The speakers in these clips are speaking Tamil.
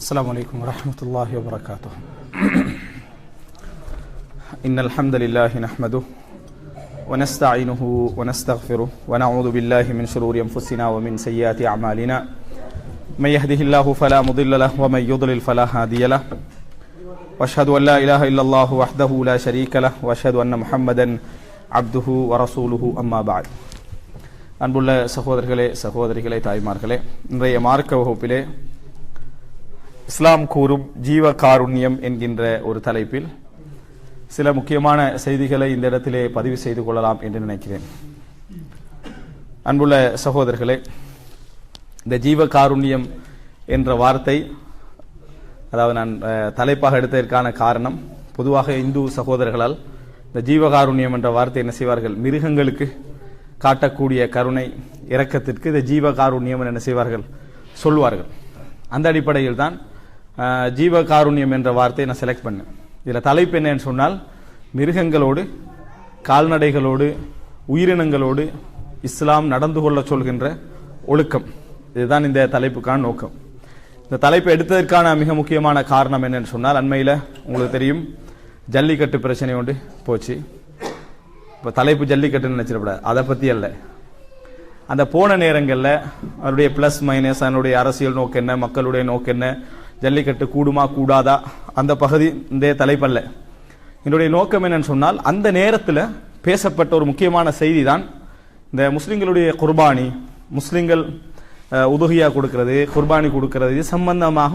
السلام عليكم ورحمة الله وبركاته. إن الحمد لله نحمده ونستعينه ونستغفره ونعوذ بالله من شرور أنفسنا ومن سيئات أعمالنا من يهده الله فلا مضل له ومن يضلل فلا هادي له وأشهد أن لا إله إلا الله وحده لا شريك له وأشهد أن محمدا عبده ورسوله أما بعد. அன்புள்ள சகோதரர்களே சகோதரிகளே தாய்மார்களே, இன்றைய மார்க்க வகுப்பிலே இஸ்லாம் கூறும் ஜீவ காருண்யம் என்கின்ற ஒரு தலைப்பில் சில முக்கியமான செய்திகளை இந்த இடத்திலே பதிவு செய்து கொள்ளலாம் என்று நினைக்கிறேன். அன்புள்ள சகோதரர்களே, இந்த ஜீவ காருண்யம் என்ற வார்த்தை, அதாவது நான் தலைப்பாக எடுத்ததற்கான காரணம், பொதுவாக இந்து சகோதரர்களால் இந்த ஜீவகாருண்யம் என்ற வார்த்தை என்ன செய்வார்கள், மிருகங்களுக்கு காட்டக்கூடிய கருணை இரக்கத்திற்கு இந்த ஜீவகாருண்யம் என்ன செய்வார்கள், சொல்வார்கள். அந்த அடிப்படையில் தான் ஜீவகாருண்யம் என்ற வார்த்தையை நான் செலக்ட் பண்ணேன். இதில் தலைப்பு என்னன்னு சொன்னால், மிருகங்களோடு, கால்நடைகளோடு, உயிரினங்களோடு இஸ்லாம் நடந்து கொள்ள சொல்கின்ற ஒழுக்கம். இதுதான் இந்த தலைப்புக்கான நோக்கம். இந்த தலைப்பை எடுத்ததற்கான மிக முக்கியமான காரணம் என்னன்னு சொன்னால், அண்மையில் உங்களுக்கு தெரியும், ஜல்லிக்கட்டு பிரச்சனை ஒன்று போச்சு. இப்போ தலைப்பு ஜல்லிக்கட்டுன்னு நினைச்சிடக்கூடாது, அதை பற்றி அல்ல. அந்த போன நேரங்களில் அவருடைய ப்ளஸ் மைனஸ், அதனுடைய அரசியல் நோக்கு என்ன, மக்களுடைய நோக்கு என்ன, ஜல்லிக்கட்டு கூடுமா கூடாதா, அந்த பகுதி இந்த தலைப்பல்ல. என்னுடைய நோக்கம் என்னன்னு சொன்னால், அந்த நேரத்தில் பேசப்பட்ட ஒரு முக்கியமான செய்தி தான் இந்த முஸ்லிம்களுடைய குர்பானி, முஸ்லிம்கள் உதுகியா கொடுக்கிறது, குர்பானி கொடுக்கிறது, இது சம்பந்தமாக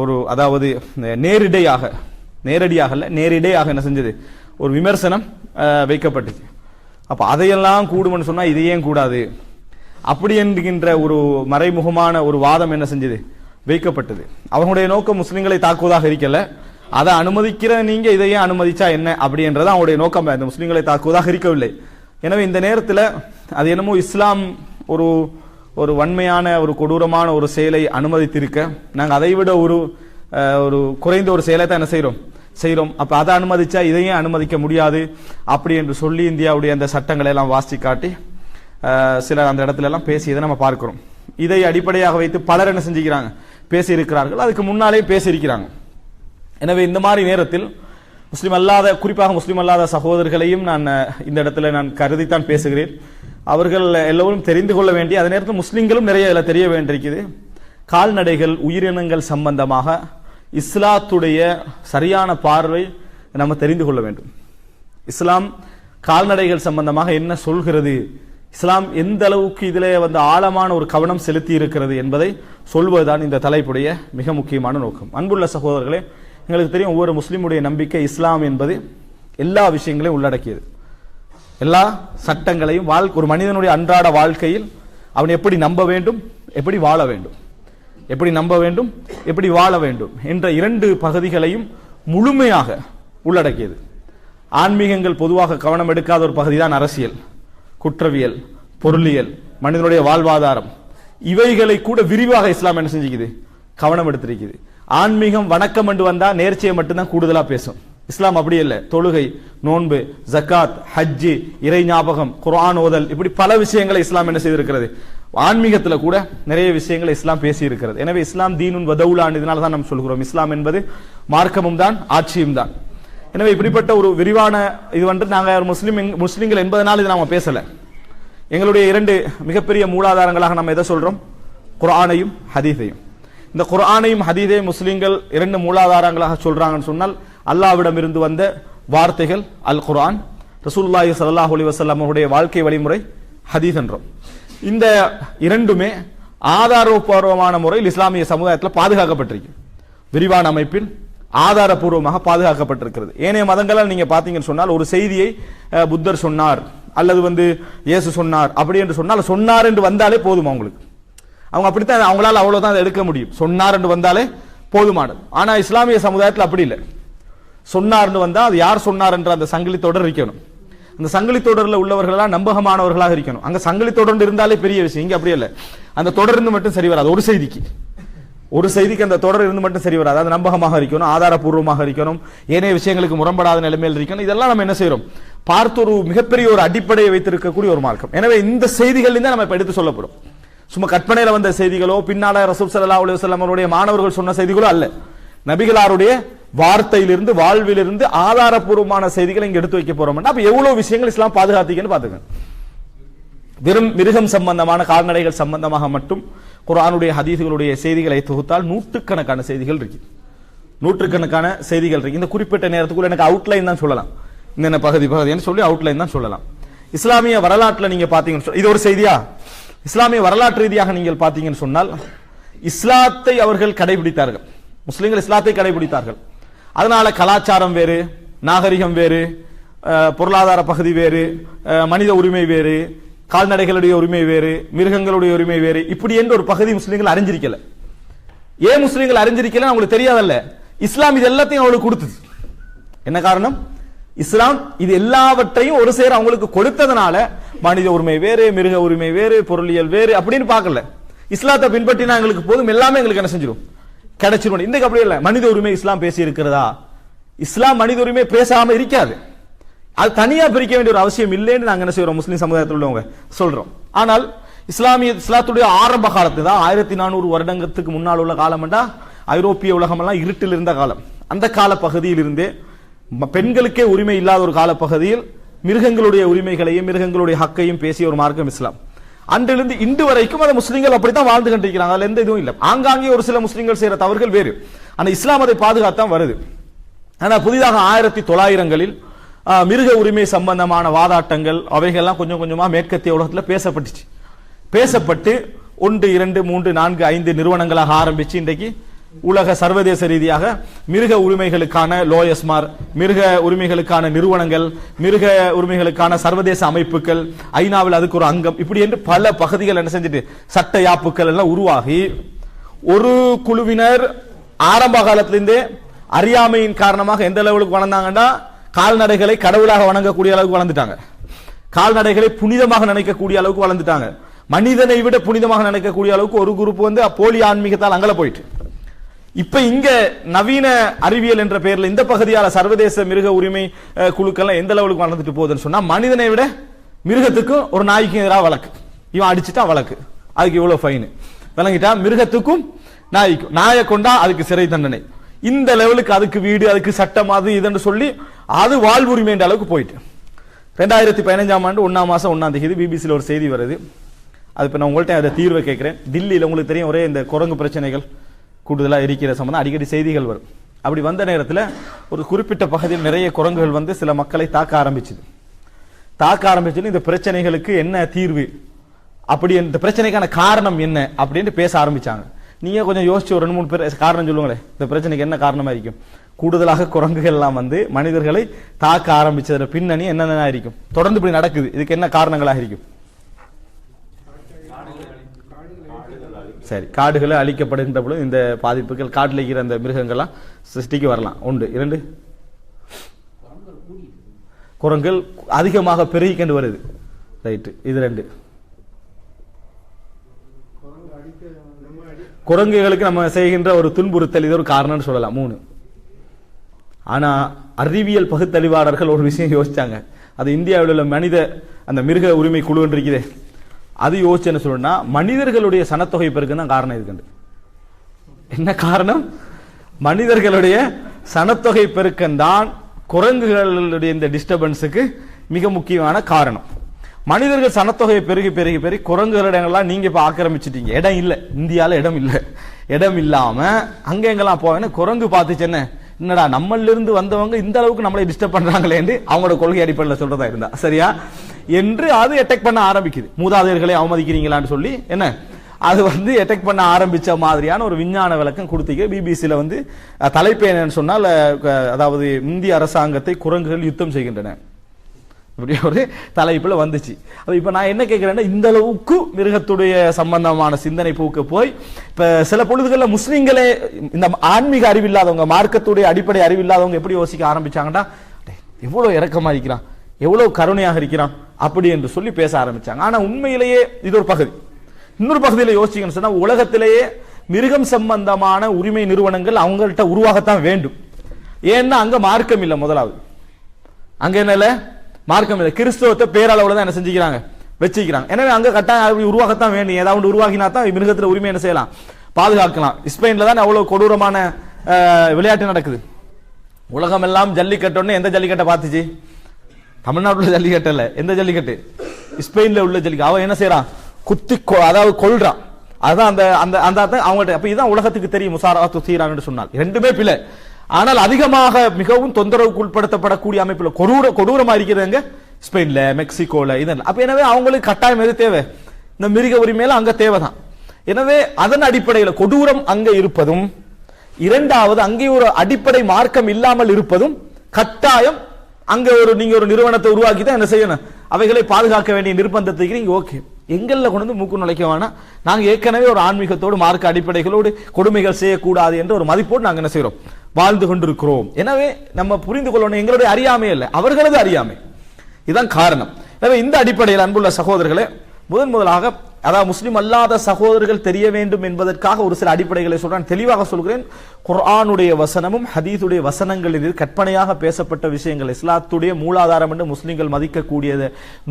ஒரு அதாவது நேரடியாக என்ன செஞ்சது, ஒரு விமர்சனம் வைக்கப்பட்டுச்சு. அப்போ அதையெல்லாம் கூடும்னு சொன்னால் இது ஏன் கூடாது அப்படி என்கின்ற ஒரு மறைமுகமான ஒரு வாதம் என்ன செஞ்சது, வைக்கப்பட்டது. அவங்களுடைய நோக்கம் முஸ்லிம்களை தாக்குவதாக இருக்கல, அதை அனுமதிக்கிற நீங்க இதையே அனுமதிச்சா என்ன அப்படின்றது அவங்களுடைய நோக்கம். இந்த முஸ்லிம்களை தாக்குவதாக இருக்கவில்லை. எனவே இந்த நேரத்தில் அது என்னமோ இஸ்லாம் ஒரு வன்மையான ஒரு கொடூரமான ஒரு செயலை அனுமதித்திருக்க, நாங்கள் அதை விட ஒரு குறைந்த ஒரு செயலை தான் என்ன செய்கிறோம். அப்போ அதை அனுமதிச்சா இதையும் அனுமதிக்க முடியாது அப்படி என்று சொல்லி இந்தியாவுடைய அந்த சட்டங்களை எல்லாம் வாசி காட்டி சிலர் அந்த இடத்துல எல்லாம் பேசியதை நம்ம பார்க்கிறோம். இதை அடிப்படையாக வைத்து பலர் என்ன செஞ்சுக்கிறாங்க, பேசியிருக்கிறார்கள், அதுக்கு முன்னாலே பேசியிருக்கிறாங்க. எனவே இந்த மாதிரி நேரத்தில் குறிப்பாக முஸ்லீம் அல்லாத சகோதரர்களையும் நான் இந்த இடத்துல நான் கருதித்தான் பேசுகிறேன். அவர்கள் எல்லோரும் தெரிந்து கொள்ள வேண்டிய, அதே நேரத்தில் முஸ்லிம்களும் நிறைய இதில் தெரிய வேண்டியிருக்குது. கால்நடைகள், உயிரினங்கள் சம்பந்தமாக இஸ்லாத்துடைய சரியான பார்வை நம்ம தெரிந்து கொள்ள வேண்டும். இஸ்லாம் கால்நடைகள் சம்பந்தமாக என்ன சொல்கிறது, இஸ்லாம் எந்த அளவுக்கு இதிலே ஆழமான ஒரு கவனம் செலுத்தி இருக்கிறது என்பதை சொல்வதுதான் இந்த தலைப்புடைய மிக முக்கியமான நோக்கம். அன்புள்ள சகோதரர்களே, எங்களுக்கு தெரியும், ஒவ்வொரு முஸ்லிமுடைய நம்பிக்கை இஸ்லாம் என்பது எல்லா விஷயங்களையும் உள்ளடக்கியது. எல்லா சட்டங்களையும், ஒரு மனிதனுடைய அன்றாட வாழ்க்கையில் அவன் எப்படி நம்ப வேண்டும், எப்படி வாழ வேண்டும், எப்படி நம்ப வேண்டும், எப்படி வாழ வேண்டும் என்ற இரண்டு பகுதிகளையும் முழுமையாக உள்ளடக்கியது. ஆன்மீகங்கள் பொதுவாக கவனம் எடுக்காத ஒரு பகுதி தான் அரசியல், குற்றவியல், பொருளியல், மனிதனுடைய வாழ்வாதாரம். இவைகளை கூட விரிவாக இஸ்லாம் என்ன செஞ்சுக்குது, கவனம் எடுத்திருக்குது. ஆன்மீகம் வணக்கம் என்று வந்தா நேர்ச்சியை மட்டும்தான் கூடுதலா பேசும். இஸ்லாம் அப்படி இல்லை. தொழுகை, நோன்பு, ஜக்காத், ஹஜ்ஜி, இறை ஞாபகம், குர்ஆன் ஓதல், இப்படி பல விஷயங்களை இஸ்லாம் என்ன செய்திருக்கிறது. ஆன்மீகத்தில் கூட நிறைய விஷயங்களை இஸ்லாம் பேசி இருக்கிறது. எனவே இஸ்லாம் தீனுன் வதவுலான், இதனால தான் நம்ம சொல்கிறோம், இஸ்லாம் என்பது மார்க்கமும் தான் ஆட்சியும் தான். எனவே இப்படிப்பட்ட ஒரு விரிவான இது நாங்கள் முஸ்லிம்கள் என்பதனால் இது நாம பேசல. எங்களுடைய இரண்டு மிகப்பெரிய மூலாதாரங்களாக நம்ம எதை சொல்றோம், குர்ஆனையும் ஹதீஸையும். இந்த குர்ஆனையும் ஹதீஸையும் முஸ்லிம்கள் இரண்டு மூலாதாரங்களாக சொல்றாங்கன்னு சொன்னால், அல்லாஹ்விடம் இருந்து வந்த வார்த்தைகள் அல் குர்ஆன், ரசூலுல்லாஹி ஸல்லல்லாஹு அலைஹி வஸல்லம் அவருடைய வாழ்க்கை வழிமுறை ஹதீஸ் என்றோம். இந்த இரண்டுமே ஆதாரபூர்வமான முறையில் இஸ்லாமிய சமுதாயத்தில் பாதுகாக்கப்பட்டிருக்கு. விரிவான அமைப்பில் ஆதாரபூர்வமாக பாதுகாக்கப்பட்டிருக்கிறது. ஏனைய மதங்களால் நீங்க பாத்தீங்கன்னு சொன்னால், ஒரு செய்தியை புத்தர் சொன்னார் அல்லது இயேசு சொன்னார் அப்படி என்று சொன்னார் என்று வந்தாலே போதும் அவங்களுக்கு. அவங்க அப்படித்தான், அவங்களால அவ்வளவுதான் அதை எடுக்க முடியும். சொன்னார் என்று வந்தாலே போதுமானது. ஆனா இஸ்லாமிய சமுதாயத்தில் அப்படி இல்லை. சொன்னார்னு வந்தா அது யார் சொன்னார் என்ற அந்த சங்கிலி தொடர் இருக்கணும். அந்த சங்கிலி தொடரில் உள்ளவர்களாக நம்பகமானவர்களாக இருக்கணும். அங்க சங்கிலி தொடர்ந்து இருந்தாலே பெரிய விஷயம். இங்க அப்படி இல்லை. அந்த தொடர் இருந்து மட்டும் சரி வராது. ஒரு செய்திக்கு அந்த தொடர் இருந்து மட்டும் சரி வராது. அது நம்பகமாக இருக்கணும், ஆதாரபூர்வமாக இருக்கணும், ஏனைய விஷயங்களுக்கு முரண்படாத நிலைமையில் இருக்கணும். இதெல்லாம் நம்ம என்ன செய்யறோம், பார்த்து ஒரு மிகப்பெரிய ஒரு அடிப்படையை வைத்திருக்கக்கூடிய ஒரு மார்க்கம். எனவே இந்த செய்திகள் தான் நம்ம இப்ப எடுத்து சொல்லப்படும். சும்மா கற்பனையில வந்த செய்திகளோ பின்னால ரசூல் ஸல்லல்லாஹு அலைஹி வஸல்லம் அவருடைய மாணவர்கள் சொன்ன செய்திகளோ அல்ல. நபிகளாருடைய வார்த்தையிலிருந்து வாழ்விலிருந்து ஆதாரப்பூர்வமான செய்திகளை இங்க எடுத்து வைக்க போறோம். அப்ப எவ்வளவு விஷயங்கள் இஸ்லாம் பாதுகாத்தீங்கன்னு பாத்துக்கங்க. வெறும் மிருகம் சம்பந்தமான கால்நடைகள் சம்பந்தமாக மட்டும் குர்ஆனுடைய ஹதீஸ்களுடைய செய்திகளை தொகுத்தால் நூற்றுக்கணக்கான செய்திகள் இருக்கு. நூற்றுக்கணக்கான செய்திகள் இருக்கு. இந்த குறிப்பிட்ட நேரத்துக்குள்ள எனக்கு அவுட்லைன் தான் சொல்லலாம். இந்த பகுதின்னு சொல்லி அவுட்லைன் தான் சொல்லலாம். இஸ்லாமிய வரலாற்றுல நீங்க பாத்தீங்கன்னு இது ஒரு செய்தியா? இஸ்லாமிய வரலாற்று ரீதியாக நீங்கள் பாத்தீங்கன்னு சொன்னால் இஸ்லாத்தை அவர்கள் கடைபிடித்தார்கள். முஸ்லிம்கள் இஸ்லாத்தை கடைபிடித்தார்கள். அதனால கலாச்சாரம் வேறு, நாகரிகம் வேறு, பொருளாதார பகுதி வேறு, மனித உரிமை வேறு, கால்நடைகளுடைய உரிமை வேறு, மிருகங்களுடைய உரிமை வேறு, இப்படி என்று ஒரு பகுதி முஸ்லிம்கள் அறிஞ்சிருக்கல. ஏன் முஸ்லிம்கள் அறிஞ்சிருக்கல அவங்களுக்கு தெரியாதல்ல. இஸ்லாம் இது எல்லாத்தையும் அவங்களுக்கு கொடுத்தது. என்ன காரணம்? இஸ்லாம் இது எல்லாவற்றையும் ஒரு சேர அவங்களுக்கு கொடுத்ததுனால மனித உரிமை வேறு, மிருக உரிமை வேறு, பொருளியல் வேறு அப்படின்னு பார்க்கல. இஸ்லாத்தை பின்பற்றினா எங்களுக்கு போதும், எல்லாமே எங்களுக்கு என்ன செஞ்சிடும், கிடைச்சிடும். இன்றைக்கு அப்படி இல்லை. மனித உரிமை இஸ்லாம் பேசி இருக்கிறதா? இஸ்லாம் மனித உரிமை பேசாம இருக்காது. அது தனியா பிரிக்க வேண்டிய ஒரு அவசியம் இல்லைன்னு நாங்க என்ன செய்யறோம், முஸ்லிம் சமுதாயத்தில் உள்ளவங்க சொல்றோம். ஆனால் இஸ்லாத்துடைய ஆரம்ப காலத்து தான் 1400 வருடங்களுக்கு முன்னால் உள்ள காலம்டா ஐரோப்பிய உலகம் எல்லாம் இருட்டில் இருந்த காலம். அந்த கால பகுதியில் இருந்தே பெண்களுக்கே உரிமை இல்லாத ஒரு கால பகுதியில் மிருகங்களுடைய உரிமைகளையும் மிருகங்களுடைய ஹக்கையும் பேசிய ஒரு மார்க்கம் இஸ்லாம். அன்றிலிருந்து இன்று வரைக்கும் அந்த முஸ்லிம்கள் அப்படித்தான் வாழ்ந்து கொண்டிருக்கிறாங்க. அதுல எந்த இதுவும் இல்லை. ஆங்காங்கே ஒரு சில முஸ்லிம்கள் செய்யற தவறுகள் வேறு. ஆனா இஸ்லாம் அதை பாதுகாத்தான் வருது. ஆனா புதிதாக 1900களில் மிருக உரிமை சம்பந்தமான வாதாட்டங்கள் அவைகள்லாம் கொஞ்சம் கொஞ்சமா மேற்கத்திய உலகத்தில் பேசப்பட்டு 1, 2, 3, 4, 5 நிறுவனங்களாக ஆரம்பிச்சு இன்றைக்கு உலக சர்வதேச ரீதியாக மிருக உரிமைகளுக்கான லோயஸ்மார், மிருக உரிமைகளுக்கான நிறுவனங்கள், மிருக உரிமைகளுக்கான சர்வதேச அமைப்புகள், ஐநாவில் அதுக்கு ஒரு அங்கம், இப்படி என்று பல பகுதிகள் என்ன செஞ்சுட்டு சட்ட யாப்புக்கள் எல்லாம் உருவாகி ஒரு குழுவினர் ஆரம்ப காலத்திலிருந்தே அறியாமையின் காரணமாக எந்த லெவலுக்கு வளர்ந்தாங்கன்னா கால்நடைகளை கடவுளாக வணங்கக்கூடிய அளவுக்கு வளர்ந்துட்டாங்க. கால்நடைகளை புனிதமாக நினைக்கக்கூடிய அளவுக்கு வளர்ந்துட்டாங்க. மனிதனை விட புனிதமாக நினைக்கக்கூடிய அளவுக்கு ஒரு குரூப் போலி ஆன்மீகத்தால் அங்கல போயிட்டு இப்ப இங்க நவீன அறிவியல் என்ற பெயர்ல இந்த பகுதியால சர்வதேச மிருக உரிமை குழுக்கள் எந்த லெவலுக்கு வளர்ந்துட்டு போகுதுன்னு சொன்னா மனிதனை விட மிருகத்துக்கும் ஒரு நாய்க்கும் எதிராக வழக்கு. இவன் அடிச்சுட்டா வழக்கு, அதுக்கு இவ்வளவு ஃபைன் விளங்கிட்டா. மிருகத்துக்கும் நாய்க்கும், நாயை கொண்டா அதுக்கு சிறை தண்டனை. இந்த லெவலுக்கு அதுக்கு வீடு, அதுக்கு சட்டம், அது இதுன்னு சொல்லி அது வாழ்வுரிமை என்ற அளவுக்கு போயிட்டு 2015ஆம் ஆண்டு 1ஆம் மாசம் 1ஆம் தேதி பிபிசியில் ஒரு செய்தி வருது. அது இப்ப நான் உங்கள்கிட்ட அதை தீர்வை கேட்கிறேன். தில்லியில் உங்களுக்கு தெரியும் ஒரே இந்த குரங்கு பிரச்சனைகள் கூடுதலாக இருக்கிற சம்பந்தம் அடிக்கடி செய்திகள் வரும். அப்படி வந்த நேரத்தில் ஒரு குறிப்பிட்ட பகுதியில் நிறைய குரங்குகள் சில மக்களை தாக்க ஆரம்பிச்சது. இந்த பிரச்சனைகளுக்கு என்ன தீர்வு, அப்படி இந்த பிரச்சனைக்கான காரணம் என்ன அப்படின்னு பேச ஆரம்பிச்சாங்க. நீங்க கொஞ்சம் யோசிச்சு ஒரு 2-3 பேர் காரணம் சொல்லுங்களேன். இந்த பிரச்சனைக்கு என்ன காரணமா இருக்கும்? கூடுதலாக குரங்குகள் எல்லாம் மனிதர்களை தாக்க ஆரம்பிச்சதுல பின்னணி என்னென்ன இருக்கும்? தொடர்ந்து இப்படி நடக்குது, இதுக்கு என்ன காரணங்களாக இருக்கும்? சரி, காடுகளை அழிக்கப்படுகின்ற பொழுது இந்த பாதிப்புகள் காட்டில் இருக்கிற அந்த மிருகங்கள்லாம் சிருஷ்டிக்கு வரலாம். 1, 2 குரங்குகள் அதிகமாக பெருகிக்கொண்டு வருது. ரைட்டு, இது 2. குரங்குகளுக்கு நம்ம செய்கின்ற ஒரு துன்புறுத்தல் இது ஒரு காரணம்னு சொல்லலாம். 3. ஆனா அறிவியல் பகுத்தறிவாளர்கள் ஒரு விஷயம் யோசிச்சாங்க. அது இந்தியாவில் உள்ள மனித அந்த மிருக உரிமை குழு இருக்குதே, அது யோசிச்சு என்ன சொல்லணும்னா மனிதர்களுடைய சனத்தொகை பெருக்கு தான் காரணம். இதுக்கு என்ன காரணம்? மனிதர்களுடைய சனத்தொகை பெருக்கம்தான் குரங்குகளுடைய இந்த டிஸ்டர்பன்ஸுக்கு மிக முக்கியமான காரணம். மனிதர்கள் சனத்தொகை பெருகி பெருகி பெருகி குரங்குகளிடங்கள்லாம் நீங்க இப்ப ஆக்கிரமிச்சிட்டீங்க. இடம் இல்லை, இந்தியால இடம் இல்லை. இடம் இல்லாம அங்க எங்கெல்லாம் போவேன்னு குரங்கு பார்த்துச்சேன்னு என்னடா நம்மள இருந்து வந்தவங்க இந்த அளவுக்கு நம்மளை டிஸ்டர்ப் பண்றாங்களே என்று அவங்களோட கொள்கை அடிப்படையில் சொல்றதா இருந்தா சரியா என்று அது அட்டாக் பண்ண ஆரம்பிக்குது. மூதாதையர்களை அவமதிக்கிறீங்களான்னு சொல்லி என்ன அது அட்டாக் பண்ண ஆரம்பிச்ச மாதிரியான ஒரு விஞ்ஞான விளக்கம் கொடுத்தீங்க. பிபிசியில தலைப்பு என்னன்னு சொன்னால், அதாவது இந்திய அரசாங்கத்தை குரங்குகள் யுத்தம் செய்கின்றன இப்படி ஒரு தலைப்புல வந்துச்சு. இப்ப நான் என்ன கேட்கிறேன்னா, இந்த அளவுக்கு மிருகத்துடைய சம்பந்தமான சிந்தனை போக்கு போய் இப்ப சில பொழுதுகளில் முஸ்லிம்களே இந்த ஆன்மீக அறிவில்லாதவங்க, மார்க்கத்துடைய அடிப்படை அறிவில்லாதவங்க எப்படி யோசிக்க ஆரம்பிச்சாங்கன்னா, எவ்வளவு இரக்கமா இருக்கிறான், எவ்வளவு கருணையாக இருக்கிறான் அப்படி என்று சொல்லி பேச ஆரம்பிச்சாங்க. ஆனா உண்மையிலேயே இது ஒரு பகுதி. இன்னொரு பகுதியில யோசிச்சீங்கன்னு சொன்னா, உலகத்திலேயே மிருகம் சம்பந்தமான உரிமை நிறுவனங்கள் அவங்கள்ட்ட உருவாகத்தான் வேண்டும். ஏன்னா அங்க மார்க்கம் இல்லை. முதலாவது அங்க என்ன இல்லை, மார்க்கம் இல்லை. கிறிஸ்தவத்தை பேரளவுல தான் என்ன செஞ்சுக்கிறாங்க, வச்சுக்கிறாங்க. எனவே அங்க கட்டாயம் உருவாக்கத்தான் வேணும். ஏதாவது உருவாக்கினா தான் மிருகத்துல உரிமை என்ன செய்யலாம், பாதுகாக்கலாம். ஸ்பெயின்ல தான் அவ்வளவு கொடூரமான விளையாட்டு நடக்குது. உலகம் எல்லாம் ஜல்லிக்கட்டுன்னு எந்த ஜல்லிக்கட்டை பார்த்துச்சு? தமிழ்நாட்டுல ஜல்லிக்கட்டு இல்ல, எந்த ஜல்லிக்கட்டு? ஸ்பெயின்ல உள்ள ஜல்லிக்கட்டு. அவன் என்ன செய்யறான், குத்தி அதாவது கொல்றான். அதுதான் அந்த அந்த அந்த அவங்கள்ட்ட. அப்ப இதுதான் உலகத்துக்கு தெரியும் முசாராத்து சீரான்னு சொன்னால். ரெண்டுமே பிழை. ஆனால் அதிகமாக மிகவும் தொந்தரவுக்கு உட்படுத்தப்படக்கூடிய அமைப்புல கொடூரமா இருக்கிறது ஸ்பெயின்ல, மெக்சிகோல இதெல்லாம். அப்ப எனவே அவங்களுக்கு கட்டாயம் எது தேவை, இந்த மிருக உரிமையில அங்க தேவைதான். எனவே அதன் அடிப்படையில் கொடூரம் அங்க இருப்பதும், இரண்டாவது அங்கே ஒரு அடிப்படை மார்க்கம் இல்லாமல் இருப்பதும் கட்டாயம். அங்க நீங்க ஒரு நிறுவனத்தை உருவாக்கி தான் என்ன செய்யணும், அவைகளை பாதுகாக்க வேண்டிய நிர்பந்தத்துக்கு நீங்க ஓகே எங்கள்ல கொண்டு வந்து மூக்கு நுழைக்க வேணாம். நாங்க ஏற்கனவே ஒரு ஆன்மீகத்தோடு மார்க்க அடிப்படைகளோடு கொடுமைகள் செய்யக்கூடாது என்ற ஒரு மதிப்போடு நாங்க என்ன செய்யறோம், வாழ்ந்து கொண்டிருக்கிறோம். எனவே நம்ம புரிந்து கொள்ளணும், எங்களுடைய அறியாமை இல்லை, அவர்களது அறியாமை. இதுதான் காரணம். எனவே இந்த அடிப்படையில் அன்புள்ள சகோதரர்களே, முதலாக அதாவது முஸ்லிம் அல்லாத சகோதரர்கள் தெரிய வேண்டும் என்பதற்காக ஒரு சில அடிப்படைகளை சொல்றேன், தெளிவாக சொல்கிறேன். குர்ஆனுடைய வசனமும் ஹதீஸுடைய வசனங்களில் கற்பனையாக பேசப்பட்ட விஷயங்கள், இஸ்லாத்துடைய மூலாதாரம் என்று முஸ்லிம்கள் மதிக்கக்கூடிய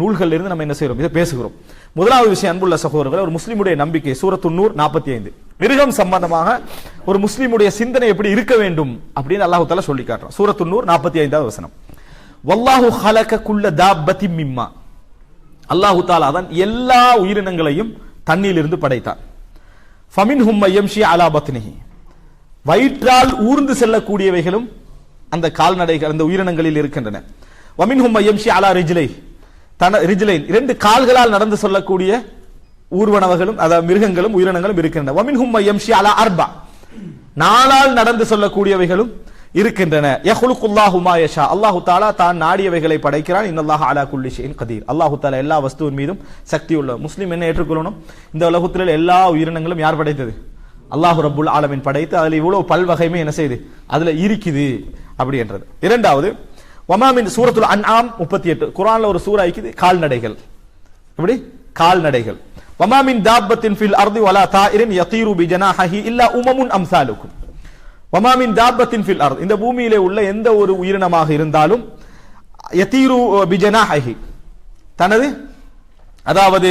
நூல்கள் இருந்து நம்ம என்ன செய்யறோம், இதை பேசுகிறோம். முதலாவது விஷயம் அன்புள்ள சகோதரர்களே, ஒரு முஸ்லிமுடைய நம்பிக்கை. சூரத்துன் நூர் 45. மிருகம் சம்பந்தமாக ஒரு முஸ்லிமுடைய சிந்தனை எப்படி இருக்க வேண்டும் அப்படின்னு அல்லாஹ் தஆலா சொல்லி காட்டுறான். சூரத்துன் நூர் 45வது வசனம். வல்லாஹு ஹலக குல்ல தாப்பத்தின் மிம்மா. அல்லாஹு தஆலா தான் எல்லா உயிரினங்களையும் தண்ணீரிலிருந்து படைத்தான். ஃபமின்ஹும் யம்ஷி அலா பத்னிஹி. வயிற்றால் ஊர்ந்து செல்லக்கூடியவைகளும் அந்த கால்நடைகள் அந்த உயிரினங்களில் இருக்கின்றன. வமின்ஹும் யம்ஷி அலா ரிஜ்லைன், இரண்டு கால்களால் நடந்து செல்லக்கூடிய ஊர்வனவர்களும் அதாவது மிருகங்களும் உயிரினங்களும் இருக்கின்றன. வமின்ஹும் யம்ஷி அலா அர்பா, நாளால் நடந்து செல்லக்கூடியவைகளும் இருக்கின்றன. யஹ்லுகுல்லாஹு மா யஷா, அல்லாஹு தஆலா தான் நாடியவைகளை படைக்கிறான். இன்னல்லாஹ அலா குல்லி ஷைஇன் கதீர், அல்லாஹு தஆலா எல்லா வஸ்துவின் மீதும் சக்தி உள்ளவர். முஸ்லிம் என்ன ஏற்றுக்கொள்ளணும், இந்த உலகத்தில் எல்லா உயிரினங்களும் யார் படைத்தது, அல்லாஹ் ரப்புல் ஆலமீன் படைத்து, அதில் இவ்வளவு பல்வகைமை என்ன செய்யுது, அதுல இருக்குது அப்படி என்றது. இரண்டாவது வமாமின் சூரத்துல் அன்ஆம் 38, குர்ஆன்ல ஒரு சூரா இருக்குது கால்நடைகள். எப்படி கால்நடைகள். வமாமின் தாப்பத்தின் ஃபில் அர்தி வலா தாயிரின் யதீரு பிஜனாஹி இல்லா உமமுன் அம்சாலுக்கும். வமாமின் தாப்பத்தின் ஃபில் அர்த், இந்த பூமியிலே உள்ள எந்த ஒரு உயிரினமாக இருந்தாலும் யதீரு பிஜனாஹி, தனது அதாவது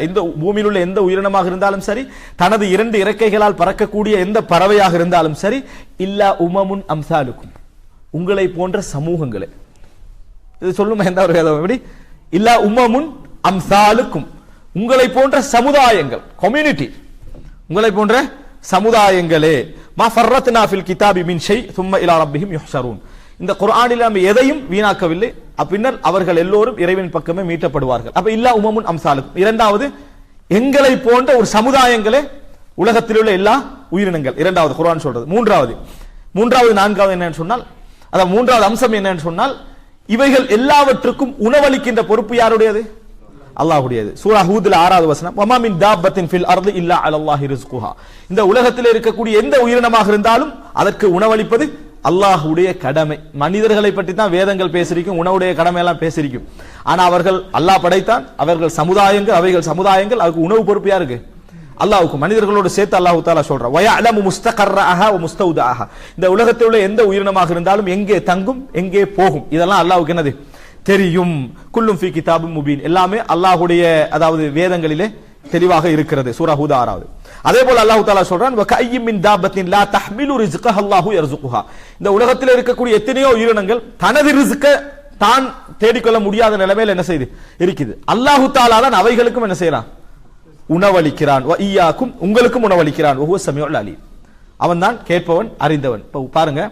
இந்த பூமியில் உள்ள எந்த உயிரினமாக இருந்தாலும் சரி, தனது இரண்டு இறக்கைகளால் பறக்கக்கூடிய எந்த பறவையாக இருந்தாலும் சரி, இல்லா உமமுன் அம்சாலுக்கும், உங்களை போன்ற சமூகங்களே. இது சொல்லுமா எந்த ஒரு வேதம், எப்படி இல்லா உமமுன் அம்சாலுக்கும், உங்களை போன்ற சமுதாயங்கள், கம்யூனிட்டி, உங்களை போன்ற சமுதாயங்களே. மா ஃபர்ரத்னா ஃபில் கிதாபி மின் ஷை சும்ம இலா ரப்பிஹிம் யுஹ்ஷரூன், இந்த குர்ஆனில் நாம் எதையும் வீணாக்கவில்லை, பின்னர் அவர்கள் எல்லோரும் இறைவன் பக்கமே மீட்டப்படுவார்கள். அப்ப இல்லா உமமுன் அம்சாலுக்கும். இரண்டாவது எங்களை போன்ற ஒரு சமுதாயங்களே உலகத்தில் உள்ள எல்லா உயிரினங்கள், இரண்டாவது குர்ஆன் சொல்றது. மூன்றாவது நான்காவது என்னன்னு சொன்னால், அதாவது மூன்றாவது அம்சம் என்னன்னு சொன்னால், இவைகள் எல்லாவற்றுக்கும் உணவளிக்கின்ற பொறுப்பு யாருடையது, அல்லாஹ்வுடையது. சூரா ஹூத்ல 6வது வசனம். வமா மின் தாப்பத்தின் ஃபில் அர்தி இல்லா அலல்லாஹி ரிஸ்குஹா, இந்த உலகத்தில் இருக்கக்கூடிய எந்த உயிரினமாக இருந்தாலும் அதற்கு உணவளிப்பது அல்லாஹ்வுடைய கடமை. மனிதர்களை பற்றி தான் வேதங்கள் பேசிருக்கும், உணவுடைய கடமை எல்லாம் பேசிருக்கும். ஆனா அவர்கள் அல்லாஹ் படைத்தான், அவர்கள் சமுதாயங்கள், அவைகள் சமுதாயங்கள், அதுக்கு உணவு பொறுப்பு யாருக்கு, அல்லாஹ்வுக்கு. மனிதர்களோடு சேர்த்து அல்லாஹ் தஆலா சொல்றான், வயஅலமு முஸ்தகர்ரஹா வ முஸ்தௌதஹா, இந்த உலகத்தில் உள்ள எந்த உயிரினமாக இருந்தாலும் எங்கே தங்கும் எங்கே போகும் இதெல்லாம் அல்லாஹ்வுக்கு என்னது தெரியும். குல்லும் ஃபீ கிதாபின் முபீன், எல்லாமே அல்லாஹ்வுடைய அதாவது வேதங்களிலே தெளிவாக இருக்கிறது. சூரா ஹூத் 6வது. அதே போல அல்லாஹ் தஆலா சொல்றான், வ கய்யிம் மின் தாபத்தின் லா தஹ்மிலு ரிஸ்கஹ அல்லாஹு யர்சுகுஹா, இந்த உலகத்தில் இருக்கக்கூடிய எத்தனையோ உயிரினங்கள் தனது ரிஸ்க தான் தேடிக்கொள்ள முடியாத நிலைமையில் என்ன செய்து இருக்குது. அல்லாஹ் தஆலா தான் அவைகளுக்கும் என்ன செய்றான், உணவளிக்கிறான். வ ஈயாக்கும், உங்களுக்கும் உணவளிக்கிறான். வஹுவ ஸமீஉல் அலீம், அவன் தான் கேட்பவன் அறிந்தவன். இப்போ பாருங்க,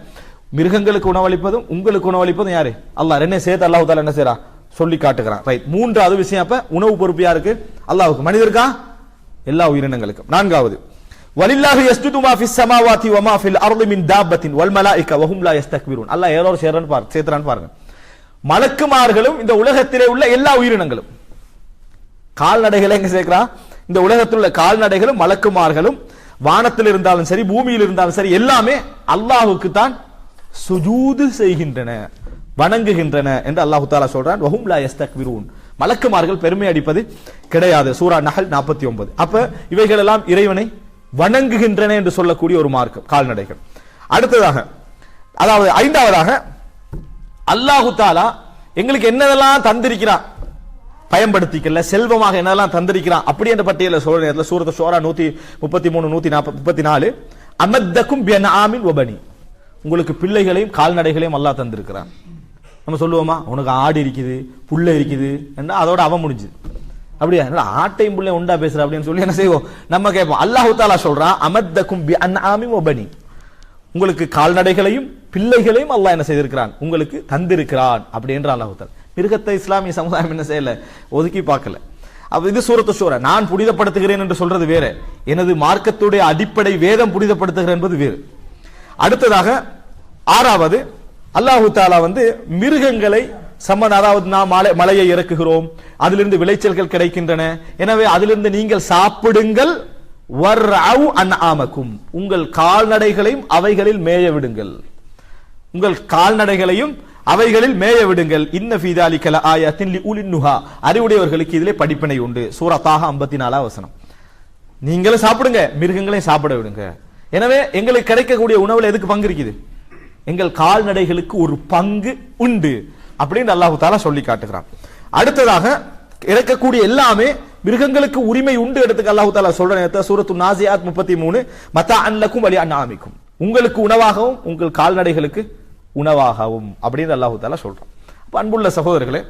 மிருகங்களுக்கு உணவளிப்பதும் உங்களுக்கு உணவளிப்பதும் யாரு, அல்லாஹ். ரெண்டே சேர்த்து அல்லாஹ் தஆலா என்ன செய்றான், சொல்லி காட்டுகிறான். ரைட். மூன்றாவது விஷயம், அப்ப உணவு பொறுப்பு யாருக்கு, அல்லாஹ்வுக்கு. மனிதருக்கா, எல்லா உயிரினங்களுக்கும். நான்காவது வலில்லாஹி யஸ்ஜுது மா ஃபிஸ் ஸமாவாதி வ மா ஃபில் அர்தி மின் தாப்பத்தின் வல் மலாயிகா வ ஹும் லா யஸ்தக்பிரூன். அல்லாஹ் எவ்வளவு சேர்றான் பாருங்க. மலக்குமார்களும் இந்த உலகத்திலே உள்ள எல்லா உயிரினங்களும், கால்நடைகளை எங்க சேர்க்கிறான், இந்த உலகத்தில் உள்ள கால்நடைகளும் மலக்குமார்களும் வானத்தில் இருந்தாலும் சரி பூமியில் இருந்தாலும் சரி எல்லாமே அல்லாஹ்வுக்கு தான் சுஜூது செய்கின்றன, வணங்குகின்றன என்று அல்லாஹ் தஆலா சொல்றான். வஹும் லா யஸ்தக்பிரூன், மலக்குமார்கள் பெருமை அடிப்பது கிடையாது. சூரா நஹல் 49. அப்ப இவைகள் எல்லாம் இறைவனை வணங்குகின்றன என்று சொல்லக்கூடிய ஒரு மார்க்கம் கால்நடைகள். அடுத்ததாக அதாவது ஐந்தாவதாக அல்லாஹ் தஆலா எங்களுக்கு என்னதெல்லாம் தந்திருக்கிறான் பயன்படுத்திக்கல, செல்வமாக என்னெல்லாம் தந்திருக்கிறான் அப்படி என்ற பட்டியலில் சொல்ற நேரத்தில் சூரத்து ஷூரா 133 134 அமத்தக்கும் பிஅன்ஆமின் வபனி, உங்களுக்கு பிள்ளைகளையும் கால்நடைகளையும் அல்லாஹ் தந்திருக்கிறான். நம்ம சொல்லுவோமா உனக்கு ஆடு இருக்குது புள்ள இருக்குது என்ன, அதோட அவன் முடிஞ்சுது. அப்படியா, ஆட்டையும் புள்ளையும் உண்டா பேசுற அப்படின்னு சொல்லி என்ன செய்வோம், நம்ம கேட்போம். அல்லாஹ் தஆலா சொல்றான் அமத்தக்கும் பிஅன்ஆமின் வபனி, உங்களுக்கு கால்நடைகளையும் பிள்ளைகளையும் அல்லாஹ் என்ன செய்திருக்கிறான், உங்களுக்கு தந்திருக்கிறான் அப்படின்ற அல்லாஹ் தஆலா. மிருகத்தை இஸ்லாமிய சமுதாயம் என்ன செய்யல, ஒதுக்கி பார்க்கல. அப்ப இது சூரத்து ஷூரா. நான் புனிதப்படுத்துகிறேன் என்று சொல்றது வேற, எனது மார்க்கத்துடைய அடிப்படை வேதம் புனிதப்படுத்துகிறேன் என்பது வேறு. அடுத்ததாக ஆறாவது அல்லாஹு தஆலா மிருகங்களை அதாவது நாம் மலையை இறக்குகிறோம், அதிலிருந்து விளைச்சல்கள் கிடைக்கின்றன, எனவே அதிலிருந்து நீங்கள் சாப்பிடுங்கள். வர்அவு அன்ஆமக்கும், உங்கள் கால்நடைகளையும் அவைகளில் மேய விடுங்கள், உங்கள் கால்நடைகளையும் அவைகளில் மேய விடுங்கள். இன்ன ஃபீ ஸாலிக லஆயத்தின் லிஉலின் நுஹா, அறிவுடையவர்களுக்கு இதிலே படிப்பினை உண்டு. சூரா தாஹா 54 வசனம். நீங்களும் சாப்பிடுங்க, மிருகங்களையும் சாப்பிட விடுங்க. எனவே எங்களுக்கு கிடைக்கக்கூடிய உணவுல எதுக்கு பங்கு இருக்குது, எங்கள் கால்நடைகளுக்கு ஒரு பங்கு உண்டு அப்படின்னு அல்லாஹ் தஆலா சொல்லி காட்டுகிறான். அடுத்ததாக இறக்கக்கூடிய எல்லாமே மிருகங்களுக்கு உரிமை உண்டு எடுத்துக்க அல்லாஹ் தஆலா சொல்ற நேரத்தில் சூரத்து நாசியாத் 33 மத்ஆன் லக்கும் வலி அன்ஆமிக்கும், உங்களுக்கு உணவாகவும் உங்கள் கால்நடைகளுக்கு உணவாகவும் அப்படின்னு அல்லாஹ் தஆலா சொல்றான். அன்புள்ள சகோதரர்களே,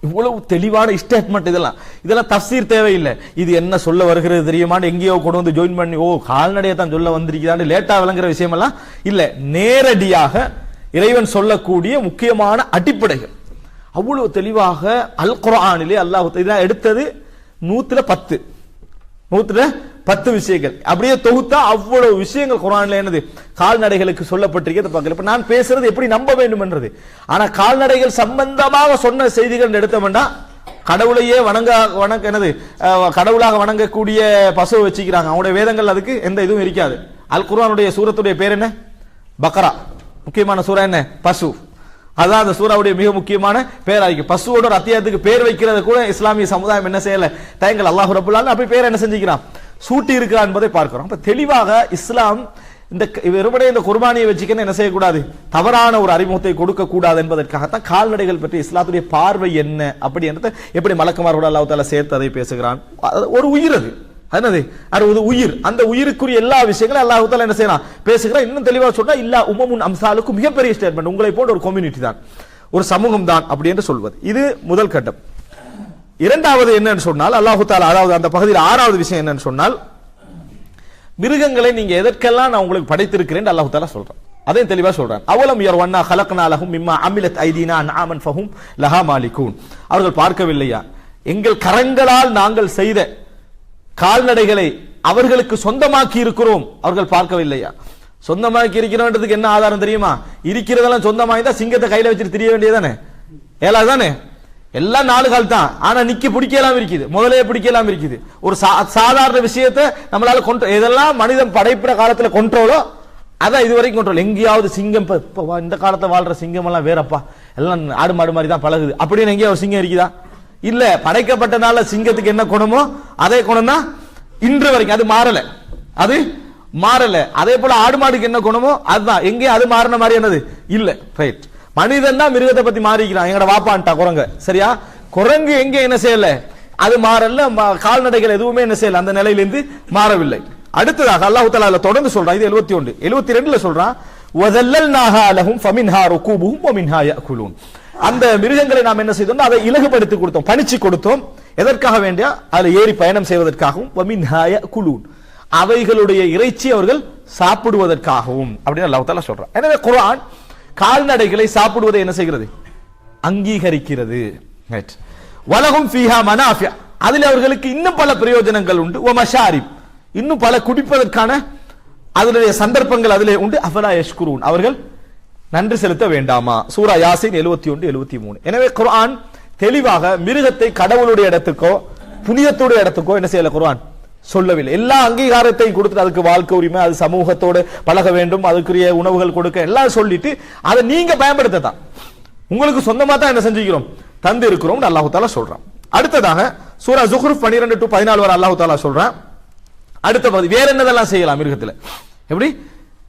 இவ்வளவு தெளிவான ஸ்டேட்மெண்ட், இதெல்லாம் தஃப்சீர் தேவையில்லை. இது என்ன சொல்ல வருகிறது தெரியுமான்னு எங்கேயோ கொண்டு வந்து ஜாயின் பண்ணி கால்நடையை தான் சொல்ல வந்திருக்கிறான்னு லேட்டா விளங்குற விஷயம் எல்லாம் இல்ல. நேரடியாக இறைவன் சொல்லக்கூடிய முக்கியமான அடிப்படைகள் அவ்வளவு தெளிவாக அல் குர்ஆனிலே அல்லாஹ் இதெல்லாம் எடுத்தது 110 விஷயங்கள் அப்படியே தொகுத்தா அவ்வளவு விஷயங்கள் குர்ஆன்ல என்னது கால்நடைகளுக்கு சொல்லப்பட்டிருக்கிறது பார்க்கல. இப்ப நான் பேசுறது எப்படி நம்ப வேண்டும் என்றது. ஆனா கால்நடைகள் சம்பந்தமாக சொன்ன செய்திகள் எடுத்தோம்னா கடவுளையே கடவுளாக வணங்கக்கூடிய பசுவை வச்சுக்கிறாங்க. அவங்களுடைய வேதங்கள் அதுக்கு எந்த இதுவும் இருக்காது. அல் குர்ஆனுடைய சூரத்துடைய பேர் என்ன, பக்ரா. முக்கியமான சூரா என்ன, பசு. அதான் அந்த சூராவுடைய மிக முக்கியமான பேராய்க்கு. பசுவோட ஒரு அத்தியாயத்துக்கு பேர் வைக்கிறது கூட இஸ்லாமிய சமுதாயம் என்ன செய்யல, தயங்கள். அல்லாஹ் ரப்பல் ஆலமீன் அப்படி பேர் என்ன செஞ்சுக்கிறான், சூட்டி இருக்கிறான் என்பதை பார்க்கிறோம். அப்ப தெளிவாக இஸ்லாம் இந்த வெறுமனே இந்த குர்பானியை வச்சுக்கன்னு என்ன செய்யக்கூடாது, தவறான ஒரு அறிமுகத்தை கொடுக்க கூடாது என்பதற்காகத்தான் கால்நடைகள் பற்றி இஸ்லாத்துடைய பார்வை என்ன அப்படி என்றதை எப்படி மலக்குமாரோட அல்லாஹ் தஆலா சேர்த்து அதை பேசுகிறான். ஒரு உயிர், அது அது உயிர், அந்த உயிருக்குரிய எல்லா விஷயங்களும் அல்லாஹ் தஆலா என்ன செய்யறான், பேசுகிறான். இன்னும் தெளிவாக சொன்னா இல்லா உமமுன் அம்சாலுக்கும் மிகப்பெரிய ஸ்டேட்மெண்ட், உங்களை போன்ற ஒரு கம்யூனிட்டி தான், ஒரு சமூகம் தான் அப்படி என்று சொல்வது. இது முதல் கட்டம். இரண்டாவது என்னன்னு சொன்னால் அல்லாஹ் தஆலா அதாவது அந்த பகுதியில் ஆறாவது விஷயம் என்னன்னு சொன்னால், மிருகங்களை நீங்க எதற்கெல்லாம் நான் உங்களுக்கு படைத்திருக்கிறேன் அல்லாஹ் தஆலா சொல்றான். அதையும் தெளிவா சொல்றான். அவலம் யர்வன்னா கலக்னா லஹும் மிம்மா அமிலத் ஐதீனா அன்ஆமன் ஃபஹும் லஹா மாலிகூன், அவர்கள் பார்க்கவில்லையா எங்கள் கரங்களால் நாங்கள் செய்த கால்நடைகளை அவர்களுக்கு சொந்தமாக்கி இருக்கிறோம், அவர்கள் பார்க்கவில்லையா. சொந்தமாக்கி இருக்கிறோன்றதுக்கு என்ன ஆதாரம் தெரியுமா, இருக்கிறதெல்லாம் சொந்தமாக்கி தான் சிங்கத்தை கையில வச்சுட்டு திரிய வேண்டியதானே, ஏலாதானே. எல்லாம் 4 கால் தான், ஆனா நிக்கி பிடிக்கலாம் இருக்குது, முதலே பிடிக்கலாம் இருக்குது. ஒரு சாதாரண விஷயத்தை நம்மளால இதெல்லாம் மனிதன் படைப்பிற காலத்துல கொண்ட்ரோலோ அதான் இதுவரைக்கும் கொண்ட்ரோல். எங்கேயாவது சிங்கம் இந்த காலத்தை வாழ்ற சிங்கம் எல்லாம் வேறப்பா, எல்லாம் ஆடு மாடு மாதிரி தான் பழகுது அப்படின்னு எங்கேயாவது ஒரு சிங்கம் இருக்குதா, இல்ல. படைக்கப்பட்டனால சிங்கத்துக்கு என்ன குணமோ அதே குணம் தான் இன்று வரைக்கும், அது மாறல. அதே போல ஆடு மாடுக்கு என்ன குணமோ அதுதான், எங்கேயும் அது மாறின மாதிரி என்னது இல்ல. ரைட், மனிதன் தான் மிருகத்தை பத்தி மாறிக்கிறான். எங்கட வாப்பான்ட்டா குரங்கு, சரியா, குரங்கு எங்க என்ன செய்யல, அது மாறல. கால்நடைகள் எதுவுமே என்ன செய்யல, அந்த நிலையிலிருந்து மாறவில்லை. அடுத்ததாக அல்லாஹ் தஆலா தொடர்ந்து சொல்றான், இது 71 72ல சொல்றான், வதல்லல்நாஹா லஹும் ஃபமின்ஹா ருகூபுஹும் வமின்ஹா யாக்குலூன், அந்த மிருகங்களை நாம் என்ன செய்தோம், அதை இலகுபடுத்தி கொடுத்தோம், பணிச்சு கொடுத்தோம். எதற்காக வேண்டிய, அதில் ஏறி பயணம் செய்வதற்காகவும், வமின்ஹா யாக்குலூன், அவைகளுடைய இறைச்சி அவர்கள் சாப்பிடுவதற்காகவும் அப்படின்னு அல்லாஹ் தஆலா சொல்றான். எனவே குர்ஆன் கால்நடைகளை சாப்பிடுவதை என்ன செய்கிறது, அங்கீகரிக்கிறது. வலகும் ஃபீஹா மனாஃபிஅ, அதில் அவர்களுக்கு இன்னும் பல பிரயோஜனங்கள் உண்டு. வ மஷாரிப், இன்னும் பல குடிப்பதற்கான அதனுடைய சந்தர்ப்பங்கள் அதிலே உண்டு. அஃபலா யஷ்குரூன், அவர்கள் நன்றி செலுத்த வேண்டாமா. சூரா யாசீன் 71 73. எனவே குர்ஆன் தெளிவாக மிருகத்தை கடவுளுடைய இடத்துக்கோ புனிதத்துடைய இடத்துக்கோ என்ன செய்யல, குர்ஆன் சொல்லவில்லை. எல்லா அங்கீகாரத்தையும் கொடுத்துட்டு அதுக்கு வாழ்க்கை உரிமை, அது சமூகத்தோடு பழக வேண்டும், அதுக்குரிய உணவுகள் கொடுக்க எல்லாம் சொல்லிட்டு அதை நீங்க பயன்படுத்ததான், உங்களுக்கு சொந்தமா தான் என்ன செஞ்சுக்கிறோம், தந்து இருக்கிறோம் அல்லாஹ் தஆலா சொல்றான். அடுத்ததாக சூரா ஜுஹ்ருஃப் 12 to 14 வரை அல்லாஹ் தஆலா சொல்றான். அடுத்த பகுதி, வேற என்னதெல்லாம் செய்யலாம் மிருகத்துல, எப்படி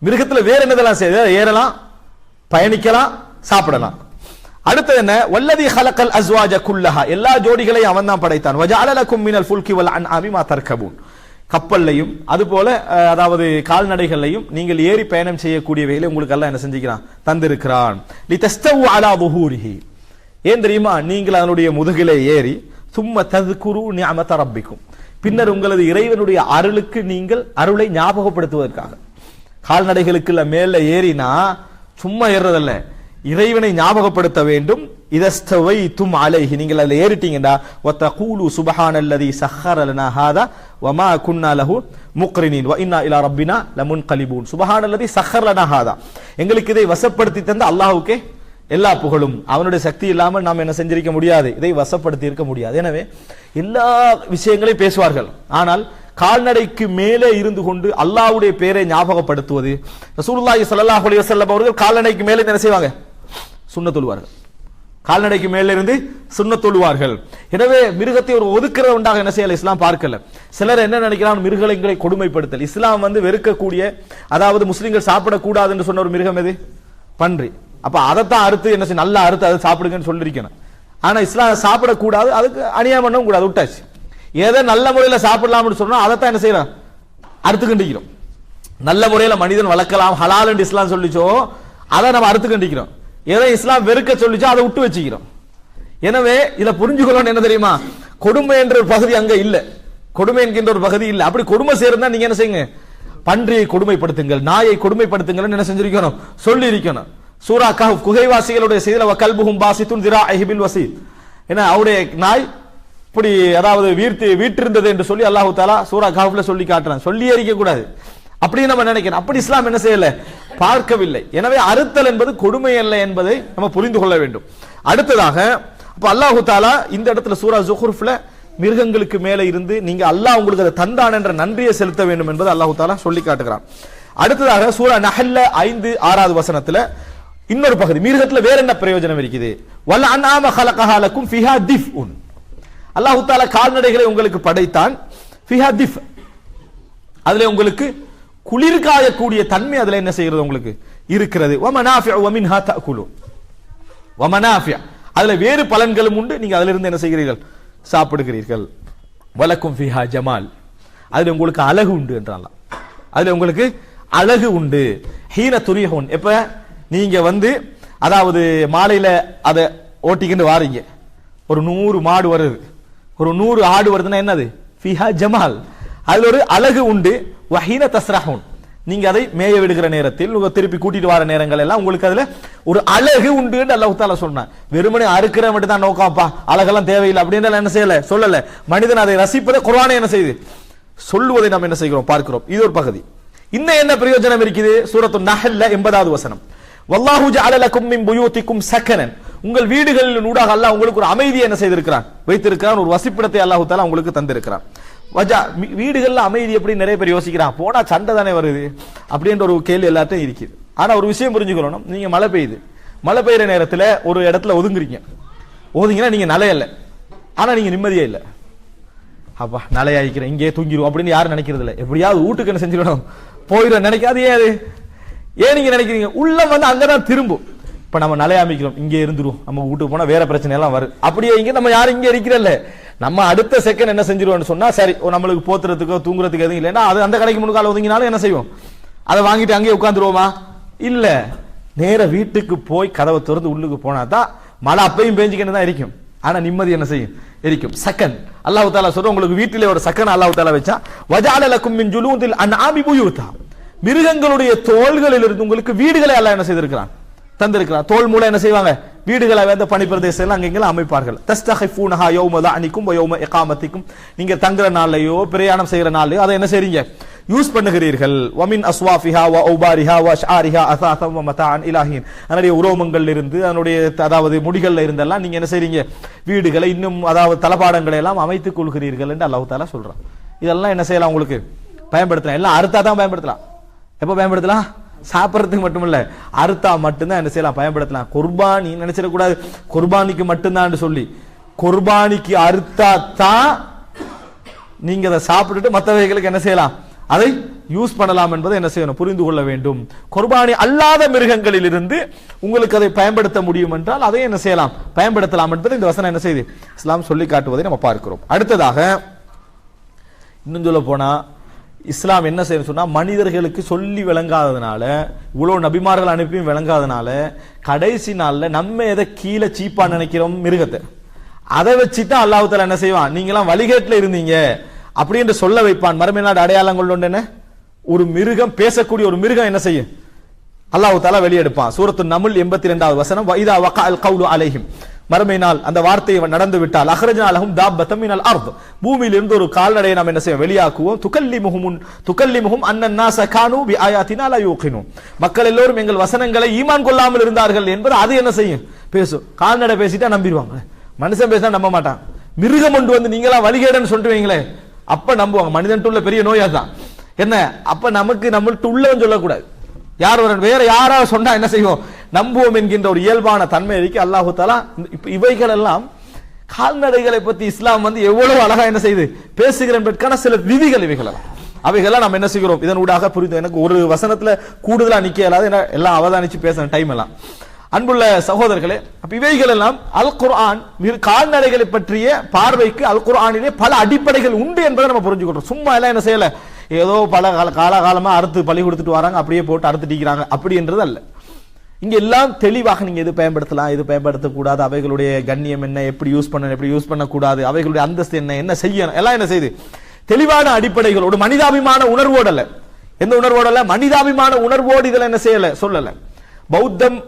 மிருகத்துல வேற என்னதெல்லாம் செய்ய, ஏறலாம், பயணிக்கலாம், சாப்பிடலாம். அடுத்து என்ன, வல்லதி ஹலக்கல் அஸ்வாஜ குல்லஹா, எல்லா ஜோடிகளையும் அவன் தான் படைத்தான். வஜஅல லக்கும் மினல் ஃபுல்கி வல் அன்ஆமி மா தர்கபூன், கப்பல்லையும் அதுபோல அதாவது கால்நடைகளையும் நீங்கள் ஏறி பயணம் செய்யக்கூடியவைகளை உங்களுக்கு எல்லாம் என்ன செஞ்சுக்கிறான், தந்திருக்கிறான். லிதஸ்தவு அலா துஹூரிஹி, ஏன் தெரியுமா, நீங்கள் அதனுடைய முதுகிலே ஏறி சும்ம தذ்குரு நிஅமத ரப்பிக்கும், பின்னர் உங்களது இறைவனுடைய அருளுக்கு நீங்கள் அருளை ஞாபகப்படுத்துவதற்காக. கால்நடைகளுக்குள்ள மேல ஏறினா சும்மா ஏறதல்ல, இறைவனை ஞாபகப்படுத்த வேண்டும். இதஸ்தவைதும் அலைஹி, நீங்கள் அதுல ஏறிட்டீங்கடா, வதகூலு சுப்ஹானல்லதி சஹ்ஹர லனா ஹாதா வமா குன்னா லஹு முக்ரினீன் வ இன்னா இலா ரப்பினா லமுன்கலிபூன். சுப்ஹானல்லதி சஹ்ஹர லனா ஹாதா, எங்களுக்கு இதை வசப்படுத்தி தந்த அல்லாஹ்வுக்கே எல்லா புகழும். அவனுடைய சக்தி இல்லாமல் நாம் என்ன செஞ்சிருக்க முடியாது, இதை வசப்படுத்தி இருக்க முடியாது. எனவே எல்லா விஷயங்களையும் பேசுவார்கள், ஆனால் கால்நடைக்கு மேலே இருந்து கொண்டு அல்லாஹ்வுடைய பெயரை ஞாபகப்படுத்துவது. ரசூலுல்லாஹி ஸல்லல்லாஹு அலைஹி வஸல்லம் அவர்கள் கால்நடைக்கு மேலே என்ன செய்வாங்க, சுன்னத் தொழுவார்கள். கால்நடைக்கு மேலே இருந்து சுன்னத் தொழுவார்கள். எனவே மிருகத்தை ஒரு ஒதுக்குறவண்டாக என்ன செய்யல இஸ்லாம் பார்க்கல. சிலர் என்ன நினைக்கிறான், மிருகங்களை கொடுமைப்படுத்தல். இஸ்லாம் வெறுக்கக்கூடிய, அதாவது முஸ்லிம்கள் சாப்பிடக்கூடாது என்று சொன்ன ஒரு மிருகம் எது, பன்றி. அப்ப அதைத்தான் அறுத்து என்ன செய்ய, நல்லா அறுத்து அதை சாப்பிடுங்கன்னு சொல்லிருக்கணும். ஆனா இஸ்லாம் சாப்பிடக்கூடாது, அதுக்கு அநியாயம் பண்ணவும் கூடாது, விட்டாச்சு. ஏதோ நல்ல முறையில சாப்பிடலாம்னு சொன்னா அதைத்தான் என்ன செய்யறோம், அறுத்து கண்டிக்கிறோம். நல்ல முறையில மனிதன் வளர்க்கலாம், ஹலால் என்று இஸ்லாம் சொல்லிச்சோ அதை நம்ம அறுத்து கண்டிக்கிறோம். ஏதோ இஸ்லாம் வெறுக்க சொல்லிச்சோ அதை விட்டு வச்சுக்கிறோம். எனவே இதை புரிஞ்சுக்கணும். என்ன தெரியுமா, கொடுமை என்ற ஒரு பகுதி அங்க இல்ல, கொடுமை என்கின்ற ஒரு பகுதி இல்ல. அப்படி கொடுமை செய்யறதா நீங்க என்ன செய்யுங்க, பன்றியை கொடுமைப்படுத்துங்கள், நாயை கொடுமைப்படுத்துங்கள் என்ன செஞ்சிருக்கணும், சொல்லி இருக்கணும். சூரா கஹஃப், குகைவாசிகளுடைய செய்தில வகல்புஹும் பாசித்துன் திராஇஹி பில் வஸீத், என்ன அவருடைய நாய் இப்படி அதாவது வீட்டிருந்தது என்று சொல்லி அல்லாஹ் தஆலா சூரா கஹஃப்ல சொல்லி காட்டுறான். சொல்லியே இருக்க கூடாது அப்படி நம்ம நினைக்கிறோம். அப்படி இஸ்லாம் என்ன செய்யல, பார்க்கவில்லை. எனவே அறுத்தல் என்பது கொடுமை அல்ல என்பதை நம்ம புரிந்து கொள்ள வேண்டும். அடுத்ததாக அப்ப அல்லாஹ் தஆலா இந்த இடத்துல சூரா ஸுஹ்ருஃப்ல மிருகங்களுக்கு மேலே இருந்து நீங்க அல்லாஹ் உங்களுக்கு அதை தந்தான் என்ற நன்றியை செலுத்த வேண்டும் என்பதை அல்லாஹ் தஆலா சொல்லி காட்டுகிறான். அடுத்ததாக சூரா நஹ்ல்ல 5-6 வசனத்துல இன்னொரு பகுதி, மிருகத்துல வேற என்ன பிரயோஜனம் இருக்குது, வல் அன்ஆம ஹலகஹா லக்கும் ஃபிஹா திஃப்உன், அல்லாஹ் தஆலா கால்நடைகளை உங்களுக்கு படைத்தான், ஃபிஹா திஃப், அதுல உங்களுக்கு குளிர் காயக்கூடிய தன்மை அதுல என்ன செய்கிறது உங்களுக்கு இருக்கிறது. வ மனாஃபிஉ வ மின்ஹா தஅகுலூன், வ மனாஃபிஅ, அதுல வேறு பலன்களும் உண்டு, நீங்க அதுல இருந்து என்ன செய்கிறீர்கள், சாப்பிடுகிறீர்கள். வலக்கும் ஃபிஹா ஜமால், அதுல உங்களுக்கு அழகு உண்டு என்றான். அதுல உங்களுக்கு அழகு உண்டு. ஹீன துரிஹூன், எப்ப நீங்க அதாவது மாலையில அதை ஓட்டிக்கிட்டு வாரீங்க, ஒரு 100 மாடு வருது, ஒரு 100 ஆடு வருதுன்னா என்னது, ஃபிஹா ஜமால், அதுல ஒரு அழகு உண்டு. வஹீன தஸ்ரஹூன், நீங்க அதை மேய விடுகிற நேரத்தில் திருப்பி கூட்டிட்டு வர நேரங்கள் எல்லாம் உங்களுக்கு அதுல ஒரு அழகு உண்டு என்று அல்லாஹ் தஆலா சொன்னான். வெறுமனே அறுக்கிற மட்டும் தான் நோக்கம்ப்பா, அழகெல்லாம் தேவையில்லை அப்படின்னு என்ன செய்யல, சொல்லல. மனிதன் அதை ரசிப்பதை குர்ஆனே என்ன செய்யுது, சொல்லுவதை நாம் என்ன செய்கிறோம், பார்க்கிறோம். இது ஒரு பகுதி. இன்னும் என்ன பிரயோஜனம் இருக்குது, சூரத்து நஹ்ல்ல 80வது வசனம், வல்லாஹு ஜஅல லக்கும் மின் புயூதிக்கும் சகனன், உங்கள் வீடுகளின் ஊடாக அல்லாஹ் உங்களுக்கு ஒரு அமைதியை என்ன செய்திருக்கிறான், வைத்திருக்கிறான், ஒரு வசிப்பிடத்தை அல்லாஹ் தஆலா உங்களுக்கு தந்திருக்கிறான். வீடுகள்ல அமைதி எப்படி நிறைய பேர் யோசிக்கிறான், போனா சண்டை தானே வருது அப்படின்ற ஒரு கேள்வி எல்லாத்தையும் இருக்குது. ஆனா ஒரு விஷயம் புரிஞ்சுக்கணும், நீங்க மழை பெய்யுது, மழை பெய்யுற நேரத்துல ஒரு இடத்துல ஒதுங்கினா நீங்க நலையல்ல, ஆனா நீங்க நிம்மதியே இல்லை. அப்பா நலையாயிக்கிறேன் இங்கே தூங்கிடும் அப்படின்னு யாரும் நினைக்கிறது இல்லை. எப்படியாவது வீட்டுக்கு என்ன செஞ்சிடணும், போயிடும் நினைக்காது. ஏன் நீங்க நினைக்கிறீங்க, உள்ள அங்கதான் திரும்பும். இப்ப நம்ம நிலையாமிக்கிறோம், இங்கே இருந்துரும், நம்ம வீட்டுக்கு போனா வேற பிரச்சனை எல்லாம் வரும். அப்படியே இங்க நம்ம யாரும் இங்க இருக்கிறல்ல, நம்ம அடுத்த செகண்ட் என்ன செஞ்சிருவோம்னு சொன்னா, சரி நம்மளுக்கு போத்துறதுக்கோ தூங்குறதுக்கு எதுவும் இல்லைன்னா அது அந்த கடைக்கு முன்னுக்கால ஒதுங்கினாலும் என்ன செய்வோம், அதை வாங்கிட்டு அங்கேயே உட்காந்துருவோமா, இல்ல நேர வீட்டுக்கு போய் கதவை திறந்து உள்ளுக்கு போனா தான் மழை அப்பையும் பெஞ்சிக்கிட்டு தான் இருக்கும், ஆனா நிம்மதி என்ன செய்யும், இருக்கும். சக்கன் அல்லாஹ் தஆலா சொல்ற, உங்களுக்கு வீட்டிலே ஒரு சக்கன் அல்லாஹ் தஆலா வச்சா, வஜஅல லக்கும் மின் ஜுலூதில் அன்ஆமி புயூதா, மிருகங்களுடைய தோள்களில் இருந்து உங்களுக்கு வீடுகளை அல்லாஹ் என்ன செய்திருக்கிறான், தந்திருக்கிறான். தோல் மூலம் என்ன செய்வாங்க, வீடுகளை பனி பிரதேசம் அங்கெல்லாம் அமைப்பார்கள். தஸ்தஹிஃபூனஹா யௌம தஅனிக்கும் வ யௌம இகாமத்திக்கும், நீங்க தங்குற நாளையோ பிரயாணம் செய்யற நாளையோ அதை என்ன செய்றீங்க, யூஸ் பண்ணுகிறீர்கள். வமின் அஸ்வாஃபிஹா வ ஔபாரிஹா வ அஷ்ஆரிஹா அஸாஸம் வ மதாஅன் இலாஹின், அதனுடைய உரோமங்கள்ல இருந்து அதனுடைய அதாவது முடிகள்ல இருந்தெல்லாம் நீங்க என்ன செய்றீங்க, வீடுகளை இன்னும் அதாவது தலபாடங்களை எல்லாம் அமைத்துக் கொள்கிறீர்கள் என்று அல்லாஹ் தஆலா சொல்றான். இதெல்லாம் என்ன செய்யலாம், உங்களுக்கு பயன்படுத்தலாம். எல்லாம் அறுத்தா தான் பயன்படுத்தலாம். எப்ப பயன்படுத்தலாம், சாப்பிட்றதுக்கு மட்டும் இல்ல, அறுத்தா மட்டும்தான் என்ன செய்யலாம், பயன்படுத்தலாம். குர்பானி நினைச்சிடக்கூடாது, குர்பானிக்கு மட்டும்தான் சொல்லி, குர்பானிக்கு அறுத்தா தான் நீங்க அதை சாப்பிட்டுட்டு மற்றவைகளுக்கு என்ன செய்யலாம், அதை யூஸ் பண்ணலாம் என்பதை என்ன செய்யணும், புரிந்து கொள்ள வேண்டும். குர்பானி அல்லாத மிருகங்களில் இருந்து உங்களுக்கு அதை பயன்படுத்த முடியும் என்றால் அதை என்ன செய்யலாம், பயன்படுத்தலாம் என்பதை இந்த வசனம் என்ன செய்து இஸ்லாம் சொல்லி காட்டுவதை நம்ம பார்க்கிறோம். அடுத்ததாக இன்னும் சொல்ல போனா இஸ்லாம் என்ன செய்யணும் சொன்னா, மனிதர்களுக்கு சொல்லி விளங்காததுனால, இவ்வளவு நபிமார்கள் அனுப்பியும் விளங்காதனால, கடைசி நாள்ல நம்ம எதை கீழே சீப்பா நினைக்கிறோம் மிருகத்தை, அதை வச்சுதான் அல்லாஹ் தஆலா என்ன செய்வான், நீங்களாம் வழிகேட்டில் இருந்தீங்க அப்படி என்று சொல்ல வைப்பான். மறுமை நாடு அடையாளங்கள் உண்டு. என்ன ஒரு மிருகம், பேசக்கூடிய ஒரு மிருகம் என்ன செய்யும், அல்லாஹ் தஆலா வெளியெடுப்பான். சூரத்து நம்ல் 82வது வசனம், வைதா வகஅல் கௌலு அலைஹிம், மறுமை நாள் அந்த வார்த்தை நடந்து விட்டால், அஹ்ரஜ்னா லஹும் தாப்பத்தம் மினல் அர்த், பூமியில் இருந்து ஒரு கால்நடையை நாம் என்ன செய்வோம், வெளியாக்குவோம். துகல்லிமுஹும் அன்னன் நாஸ கானூ பிஆயாத்தினா லா யூகினூன், மக்கள் எல்லோரும் எங்கள் வசனங்களை ஈமான் கொள்ளாமல் இருந்தார்கள் என்பது அது என்ன செய்யும், பேசும். கால்நடை பேசிட்டா நம்பிடுவாங்க, மனுஷன் பேசினா நம்ப மாட்டான். மிருகம் கொண்டு வந்து நீங்களா வழிகேடுன்னு சொல்லுவீங்களே, அப்ப நம்புவாங்க. மனிதன் உள்ள பெரிய நோயா தான் என்ன, அப்ப நமக்கு நம்மள்ட்ட உள்ளவன் சொல்லக்கூடாது, யார் வேற யாராவது சொன்னா என்ன செய்வோம், நம்புவோம் என்கின்ற ஒரு இயல்பான தன்மை இருக்கு. அல்லாஹ் தஆலா இவைகள் எல்லாம் கால்நடைகளை பத்தி இஸ்லாம் வந்து எவ்வளவு அழகா என்ன செய்து பேசுகிற என்பதற்கான சில விதிகள் இவைகள் அவைகள்லாம் நம்ம என்ன செய்கிறோம் இதன் ஊடாக புரிந்து. எனக்கு ஒரு வசனத்துல கூடுதலா நிக்க இயலாது, எல்லாம் அவதானிச்சு பேசுற டைம் எல்லாம். அன்புள்ள சகோதரர்களே, அப்ப இவைகள் எல்லாம் அல் குர்ஆன் கால்நடைகளை பற்றிய பார்வைக்கு அல் குர்ஆனிலே பல அடிப்படைகள் உண்டு என்பதை நம்ம புரிஞ்சுக்கிறோம். சும்மா எல்லாம் என்ன செய்யல, ஏதோ பல காலகாலமா அறுத்து பலி கொடுத்துட்டு வராங்க, அப்படியே போட்டு அறுத்துட்டிக்கிறாங்க அப்படின்றது அல்ல. இங்க எல்லாம் தெளிவாக நீங்க எது பயன்படுத்தலாம், எது பயன்படுத்தக்கூடாது, அவைகளுடைய கண்ணியம் என்ன, எப்படி யூஸ் பண்ணணும், எப்படி யூஸ் பண்ணக்கூடாது, அவைகளுடைய அந்தஸ்து என்ன, என்ன செய்யணும், எல்லாம் என்ன செய்து தெளிவான அடிப்படைகளோடு, மனிதாபிமான உணர்வோடு அல்ல. எந்த உணர்வோடு அல்ல, மனிதாபிமான உணர்வோடு இதுல என்ன செய்யல சொல்லல. பௌத்தம்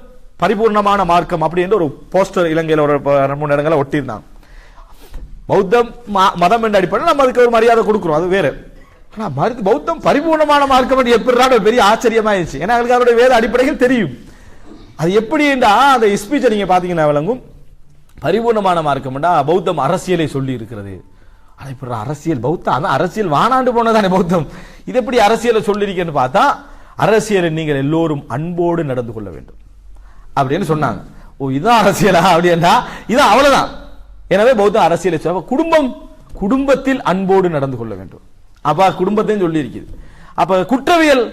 பரிபூர்ணமான மார்க்கம் அப்படி என்று ஒரு போஸ்டர் இலங்கையில் ஒரு 2-3 இடங்களை ஒட்டியிருந்தாங்க. பௌத்தம் மதம் என்ற அடிப்படையில் நம்ம அதுக்கு ஒரு மரியாதை கொடுக்கிறோம், அது வேற. ஆனா பௌத்தம் பரிபூர்ணமான மார்க்கம் எப்படி பெரிய ஆச்சரியமாயிருச்சு. ஏன்னா அவங்களுக்கு அவருடைய வேத அடிப்படைகள் தெரியும். அது எப்படி என்றா அந்த ஸ்பீச்சை நீங்க பாத்தீங்கன்னா விளங்கும். பரிபூர்ணமான மார்க்கம்டா பௌத்தம் அரசியலை சொல்லி இருக்கிறது. அரசியல் பௌத்தம், அதான் அரசியல் வானாண்டு போனதானே பௌத்தம். இது எப்படி அரசியலை சொல்லிருக்கேன்னு பார்த்தா, அரசியலை நீங்கள் எல்லோரும் அன்போடு நடந்து கொள்ள வேண்டும் அப்படின்னு சொன்னாங்க. ஓ இதான் அரசியலா அப்படின்னா, இதான் அவ்வளவுதான். எனவே பௌத்த அரசியலை குடும்பத்தில் அன்போடு நடந்து கொள்ள வேண்டும். அப்ப குடும்பத்தையும் சொல்லி இருக்குது. அப்ப குற்றவியல்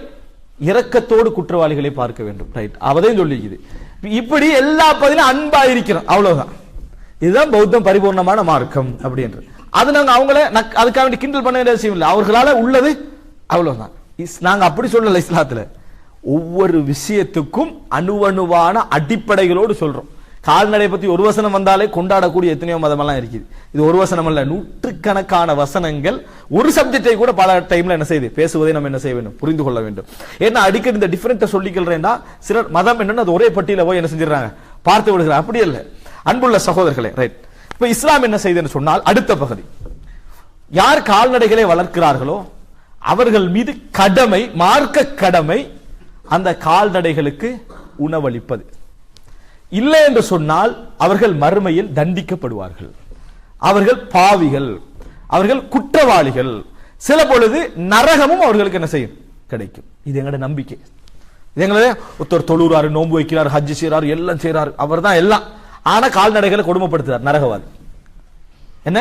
இரக்கத்தோடு குற்றவாளிகளை பார்க்க வேண்டும், ரைட், அவதையும் சொல்லி இருக்குது. இப்படி எல்லா பதிலும் அன்பா இருக்கிறோம், அவ்வளவுதான். இதுதான் பௌத்தம் பரிபூர்ணமான மார்க்கம் அப்படின்றது. அது நாங்க அவங்கள அதுக்காக வேண்டி கிண்டல் பண்ண வேண்டிய அவசியம் இல்லை, அவர்களால உள்ளது அவ்வளவுதான். நாங்க அப்படி சொல்லல. இஸ்லாத்துல ஒவ்வொரு விஷயத்துக்கும் அணுவணுவான அடிப்படைகளோடு சொல்றோம். கால்நடை பத்தி ஒரு வசனம் வந்தாலே கொண்டாடக்கூடிய எத்தனையோ மதமெல்லாம் இருக்குது. இது ஒரு வசனம் அல்ல, நூற்றுக்கணக்கான வசனங்கள். ஒரு சப்ஜெக்டை கூட பல டைம்ல என்ன செய்யுது பேசுவதை நம்ம என்ன செய்ய வேண்டும், புரிந்து கொள்ள வேண்டும். ஏன்னா அடிக்கடி இந்த டிஃபரெண்ட்டை சொல்லிக்கிறேன்னா சிலர் மதம் என்னன்னு அது ஒரே பட்டியல போய் என்ன செஞ்சிடறாங்க, பார்த்து விடுகிறாங்க. அப்படி இல்லை அன்புள்ள சகோதரர்களே, ரைட். இப்ப இஸ்லாம் என்ன செய்யுதுன்னு சொன்னால், அடுத்த பகுதி, யார் கால்நடைகளை வளர்க்கிறார்களோ அவர்கள் மீது கடமை, மார்க்க கடமை, அந்த கால்நடைகளுக்கு உணவளிப்பது. இல்லை என்று சொன்னால் அவர்கள் மறுமையில் தண்டிக்கப்படுவார்கள். அவர்கள் பாவிகள், அவர்கள் குற்றவாளிகள். சில பொழுது நரகமும் அவர்களுக்கு என்ன செய்யும், கிடைக்கும். இது எங்களோட நம்பிக்கை. இது எங்களோட ஒருத்தர் தொழுறாரு, நோன்பு வைக்கிறார், ஹஜ் செய்யறாரு, எல்லாம் செய்யறாரு, அவர் தான் எல்லாம். ஆனா கால்நடைகளை கொடுமைப்படுத்துறார், நரகவாதி. என்ன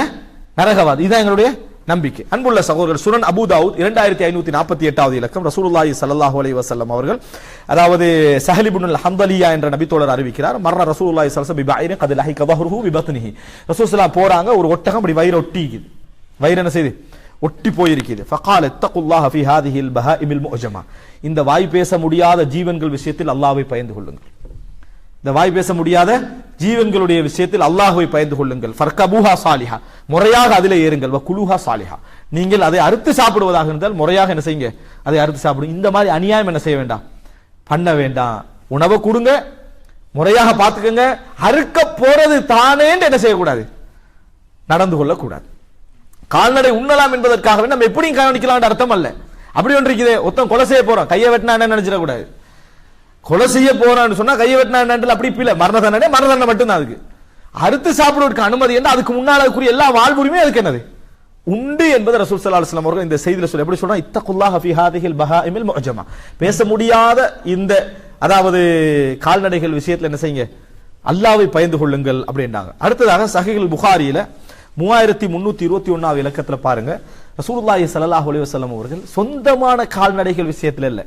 நரகவாதி? இதுதான் எங்களுடைய நம்பிக்கை. அன்புள்ள சகோதரர்கள், சுனன் அபூ தாவூத் 2548வது இலக்கம், ரசூலுல்லாஹி ஸல்லல்லாஹு அலைஹி வஸல்லம் அவர்கள், அதாவது ஸஹல் இப்னுல் ஹம்தலியா என்ற நபி தோழர் அறிவிக்கிறார், மர்ர ரசூலுல்லாஹி ஸல்லல்லாஹு அலைஹி வஸல்லம் பிபைரின் கத் லஹிக ظهره ببطنه. ரசூல் ஸல்லல்லாஹு போறாங்க, ஒரு ஒட்டகம் அப்படி வயிறு ஒட்டிக்குது, வயிறு என்ன செய்யுது, ஒட்டி போயிருக்குது. ஃபகால இத்தகுல்லாஹ ஃபீ ஹாதிஹில் பஹாயிமில் முஅஜமா. இந்த வாய் பேச முடியாத ஜீவன்கள் விஷயத்தில் அல்லாஹ்வை பயந்து கொள்ளுங்கள். இந்த வாய் பேச முடியாத ஜீவன்களுடைய விஷயத்தில் அல்லாஹ்வை பயந்து கொள்ளுங்கள். ஃபர்கபூஹா சாலிஹா, முறையாக அதிலே ஏறுங்கள். வகுலுஹா சாலிஹா, நீங்கள் அதை அறுத்து சாப்பிடுவதாக இருந்தால் முறையாக என்ன செய்யுங்க, அதை அறுத்து சாப்பிடுங்க. இந்த மாதிரி அநியாயம் என்ன செய்ய வேண்டாம், பண்ண வேண்டாம். உணவை கொடுங்க, முறையாக பார்த்துக்கங்க. அறுக்க போறது தானே என்ன செய்யக்கூடாது, நடந்து கொள்ளக்கூடாது. கால்நடை உண்ணலாம் என்பதற்காக நம்ம எப்படியும் கவனிக்கலாம் அர்த்தம் அல்ல. அப்படி ஒன்று இருக்குது, ஒருத்தன் கொலை செய்ய போறான், கையை வெட்டினா என்ன நினைச்சிடக்கூடாது. கொலை செய்ய போறான்னு சொன்னா கையை வெட்டினா அப்படி இல்ல, மரண தண்டனை மட்டும்தான். அதுக்கு அறுத்து சாப்பிடுவதற்கு அனுமதி என்ன, அதுக்கு முன்னால் அதுக்குரிய எல்லா வாழ்வுரிமையும் அதுக்கு என்னது உண்டு என்பது ரசூல் ஸல்லல்லாஹு அலைஹி வஸல்லம் அவர்கள் இந்த செய்தியில சொல்ல எப்படி சொல்றாங்க, இத்தகுல்லாஹ ஃபீ ஹாதிஹில் பஹாயிமில் முஅஜமா. பேச முடியாத இந்த அதாவது கால்நடைகள் விஷயத்துல என்ன செய்யுங்க, அல்லாஹ்வை பயந்து கொள்ளுங்கள் அப்படின்றாங்க. அடுத்ததாக சஹீஹுல் புகாரியில 3321வது இலக்கத்துல பாருங்க, ரசூலுல்லாஹி ஸல்லல்லாஹு அலைஹி வஸல்லம் அவர்கள் சொந்தமான கால்நடைகள் விஷயத்தில் இல்ல,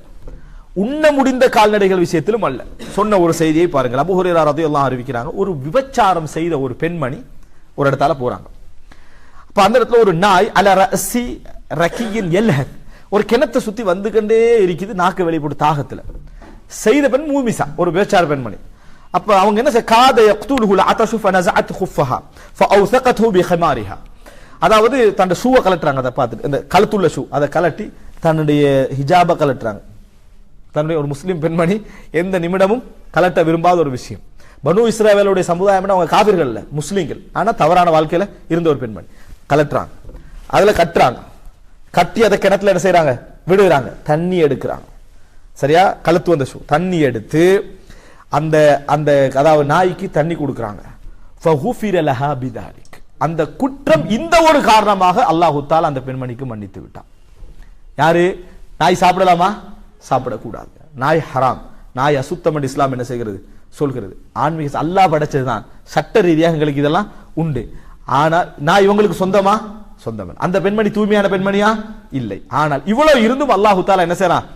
உண்ண முடிந்த கால்நடைகள் விஷயத்திலும் அல்ல. சொன்ன ஒரு செய்தியை பாருங்கள். அபூ ஹுரைரா ரலியல்லாஹு அறிவிக்கிறாங்க, ஒரு விபச்சாரம் செய்த ஒரு பெண்மணி ஒரு இடத்தால போறாங்க. அப்ப அந்த இடத்துல ஒரு நாய் அல ரஸி ரகியின் யல்ஹத், ஒரு கிணத்தை சுத்தி வந்துகண்டே இருக்குது, நாக்கு வெளிய போட்டு தாகத்துல. செய்த பெண் மூமிசா, ஒரு விபச்சார பெண்மணி. அப்ப அவங்க என்ன செய்ய, காத யக்துலுஹு அத்தஷு ஃபனஸஅத் குஃபஹா ஃபஅவ்ஸகத்ஹு பிஹமாரிஹா, அதாவது தன்னுடைய ஷூவை கலட்டுறாங்க. அதை பார்த்துட்டு இந்த கழுத்துள்ள ஷூ அதை கலட்டி தன்னுடைய ஹிஜாபை கலட்டுறாங்க. தன்னுடைய ஒரு முஸ்லிம் பெண்மணி எந்த நிமிடமும் கலட்ட விரும்பாத ஒரு விஷயம். பனு இஸ்ரவேலுடைய சமுதாயம் அவங்க காபிர்கள் இல்ல, முஸ்லீம்கள். ஆனா தவறான வாழ்க்கையில இருந்த ஒரு பெண்மணி கலட்டுறாங்க, அதுல கட்டுறாங்க, கட்டி அதை கிணத்துல என்ன செய்யறாங்க, விடுறாங்க, தண்ணி எடுக்கிறாங்க. சரியா, கழுத்து வந்த ஷூ தண்ணி எடுத்து அந்த அந்த அதாவது நாய்க்கு தண்ணி கொடுக்குறாங்க. ஃபஹுஃபிர லஹா பிதாலிக், அந்த குற்றம் இந்த ஒரு காரணமாக அல்லாஹ் தஆலா அந்த பெண்மணிக்கு மன்னித்து விட்டான். யாரு? நாய் சாப்பிடலாமா? சாப்பிடக்கூடாது. நாய் ஹராம், நாய் அசுத்தம் என்று இஸ்லாம் என்ன செய்கிறது, சொல்கிறது. ஆன்மீக அல்லாஹ் படைச்சதுதான், சட்ட ரீதியாக எங்களுக்கு இதெல்லாம் உண்டு. ஆனால் நாய் இவங்களுக்கு சொந்தமா? சொந்தம். அந்த பெண்மணி தூய்மையான பெண்மணியா? இல்லை. ஆனால் இவ்வளவு இருந்தும் அல்லாஹ் தஆலா என்ன செய்யறான்,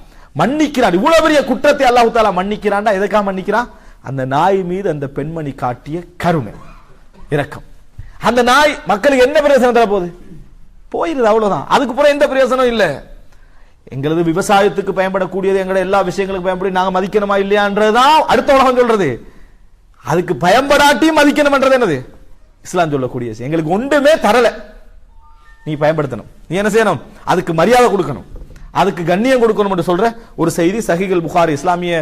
மன்னிக்கிறான். இவ்வளவு பெரிய குற்றத்தை அல்லாஹ் தஆலா மன்னிக்கிறான்டா, எதுக்காக மன்னிக்கிறான்? அந்த நாய் மீது அந்த பெண்மணி காட்டிய கருணை, இரக்கம். அந்த நாய் மக்களுக்கு என்ன பிரயோசனம் தர போகுது? போயிருது, அவ்வளவுதான். அதுக்கு பிறகு எந்த பிரயோசனம் இல்லை. எங்களது விவசாயத்துக்கு பயன்படக்கூடியது, எங்களோட எல்லா விஷயங்களுக்கு பயன்படி நாங்க மதிக்கணுமா இல்லையான்றதுதான் அடுத்த உலகம் சொல்றது. அதுக்கு பயன்படாட்டியும் மதிக்கணும் என்றது என்னது இஸ்லாம் சொல்லக்கூடிய விஷயம். எங்களுக்கு ஒன்றுமே தரல, நீ பயன்படுத்தணும், நீ என்ன செய்யணும், அதுக்கு மரியாதை கொடுக்கணும், அதுக்கு கண்ணியம் கொடுக்கணும் என்று சொல்ற ஒரு செய்தி சஹீஹுல் புகாரி, இஸ்லாமிய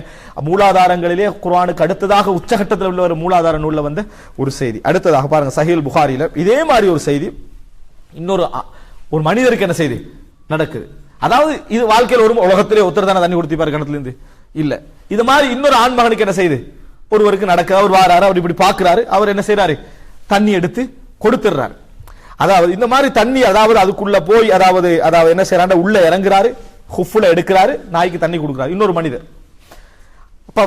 மூலாதாரங்களிலே குர்ஆனுக்கு அடுத்ததாக உச்சகட்டத்தில் உள்ள ஒரு மூலாதார நூல்ல வந்த ஒரு செய்தி. அடுத்ததாக பாருங்க, சஹீஹுல் புகாரில இதே மாதிரி ஒரு செய்தி இன்னொரு ஒரு மனிதருக்கு என்ன செய்தி நடக்குது. அதாவது இது வாழ்க்கையில் ஒரு உலகத்திலே ஒருத்தர் தானே தண்ணி கொடுத்திப்பாரு கிணத்துல இருந்து இல்ல, இது மாதிரி இன்னொரு ஆண் மகனுக்கு என்ன செய்யுது, ஒருவருக்கு நடக்க, அவர் வாராரு, அவர் இப்படி பாக்குறாரு, அவர் என்ன செய்யறாரு, தண்ணி எடுத்து கொடுத்துறாரு. அதாவது இந்த மாதிரி தண்ணி, அதாவது அதுக்குள்ள போய் அதாவது அதாவது என்ன செய்யறாரு, உள்ள இறங்குறாரு, ஹுஃப்ல எடுக்கிறாரு, நாய்க்கு தண்ணி கொடுக்கிறாரு இன்னொரு மனிதர்.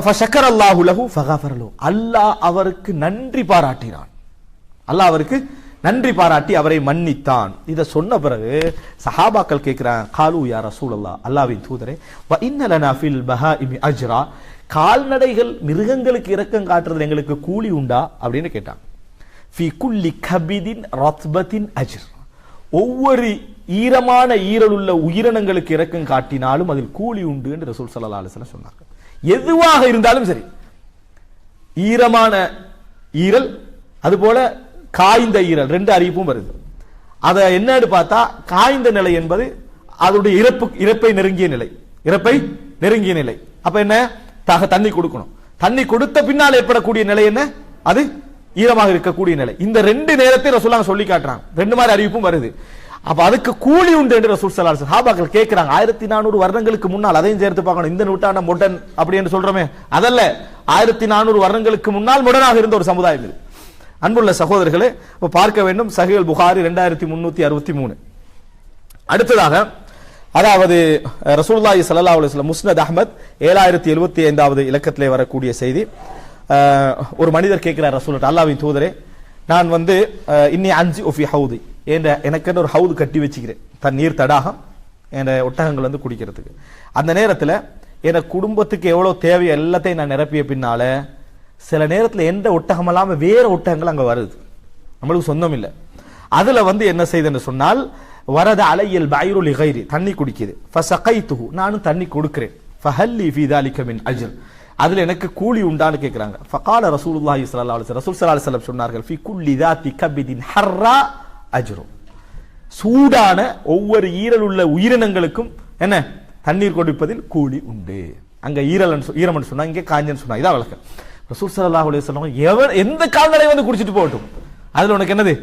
ஃபஷக்கரல்லாஹு லஹு ஃபகஃபர லஹு, அல்லாஹ் அவருக்கு நன்றி பாராட்டினான், அல்லாஹ் அவருக்கு நன்றி பாராட்டி அவரை மன்னித்தான். இத சொன்ன பிறகு சஹாபாக்கள் கேட்கிறாங்க, காலு யா ரசூலல்லாஹ், அல்லாஹ்வின் தூதரே, வ இன்ன லனா ஃபில் பஹாயிமி அஜ்ரா, கால்நடைகள் மிருகங்களுக்கு இரக்கம் காட்டுறதுல எங்களுக்கு கூலி உண்டா அப்படின்னு கேட்டாங்க. ஃபி குல்லி கபிதின் ரத்பத்தின் அஜ்ர், ஒவ்வொரு ஈரமான ஈரல் உள்ள உயிரினங்களுக்கு இரக்கம் காட்டினாலும் அதில் கூலி உண்டு என்று ரசூல் ஸல்லல்லாஹு அலைஹி வஸல்லம் சொன்னார்கள். எதுவாக இருந்தாலும் சரி, ஈரமான ஈரல் அதுபோல காய்ந்த ஈரல், ரெண்டு அறிவிப்பும் வருது. அதை என்னன்னு பார்த்தா, காய்ந்த நிலை என்பது அதனுடைய இறப்பை நெருங்கிய நிலை, இறப்பை நெருங்கிய நிலை. அப்ப என்ன, தண்ணி கொடுக்கணும், தண்ணி கொடுத்த பின்னால் ஏற்படக்கூடிய நிலை என்ன, அது ஈரமாக இருக்கக்கூடிய நிலை. இந்த ரெண்டு நேரத்தை ரசூலுல்லாஹ் சொல்லி காட்டுறாங்க, ரெண்டு மாதிரி அறிவிப்பும் வருது. அப்ப அதுக்கு கூலி உண்டு என்று ரசூல் ஸல்லல்லாஹு அலைஹி வஸல்லம் சஹாபாக்கள் கேட்கிறாங்க. 1400 வருடங்களுக்கு முன்னால், அதையும் சேர்த்து பார்க்கணும், இந்த நூற்றாண்ட மொடர்ன் அப்படி என்று சொல்றோமே அதல்ல, 1400 வருடங்களுக்கு முன்னால் மொடர்னாக இருந்த ஒரு சமுதாயம் இது. அன்புள்ள சகோதரர்களே, இப்ப பார்க்க வேண்டும் சஹீஹுல் புகாரி 2363. அடுத்ததாக அதாவது ரசூலுல்லாஹி ஸல்லல்லாஹு அலைஹி வஸல்லம் முஸ்னத் அஹ்மத் 7075வது இலக்கத்திலே வரக்கூடிய செய்தி. ஒரு மனிதர் கேட்கிறார் ரசூலுல்லாஹ், அல்லாஹ்வின் தூதரே, நான் இன்னி அன்சி ஃபி ஹவுதி, எனக்கு ஒரு ஹவுது கட்டி வச்சுக்கிறேன், தண்ணீர் தடாகம் என் ஒட்டகங்கள் குடிக்கிறதுக்கு. அந்த நேரத்தில் என் குடும்பத்துக்கு எவ்வளவு தேவையோ எல்லாத்தையும் நான் நிரப்பிய பின்னால சில நேரத்தில் எந்த ஒட்டகம் இல்லாம வேற ஒட்டகங்கள் அங்க வருது, நம்மளுக்கு சொந்தம் இல்லை. அதுல என்ன செய்யுதுன்னு சொன்னால், வரத அலையல் பைரு லிகைரி, தண்ணி குடிக்குது, ஃபஸகைதுஹு, நானும் தண்ணி கொடுக்கிறேன், ஃபஹல்லி ஃபீ ذلك மின் அஜ்ர், அதுல எனக்கு கூலி உண்டான்னு கேக்குறாங்க. ஃபகால ரசூலுல்லாஹி ஸல்லல்லாஹு அலைஹி வஸல்லம், ரசூல் ஸல்லல்லாஹு அலைஹி வஸல்லம் சொன்னார்கள், ஃபீ குல்லி ذாத்தி கபிதின் ஹர்ரா அஜ்ரு, சூடான ஒவ்வொரு ஈரல் உள்ள உயிரினங்களுக்கும் என்ன தண்ணீர் கொடுப்பதில் கூலி உண்டு. அங்க ஈரம்னு சொன்னா, இங்கே காஞ்சன்னு சொன்னா, இதான் வழக்கம். ரசூல் ஸல்லல்லாஹு அலைஹி வஸல்லம் எந்த கால்நடை குடிச்சிட்டு போகட்டும், அதுல உனக்கு என்னது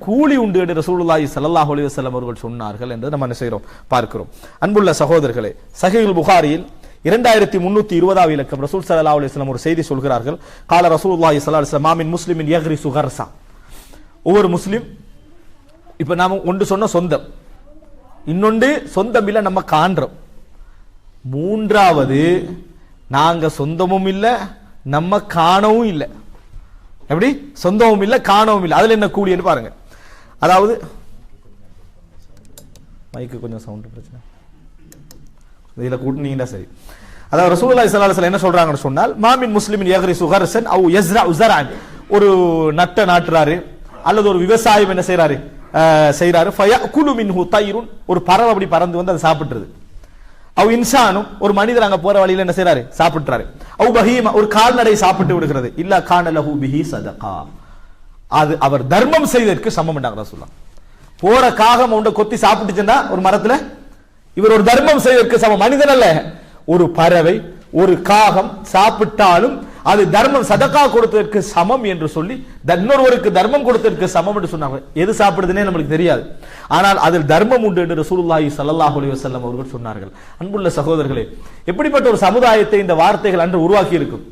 கூலி உண்டு என்று ரசூலுல்லாஹி ஸல்லல்லாஹு அலைஹி வஸல்லம் அவர்கள் சொன்னார்கள் என்று நம்ம என்ன செய்றோம், பார்க்கிறோம். அன்புள்ள சகோதரர்களே, சஹீஹுல் புகாரியில் 2320வது இலக்கம் ரசூல் ஸல்லல்லாஹு அலைஹி வஸல்லம் ஒரு செய்தி சொல்கிறார்கள். கால ரசூலுல்லாஹி ஸல்லல்லாஹு அலைஹி வஸல்லம், மாமின் முஸ்லிமின் யக்ரிசு கர்ஸா, ஒவ்வொரு முஸ்லிம், இப்ப நாம ஒன்று சொன்ன சொந்தம், இன்னொன்று சொந்தம் இல்ல நம்ம காண்றோம், மூன்றாவது நாங்க சொந்தமும் இல்ல நம்ம காணவும் இல்லை. எப்படி சொந்தமும் இல்ல காணவும் இல்லை, அதுல என்ன கூலி பாருங்க. அதாவது மைக்கு கொஞ்சம் சவுண்ட் பிரச்சனை, இதில் கூட்டினீங்கன்னா சரி. அதாவது ரசூலுல்லாஹி ஸல்லல்லாஹு அலைஹி வஸல்லம் என்ன சொல்றாங்கன்னு சொன்னால், மாமின் முஸ்லிமின் யக்ரிசு கர்சன் அவ் யஸ்ரஉ ஸர்அன், ஒரு நட்ட நாட்டுறாரு அல்லது ஒரு விவசாயம் என்ன செய்யறாரு செய்யறாரு, ஃபயகுலு மின்ஹு தைருன், ஒரு பறவை அப்படி பறந்து வந்து அதை சாப்பிட்டுருது. அவ் இன்சானும், ஒரு மனிதர் அங்க போற வழியில என்ன செய்யறாரு சாப்பிட்டுறாரு. அவ் பஹீமா, ஒரு கால்நடை சாப்பிட்டு விடுகிறது. இல்லா கான லஹு பிஹி சதகா, அது அவர் தர்மம் செய்ததற்கு சமம் என்றாங்க ரசூலுல்லாஹ். போற காகம் உண்ட கொத்தி சாப்பிட்டுச்சுன்னா ஒரு மரத்துல, இவர் ஒரு தர்மம் செய்வதற்கு சமம். மனிதன் அல்ல, ஒரு பறவை ஒரு காகம் சாப்பிட்டாலும் அது தர்மம் சதகா கொடுத்ததற்கு சமம் என்று சொல்லி, இன்னொருவருக்கு தர்மம் கொடுத்ததற்கு சமம் என்று சொன்னாங்க. எது சாப்பிடுதுன்னே நம்மளுக்கு தெரியாது, ஆனால் அதில் தர்மம் உண்டு என்று ரசூலுல்லாஹி ஸல்லல்லாஹு அலைஹி வஸல்லம் அவர்கள் சொன்னார்கள். அன்புள்ள சகோதரர்களே, எப்படிப்பட்ட ஒரு சமுதாயத்தை இந்த வார்த்தைகள் அன்று உருவாக்கி இருக்கும்,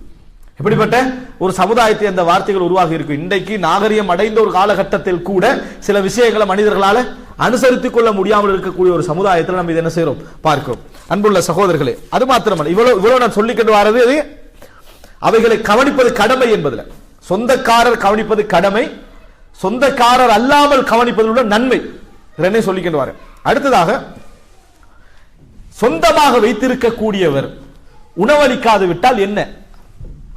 எப்படிப்பட்ட ஒரு சமுதாயத்தை அந்த வார்த்தைகள் உருவாகி இருக்கும். இன்றைக்கு நாகரிகம் அடைந்த ஒரு காலகட்டத்தில் கூட சில விஷயங்களை மனிதர்களால அனுசரித்துக் கொள்ள முடியாமல் இருக்கக்கூடிய ஒரு சமுதாயத்தில் நம்ம இதை என்ன செய்யறோம் பார்க்கிறோம். அன்புள்ள சகோதரர்களே, அது மாத்திரமல்ல, இவ்வளவு நான் சொல்லிக்கொண்டு வரது அது அவைகளை கவனிப்பது கடமை என்பதில், சொந்தக்காரர் கவனிப்பது கடமை, சொந்தக்காரர் அல்லாமல் கவனிப்பதில் உள்ள நன்மை, இதனை சொல்லிக்கொண்டு வர. அடுத்ததாக, சொந்தமாக வைத்திருக்கக்கூடியவர் உணவளிக்காது விட்டால் என்ன?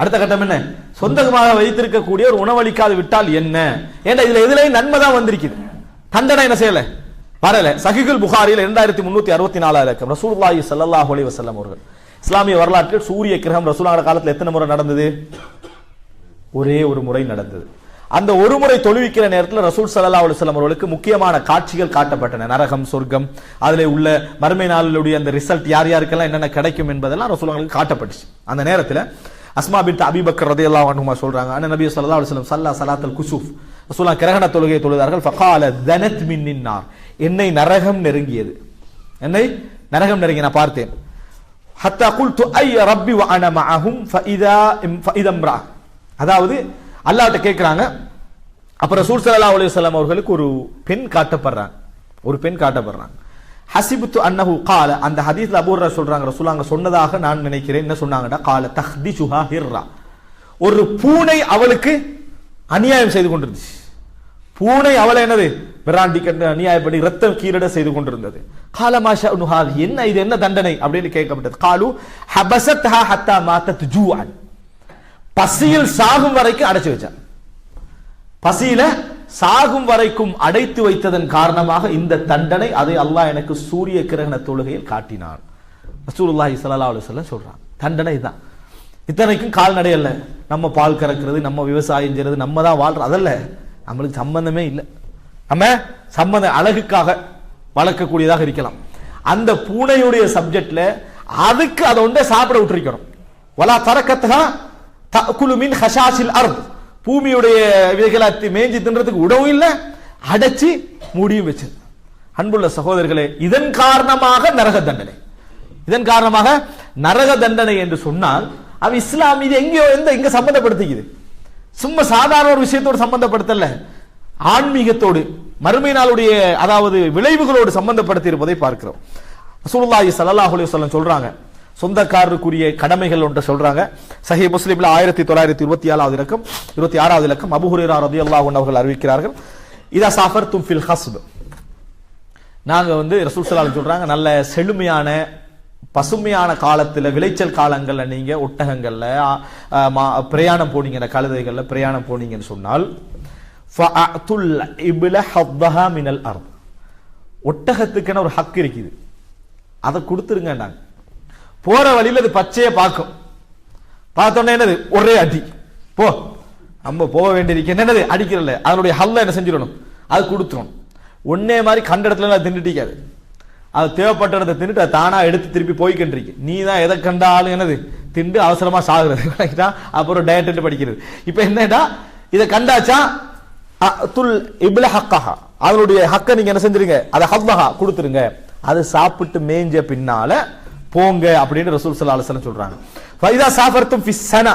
அடுத்த கட்டம் என்ன? சொந்தமாக வைத்திருக்கக்கூடிய ஒரு உணவளிக்காது விட்டால் என்ன? ஏன்னா இதுல எதுலையும் நன்மை தான் வந்திருக்குது, தண்டனை என்ன செய்யல வரல. சஹீஹுல் புகாரியில் 2364 இலக்கம் ரசூலுல்லாஹி ஸல்லல்லாஹு அலைஹி வஸல்லம் அவர்கள், இஸ்லாமிய வரலாற்றில் சூரிய கிரகம் ரசூலுல்லாஹ் காலத்தில் எத்தனை முறை நடந்தது? ஒரே ஒரு முறை நடந்தது. அந்த ஒரு முறை தொழுவிக்கிற நேரத்தில் ரசூல் ஸல்லல்லாஹு அலைஹி வஸல்லம் அவர்களுக்கு முக்கியமான காட்சிகள் காட்டப்பட்டன. நரகம், சொர்க்கம், அதிலே உள்ள மறுமை நாளுடைய அந்த ரிசல்ட், யார் யாருக்கெல்லாம் என்னென்ன கிடைக்கும் என்பதெல்லாம் ரசூலுல்லாஹ்வுக்கு காட்டப்பட்டுச்சு. அந்த நேரத்தில் அஸ்மா பின்த் அபீ பக்கர் ரலியல்லாஹு அன்ஹுமா சொல்றாங்க, அன்ன நபி ஸல்லல்லாஹு அலைஹி வஸல்லம் ஸல்லா ஸலாத்துல் குஸூஃப், ரசூலுல்லாஹ் கிரகண தொழுகையை தொழுதார்கள். ஃபகால தனத் மின்னின் நார், என்னை நரகம் நெருங்கியது, என்னை நரகம் நெருங்கி நான் பார்த்தேன். ஹத்தா குல்து ஐய ரப்பி வ அன மஅஹும் ஃபஇதா இம்ரா, அதாவது அல்லாஹ்ட்ட கேக்குறாங்க. அப்ப ரசூல் ஸல்லல்லாஹு அலைஹி வஸல்லம் அவர்களுக்கு ஒரு பெண் காட்டப்படுறாங்க, ஒரு பெண் காட்டப்படுறாங்க. ஹசிபுத்து அன்னஹு கால, அந்த ஹதீஸ்ல அபூ ஹுரைரா சொல்றாங்க, ரசூலுல்லாஹ் சொன்னதாக நான் நினைக்கிறேன். என்ன சொன்னாங்கடா? கால தஹ்திஷுஹா ஹிர்ரா, ஒரு பூனை அவளுக்கு அநியாயம் செய்து கொண்டிருந்துச்சு. பூனை அவளை என்னது விராண்டி கண்டு அநியாயப்படி ரத்தம் கீரட செய்து கொண்டிருந்தது. கால மாஷா நுஹால், என்ன இது, என்ன தண்டனை அப்படின்னு கேட்கப்பட்டது. காலு ஹபஸத்ஹா ஹத்தா மாத்தத் ஜூஅன், பசியில் சாகும் வரைக்கும் அடைச்சு வச்சான். பசியில சாகும் வரைக்கும் அடைத்து வைத்ததன் காரணமாக இந்த தண்டனை, அதை அல்லாஹ் எனக்கு சூரிய கிரகண தொழுகையில் காட்டினான். ரசூலுல்லாஹி ஸல்லல்லாஹு அலைஹி வஸல்லம் சொல்றான், தண்டனை தான். இத்தனைக்கும் கால்நடை அல்ல, நம்ம பால் கறக்கிறது, நம்ம விவசாயம் செய்யறது, நம்ம தான் வாழ்றோம், அதல்ல, நம்மளுக்கு சம்பந்தமே இல்லை. நம்ம சம்பந்தம் அழகுக்காக வளர்க்கக்கூடியதாக இருக்கலாம். அந்த பூனையுடைய சப்ஜெக்ட்ல அதுக்கு அதை ஒன்றே சாப்பிட விட்டுருக்கிறோம். வலா தரக்கத்தா தஅகுலு மின் ஹஷாஷில் அர்த், பூமியுடைய இவைகளை மேஞ்சி தின்றதுக்கு உணவும் இல்லை, அடைச்சி மூடியும் வச்சு. அன்புள்ள சகோதரர்களே, இதன் காரணமாக நரக தண்டனை, இதன் காரணமாக நரக தண்டனை என்று சொன்னால் அவ இஸ்லாம் இது எங்கேயோ எங்க சம்பந்தப்படுத்திக்குது. சும்மா சாதாரண ஒரு விஷயத்தோடு சம்பந்தப்படுத்தல, ஆன்மீகத்தோடு மறுமை நாளுடைய அதாவது விளைவுகளோடு சம்பந்தப்படுத்தி இருப்பதை பார்க்கிறோம். ரசூலுல்லாஹி ஸல்லல்லாஹு அலைஹி வஸல்லம் சொல்றாங்க, சொந்தக்காரருக்குரிய கடமைகள் ஒன்று சொல்றாங்க. சஹீஹ் முஸ்லிம்ல 1927வது இலக்கம் 26வது இலக்கம் அபூ ஹுரைரா ரலியல்லாஹு அன்ஹு அவர்கள் அறிவிக்கிறார்கள், இதா சாஃபர்தும் ஃபில் ஹஸ்ப், நாங்க ரசூல் ஸல்லல்லாஹு அலைஹி சொல்றாங்க, நல்ல செழுமையான பசுமையான காலத்துல விளைச்சல் காலங்கள்ல நீங்க ஒட்டகங்கள்ல பிரயாணம் போனீங்க, கழுதைகள்ல பிரயாணம் போனீங்கன்னு சொன்னால் ஃபஅதுல் இப்ல ஹத்தஹா மினல் அர்த், ஒட்டகத்துக்குன்னு ஒரு ஹக் இருக்குது, அதை கொடுத்துருங்கன்னாங்க. போற வழியில அது பச்சையை பார்க்கும், பார்த்தோன்னே என்னது ஒரே அடி, போ நம்ம போக வேண்டியிருக்கு, என்னது அடிக்கிறல்ல, அதனுடைய ஹல்ல என்ன செஞ்சிடணும், அது கொடுத்துரும். ஒன்னே மாதிரி கண்ட இடத்துல தின்னுட்டிக்காது, அது தேவைப்பட்ட இடத்தை தின்னுட்டு அதை தானா எடுத்து திருப்பி போய்கின்றிருக்கு. நீ தான் எதை கண்டாலும் என்னது திண்டு அவசரமா சாகுறது, அப்புறம் டயட் படிக்கிறது. இப்ப என்னடா இதை கண்டாச்சா துல் இப்ல ஹக்கஹா, அதனுடைய ஹக்க நீங்க என்ன செஞ்சிருங்க, அதை ஹல்லஹா கொடுத்துருங்க, அது சாப்பிட்டு மேஞ்ச பின்னால போங்க அப்படின்னு ரசூல் ஸல்லல்லாஹு அலைஹி வஸல்லம் சொல்றாங்க. ஃபைதா சாஃபர்தும் ஃபிஸ் ஸனா,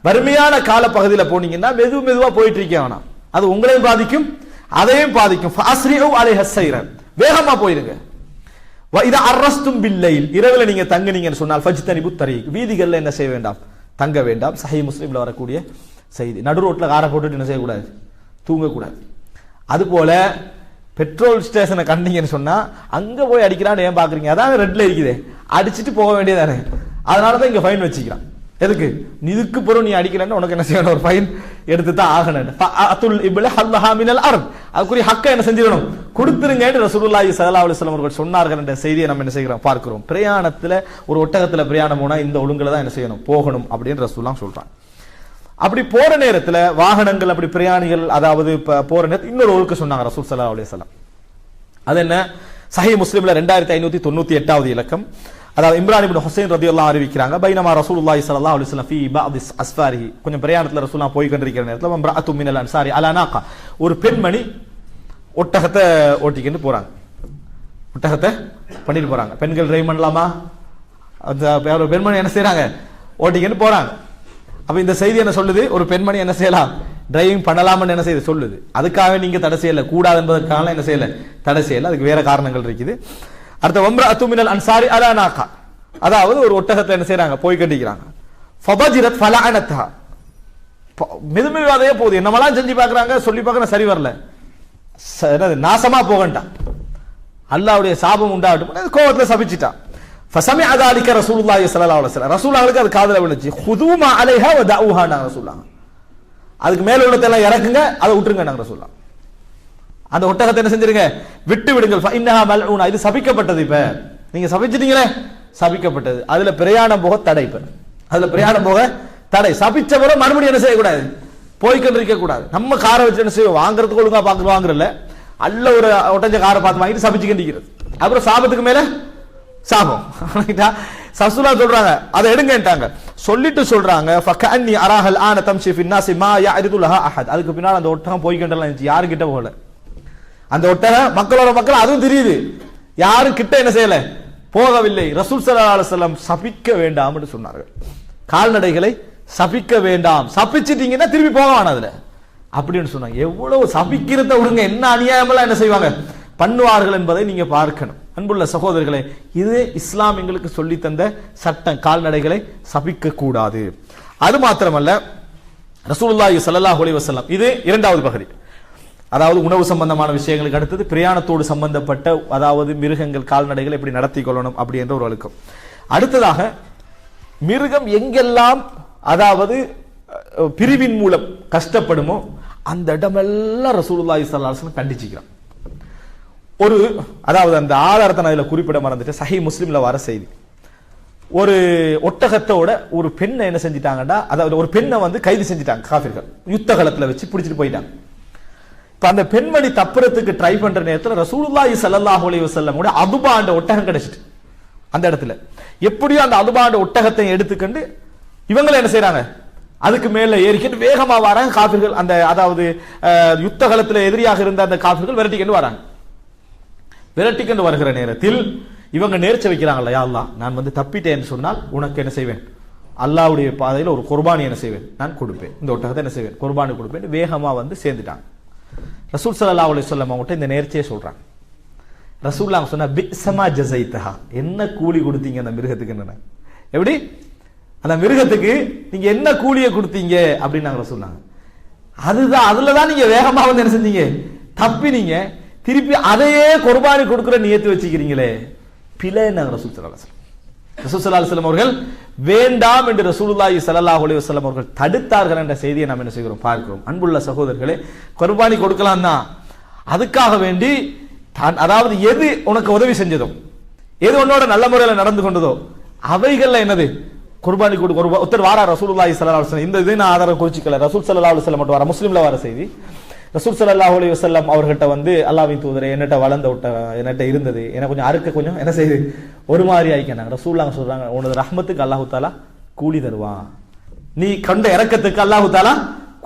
வறுமையான கால பகுதியில போனீங்கன்னா மெதுவா போயிட்டு இருக்கே வேணாம், அது உங்களையும் பாதிக்கும் அதையும் பாதிக்கும். ஃபஅஸ்ரிஉ அலைஹ ஸைரன், வேகமா போயிருங்க. வைதா அரஸ்தும் பில்லைல், இரவுல நீங்க தங்குனீங்கன்னு சொன்னால் ஃபஜ்தனிபு தரீக், வீதிகள்ல என்ன செய்ய வேண்டாம், தங்க வேண்டாம். சஹீஹ் முஸ்லிம்ல வரக்கூடிய செய்தி. நடு ரோட்ல காரை போட்டுட்டு என்ன செய்யக்கூடாது, தூங்கக்கூடாது. அதுபோல பெட்ரோல் ஸ்டேஷனை கண்டீங்கன்னு சொன்னா அங்க போய் அடிக்கிறான்னு ஏன் பாக்குறீங்க? அதான் ரெட்ல இருக்குது, அடிச்சுட்டு போக வேண்டியதானே. அதனாலதான் இங்க ஃபைன் வச்சுக்கிறான். எதுக்கு? இதுக்கு பிறகு நீ அடிக்கலன்னு உனக்கு என்ன செய்யணும்? ஒரு ஃபைன் எடுத்து தான் ஆகணும். அதுக்குரிய ஹக்க என்ன செஞ்சிடணும்? கொடுத்துருங்க ரசூலுல்லாஹி ஸல்லல்லாஹு அலைஹி வஸல்லம் அவர்கள் சொன்னார்கள் என்ற செய்தியை நம்ம என்ன செய்கிறோம்? பார்க்கிறோம். பிரயாணத்துல ஒரு ஒட்டகத்துல பிரயாணம் போனா இந்த ஒழுங்குல தான் என்ன செய்யணும்? போகணும் அப்படின்னு ரசூலுல்லாஹ் சொல்றாங்க. அப்படி போற நேரத்துல வாகனங்கள் அப்படி பிரயாணிகள் அதாவது போற நேரத்தில் இன்னொரு ஒழுக்க சொன்னாங்க ரசூல் ஸல்லல்லாஹு அலைஹி வஸல்லம். அது என்ன? சஹீஹ் முஸ்லிம்ல 2598வது இலக்கம். அதாவது இம்ரான் இப்னு ஹுசைன் ரலியல்லாஹு அறிவிக்கிறாங்க, பைனமா ரசூலுல்லாஹி ஸல்லல்லாஹு அலைஹி வஸல்லம் ஃபீ பஅதி அஸ்ஃபாரிஹி, கொஞ்சம் பிரயாணத்துல ரசூலுல்லாஹ் போய் கொண்டிருக்கிற நேரத்துல இம்ராஅத்து மினல் அன்சாரி அலா நாகா, ஒரு பெண்மணி ஒட்டகத்தை ஓட்டிக்கிட்டு போறாங்க. ஒட்டகத்தை பண்ணிட்டு போறாங்க. பெண்கள் டிரைவ் பண்ணலாமா? அந்த ஒரு பெண்மணி என்ன செய்யறாங்க? ஓட்டிக்கிட்டு போறாங்க. அப்ப இந்த செய்தி என்ன சொல்லுது? ஒரு பெண்மணி என்ன செய்யலாம்? டிரைவிங் பண்ணலாம்னு என்ன செய்யுது? சொல்லுது. அதுக்காக நீங்க தடை செய்யல, கூடாது என்பதற்காக என்ன செய்யல? தடை செய்யல. அதுக்கு வேற காரணங்கள் இருக்குது. அடுத்த வம்ரஅத்து மினல் அன்சாரி அலா நாகா, அதாவது ஒரு ஒட்டகத்தை என்ன செய்யறாங்க? போய் கட்டிக்கிறாங்க. ஃபபஜிரத் ஃபலஅனத்ஹா, மெதுமெதுவாதே போகுது. என்னமெல்லாம் செஞ்சு பார்க்கறாங்க, சொல்லி பார்க்கறாங்க, சரி வரல. நாசமா போகண்டான், அல்லாஹ்வுடைய சாபம் உண்டாகட்டும், கோவத்துல சபிச்சிட்டான். ஃபஸமிஅ ذلك ரசூலுல்லாஹி ஸல்லல்லாஹு அலைஹி வஸல்லம், ரசூலுல்லாஹ்வுக்கு அது காதுல விழுந்துச்சு. குது மா அலைஹா வ தஊஹா, ரசூலுல்லாஹ் அதுக்கு மேல உள்ளதெல்லாம் இறக்குங்க, அதை விட்டுருங்க நாங்க ரசூலுல்லாஹ். அந்த ஒட்டகத்தை என்ன செஞ்சிருங்க? விட்டு விடுங்கள். ஃபஇன்னஹா மல்ஊனா, இது சபிக்கப்பட்டது. இப்ப நீங்க சபிச்சிட்டீங்களே, சபிக்கப்பட்டது. அதுல பிரயாணம் போக தடை. இப்ப அதுல பிரயாணம் போக தடை. சபிச்ச பிறகு மறுபடியும் என்ன செய்யக்கூடாது? போய்க்கொண்டு இருக்க கூடாது. நம்ம காரை வச்சு என்ன செய்வோம்? வாங்குறதுக்கு ஒழுங்கா பாக்குறது வாங்குறல, அல்ல ஒரு ஒட்டஞ்ச காரை பார்த்து வாங்கிட்டு சபிச்சு கண்டிக்கிறது. அப்புறம் சாபத்துக்கு மேல சாபம். ரசூலுல்லாஹ் சொல்றாங்க அதை எடுங்கன்ட்டாங்க. சொல்லிட்டு சொல்றாங்க ஃபகஅன்னி அராஹல் ஆன தம்ஷி ஃபின் நாஸி மா யஅரிது லஹா அஹத். அதுக்கு பின்னால அந்த ஒட்டகம் போய்க்கண்டலாம் இருந்துச்சு, யாரும் கிட்ட போகல. அந்த ஒட்டகம் மக்களோட மக்கள், அதுவும் தெரியுது, யாரும் கிட்ட என்ன செய்யல? போகவில்லை. ரசூல் ஸல்லல்லாஹு அலைஹி வஸல்லம் சபிக்க வேண்டாம் என்று சொன்னார்கள். கால்நடைகளை சபிக்க வேண்டாம், சபிச்சிட்டீங்கன்னா திருப்பி போக வேணாம் அதுல அப்படின்னு சொன்னாங்க. எவ்வளவு சபிக்கிறத விடுங்க, என்ன அநியாயமெல்லாம் என்ன செய்வாங்க பண்ணுவார்கள் என்பதை நீங்க பார்க்கணும். அன்புள்ள சகோதரர்களே, இது இஸ்லாம் எங்களுக்கு சொல்லி தந்த சட்டம். கால்நடைகளை சபிக்க கூடாது. அது மாத்திரமல்ல, ரசூலுல்லாஹி ஸல்லல்லாஹு அலைஹி வஸல்லம், இது இரண்டாவது பகுதி. அதாவது உணவு சம்பந்தமான விஷயங்களுக்கு அடுத்தது பிரயாணத்தோடு சம்பந்தப்பட்ட, அதாவது மிருகங்கள் கால்நடைகளை எப்படி நடத்தி கொள்ளணும் அப்படி என்ற ஒரு ஒழுக்கம். அடுத்ததாக மிருகம் எங்கெல்லாம் அதாவது பிரிவின் மூலம் கஷ்டப்படுமோ அந்த இடமெல்லாம் ரசூலுல்லாஹி ஸல்லல்லாஹு அலைஹி வஸல்லம் கண்டிச்சிக்கிறான். ஒரு அதாவது அந்த ஆதாரத்தை நான் இதுல குறிப்பிட மறந்துட்டு, சஹீஹ் முஸ்லிம்ல வர செய்தி, ஒரு ஒட்டகத்தோட ஒரு பெண்ணை என்ன செஞ்சிட்டாங்கடா, அதாவது ஒரு பெண்ணை வந்து கைது செஞ்சிட்டாங்க காஃபிர்கள், யுத்த களத்துல வச்சு பிடிச்சிட்டு போயிட்டாங்க. இப்ப அந்த பெண்மணி தப்புறதுக்கு ட்ரை பண்ற நேரத்தில் ரசூலுல்லாஹி ஸல்லல்லாஹு அலைஹி வஸல்லம் அதுபாண்ட ஒட்டகம் கிடைச்சிட்டு அந்த இடத்துல எப்படியோ அந்த அதுபாண்ட ஒட்டகத்தை எடுத்துக்கொண்டு இவங்களை என்ன செய்யறாங்க? அதுக்கு மேல ஏறிக்கிட்டு வேகமா வராங்க காஃபிர்கள். அந்த அதாவது யுத்த களத்துல எதிரியாக இருந்த அந்த காஃபிர்கள் விரட்டிக்கிட்டு வராங்க. விரட்டிக்கொண்டு வருகிற நேரத்தில் இவங்க நேர்ச்சை வைக்கிறாங்களா, யா அல்லாஹ் நான் வந்து தப்பிட்டேன்னு சொன்னால் உனக்கு என்ன செய்வேன்? அல்லாஹ்வுடைய பாதையில் ஒரு குர்பானி என்ன செய்வேன்? நான் கொடுப்பேன். இந்த ஒட்டகத்தை என்ன செய்வேன்? குர்பானி கொடுப்பேன். வேகமா வந்து சேர்ந்துட்டாங்க. ரசூல் ஸல்லல்லாஹு அலைஹி வஸல்லம் அவங்கள்ட்ட இந்த நேர்ச்சையை சொல்றாங்க. ரசூலுல்லாஹ் சொன்னா பிஸமா ஜஸைதஹா, என்ன கூலி கொடுத்தீங்க அந்த மிருகத்துக்கு? என்ன எப்படி அந்த மிருகத்துக்கு நீங்க என்ன கூலியை கொடுத்தீங்க அப்படின்னு நாங்க சொன்னாங்க. அதுதான், அதுலதான் நீங்க வேகமா வந்து என்ன செஞ்சீங்க? தப்பினீங்க. திருப்பி அதையே குர்பானி கொடுக்கிற நியத்து வச்சுக்கிறீங்களே, பிழை. நாங்க ரசூல் ஸல்லல்லாஹு அலைஹி வஸல்லம் அவர்கள் வேண்டாம் என்று ரசூலுல்லாஹி ஸல்லல்லாஹு அலைஹி வஸல்லம் அவர்கள் தடுத்தார்கள் என்ற செய்தியை நாம் என்ன செய்கிறோம்? பார்க்கிறோம். அன்புள்ள சகோதரர்களே, குர்பானி கொடுக்கலாம் தான், அதுக்காக வேண்டி அதாவது எது உனக்கு உதவி செஞ்சதோ, எது உன்னோட நல்ல முறையில் நடந்து கொண்டதோ அவைகள்ல என்னது? குர்பானி கொடுக்க. ஒருத்தர் வாரா ரசூலுல்லாஹி ஸல்லல்லாஹு அலைஹி வஸல்லம், இந்த இது நான் ஆதாரம் குறிச்சிக்கல, ரசூல் ஸல்லல்லாஹு அலைஹி வஸல்லம் மட்டும் வர, முஸ்லிம்ல வர செய்தி. ரசூல் ஸல்லல்லாஹு அலைஹி வஸல்லம் அவர்கிட்ட வந்து அல்லாஹ்வின் தூதரே, என்னட்ட வளர்ந்த என்னட்ட இருந்தது, எனக்கு கொஞ்சம் அறுக்க கொஞ்சம் என்ன செய்யுது ஒரு மாதிரி ஆயிக்கிறாங்க. ரசூலுல்லாஹ் சொல்றாங்க, உனது ரஹ்மத்துக்கு அல்லாஹ் தஆலா கூலி தருவான், நீ கண்ட இறக்கத்துக்கு அல்லாஹ் தஆலா